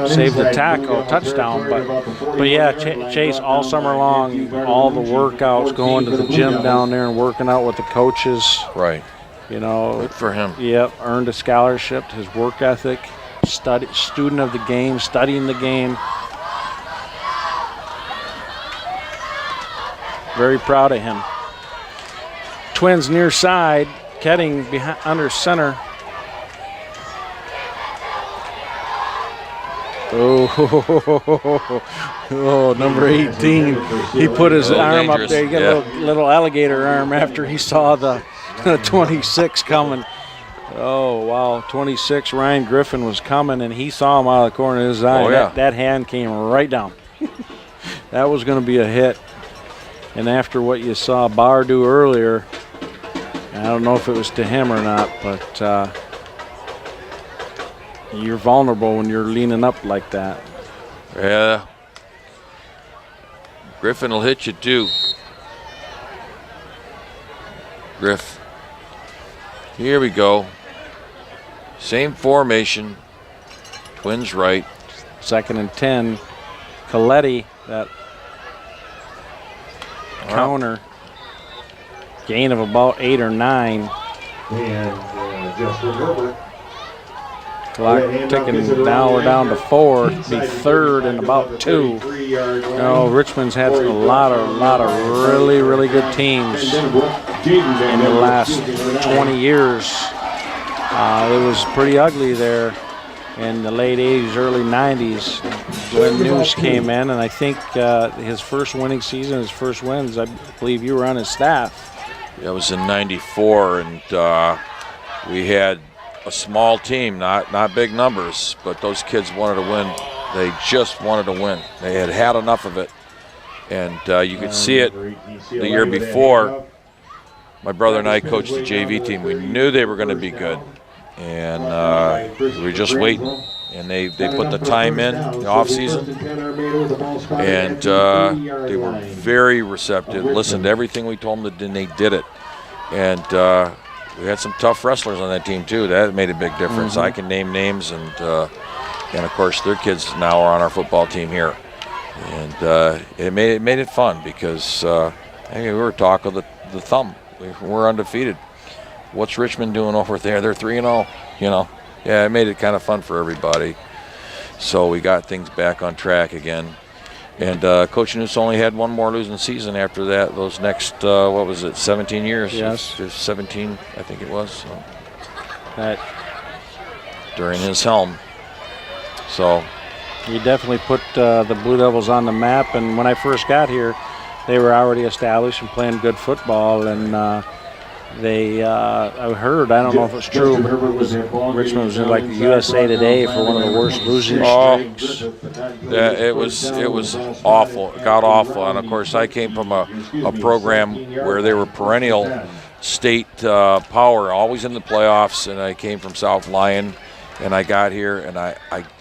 Save the tackle, touchdown. But yeah, Chase all summer long, all the workouts, going to the gym down there and working out with the coaches. Right. You know. Good for him. Yep, earned a scholarship. His work ethic, student of the game, studying the game. Very proud of him. Twins near side, Ketting behind, under center. Oh, number 18. He put his arm up there. He got a little alligator arm after he saw the 26 coming. Oh, wow. 26, Ryan Griffin was coming, and he saw him out of the corner of his eye. Oh, yeah. That hand came right down. That was going to be a hit. And after what you saw Barr do earlier, I don't know if it was to him or not, but you're vulnerable when you're leaning up like that. Yeah. Griffin will hit you too. Griff. Here we go. Same formation. Twins right. 2nd and 10. Coletti, that counter. Gain of about 8 or 9. And Justin Herbert. Clock ticking now. We're down to 4. Be 3rd and about 2. No, Richmond's had a lot of really good teams in the last 20 years. It was pretty ugly there in the late 80s, early 90s when News came in, and I think his first winning season, his first wins, I believe you were on his staff. That was in '94, and we had a small team, not big numbers, but those kids wanted to win. They just wanted to win. They had enough of it, and you could see it the year before. My brother and I coached the JV team. We knew they were going to be good, and we were just waiting. And they put the time in the off season, and they were very receptive. Listened to everything we told them, and they did it. And we had some tough wrestlers on that team too. That made a big difference. I can name names, and of course their kids now are on our football team here, and it made it fun because we were talk of the thumb. We're undefeated. What's Richmond doing over there? They're 3-0. You know, yeah, it made it kind of fun for everybody. So we got things back on track again. And Coach News only had one more losing season after that. Those next, 17 years? Yes. 17, I think it was. So. That during his helm. So he definitely put the Blue Devils on the map. And when I first got here, they were already established and playing good football. And I heard, I don't know if it's true, but Richmond was in like the USA Today for one of the worst losing streaks. Yeah, it was awful. It got awful. And of course, I came from a program where they were perennial state power, always in the playoffs. And I came from South Lyon, and I got here, and I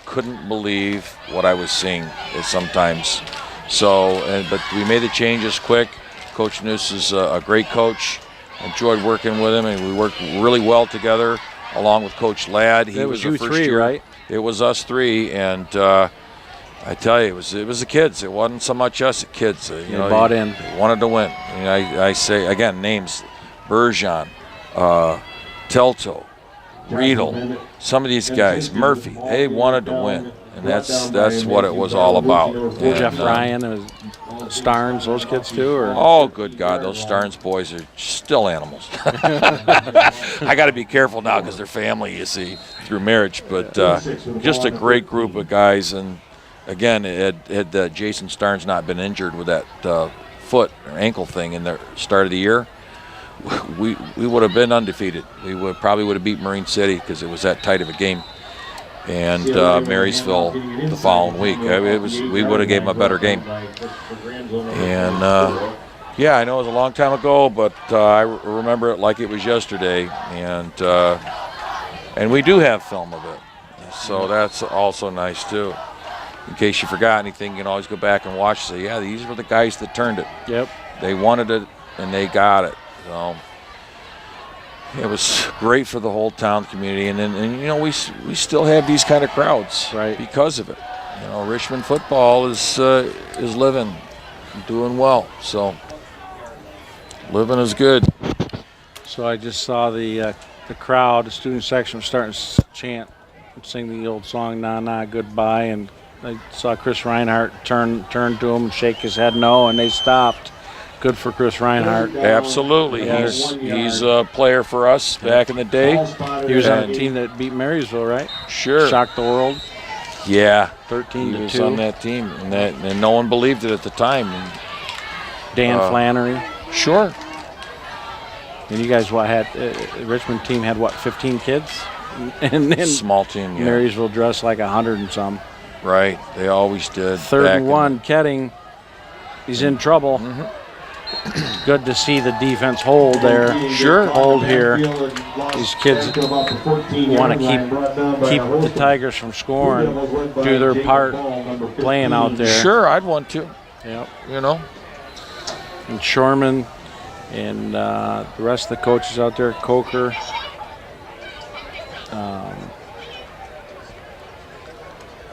couldn't believe what I was seeing sometimes. So, but we made the changes quick. Coach Noose is a great coach. Enjoyed working with him, and we worked really well together, along with Coach Ladd. It was you three, right? It was us three, and I tell you, it was the kids. It wasn't so much us, the kids. They bought in. They wanted to win. And I say again, names: Bergeron, Telto, Riedel. Some of these guys, Murphy. They wanted to win, and that's what it was all about. And, Jeff Ryan and Starnes, those kids too? Or? Oh, good God, those Starnes boys are still animals. I got to be careful now because they're family, you see, through marriage. But just a great group of guys. And again, had Jason Starnes not been injured with that foot or ankle thing in the start of the year, we would have been undefeated. We probably would have beat Marine City because it was that tight of a game. And Marysville the following week. We would have gave them a better game. And yeah, I know it was a long time ago, but I remember it like it was yesterday. And we do have film of it, so that's also nice too. In case you forgot anything, you can always go back and watch. Say, yeah, these were the guys that turned it. Yep. They wanted it, and they got it. So it was great for the whole town community, and you know, we still have these kind of crowds, right, because of it. You know, Richmond football is living, doing well. So living is good. So I just saw the crowd, the student section was starting to chant and sing the old song "Na Na Goodbye," and I saw Chris Reinhardt turn to him and shake his head no, and they stopped. Good for Chris Reinhardt. Absolutely. Yeah, he's a player for us back in the day. He was on a team that beat Marysville, right? Sure. Shocked the world. Yeah. 13-2. He was on that team, and no one believed it at the time. And, Dan Flannery. Sure. And you guys Richmond team had 15 kids? And then small team, yeah. Marysville dressed like 100 and some. Right. They always did. 3rd and 1, Ketting. He's in trouble. Mm-hmm. Good to see the defense hold there. Sure. Hold here. These kids want to keep the Tigers from scoring, do their part playing out there. Sure, I'd want to. Yep. You know. And Shorman and the rest of the coaches out there, Coker.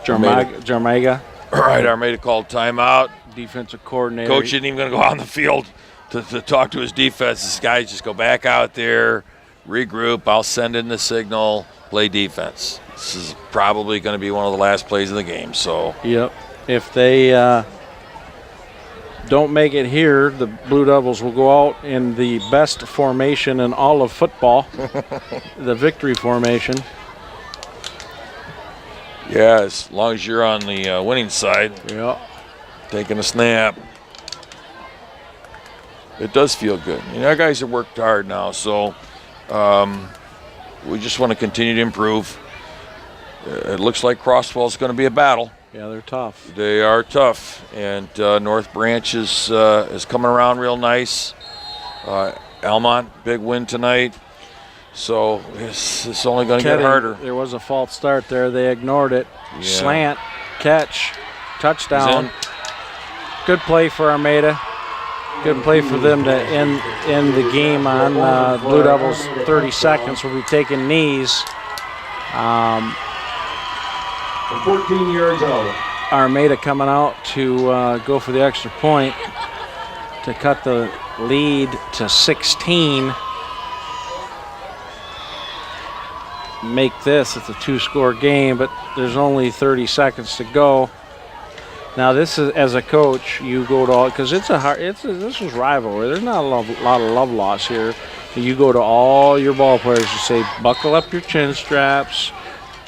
Jarmaga. All right, Armada called timeout. Defensive coordinator. Coach isn't even going to go on the field to talk to his defense. This guys just go back out there, regroup. I'll send in the signal, play defense. This is probably going to be one of the last plays of the game. So. Yep. If they don't make it here, the Blue Devils will go out in the best formation in all of football, the victory formation. Yeah, as long as you're on the winning side. Yeah. Taking a snap. It does feel good. You know, our guys have worked hard now, so we just want to continue to improve. It looks like Crosswell's going to be a battle. Yeah, they're tough. They are tough, and North Branch is coming around real nice. Almont, big win tonight. So it's only going to get harder. There was a false start there. They ignored it. Yeah. Slant, catch, touchdown. Good play for Armada. Good play for them to end the game on. Blue Devils 30 seconds will be taking knees. 14 yards out. Armada coming out to go for the extra point to cut the lead to 16. Make this, it's a 2-score game, but there's only 30 seconds to go. Now this is, as a coach, you go to all, because this is rivalry. There's not a lot of love loss here. You go to all your ball players, you say, buckle up your chin straps,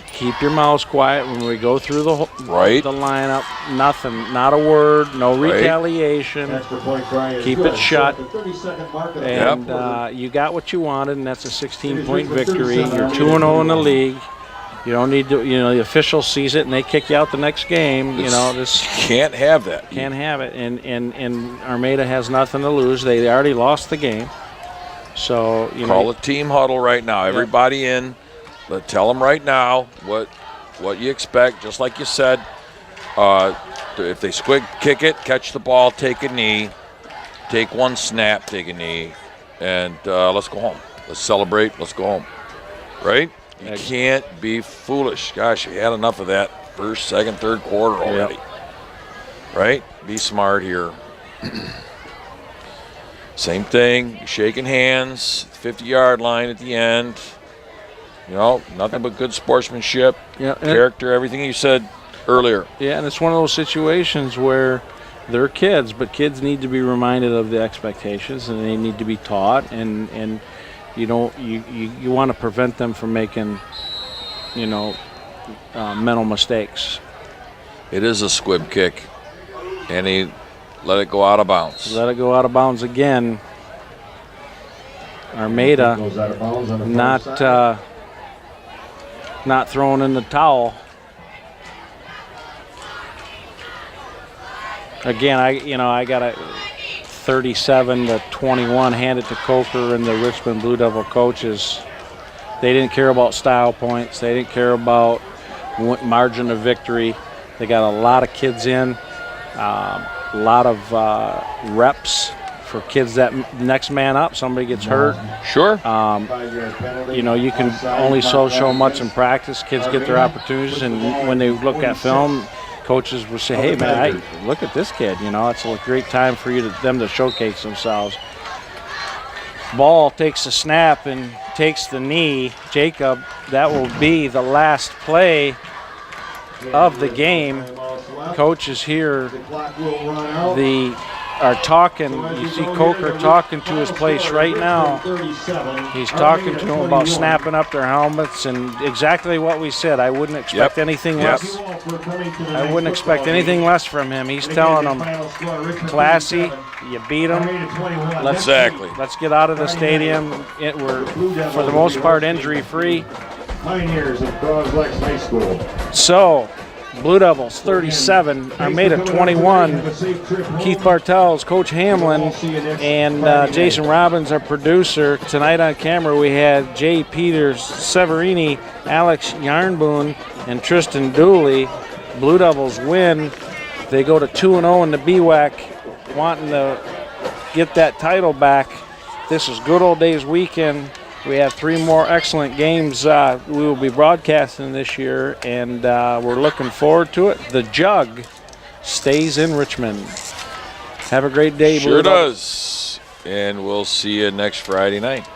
keep your mouths quiet when we go through the lineup. Nothing, not a word, no retaliation. Keep it shut. And you got what you wanted, and that's a 16-point victory. You're 2-0 in the league. You don't need to, the official sees it and they kick you out the next game. This can't have that. Can't have it. And Armada has nothing to lose. They already lost the game. So, call a team huddle right now. Yep. Everybody in. Tell them right now what you expect, just like you said. If they kick it, catch the ball, take a knee, take one snap, take a knee, and let's go home. Let's celebrate. Let's go home. Right? You can't be foolish. Gosh, you had enough of that first, second, third quarter already. Yep. Right? Be smart here. Same thing. Shaking hands, 50-yard line at the end. Nothing but good sportsmanship, character, everything you said earlier. Yeah, and it's one of those situations where they're kids, but kids need to be reminded of the expectations, and they need to be taught, and you want to prevent them from making, mental mistakes. It is a squib kick, and he let it go out of bounds. Let it go out of bounds again. Armada not throwing in the towel. Again, I got a 37-21 handed to Coker and the Richmond Blue Devil coaches. They didn't care about style points. They didn't care about margin of victory. They got a lot of kids in, a lot of reps for kids that next man up. Somebody gets hurt. Sure. You can only show much in practice. Kids get their opportunities, and when they look at film, coaches will say, "Hey, man, look at this kid. It's a great time for them to showcase themselves." Ball takes the snap and takes the knee. Jacob, that will be the last play of the game. Coaches here are talking. You see Coker talking to his place right now. He's talking to them about snapping up their helmets and exactly what we said. I wouldn't expect anything less. I wouldn't expect anything less from him. He's telling them, classy, you beat them. Let's get out of the stadium. We're, for the most part, injury-free. Pioneers of Croslex High School. So, Blue Devils 37, Armada 21. Keith Bartels, Coach Hamlin, and Jason Robbins, our producer. Tonight on camera we had Jay Peters, Severini, Alex Yarnboon, and Tristan Dooley. Blue Devils win they go to 2-0 in the BWAC, wanting to get that title back. This is Good Old Days weekend. We have 3 more excellent games we will be broadcasting this year, and we're looking forward to it. The Jug stays in Richmond. Have a great day, Sure Blue Devils. does. And we'll see you next Friday night.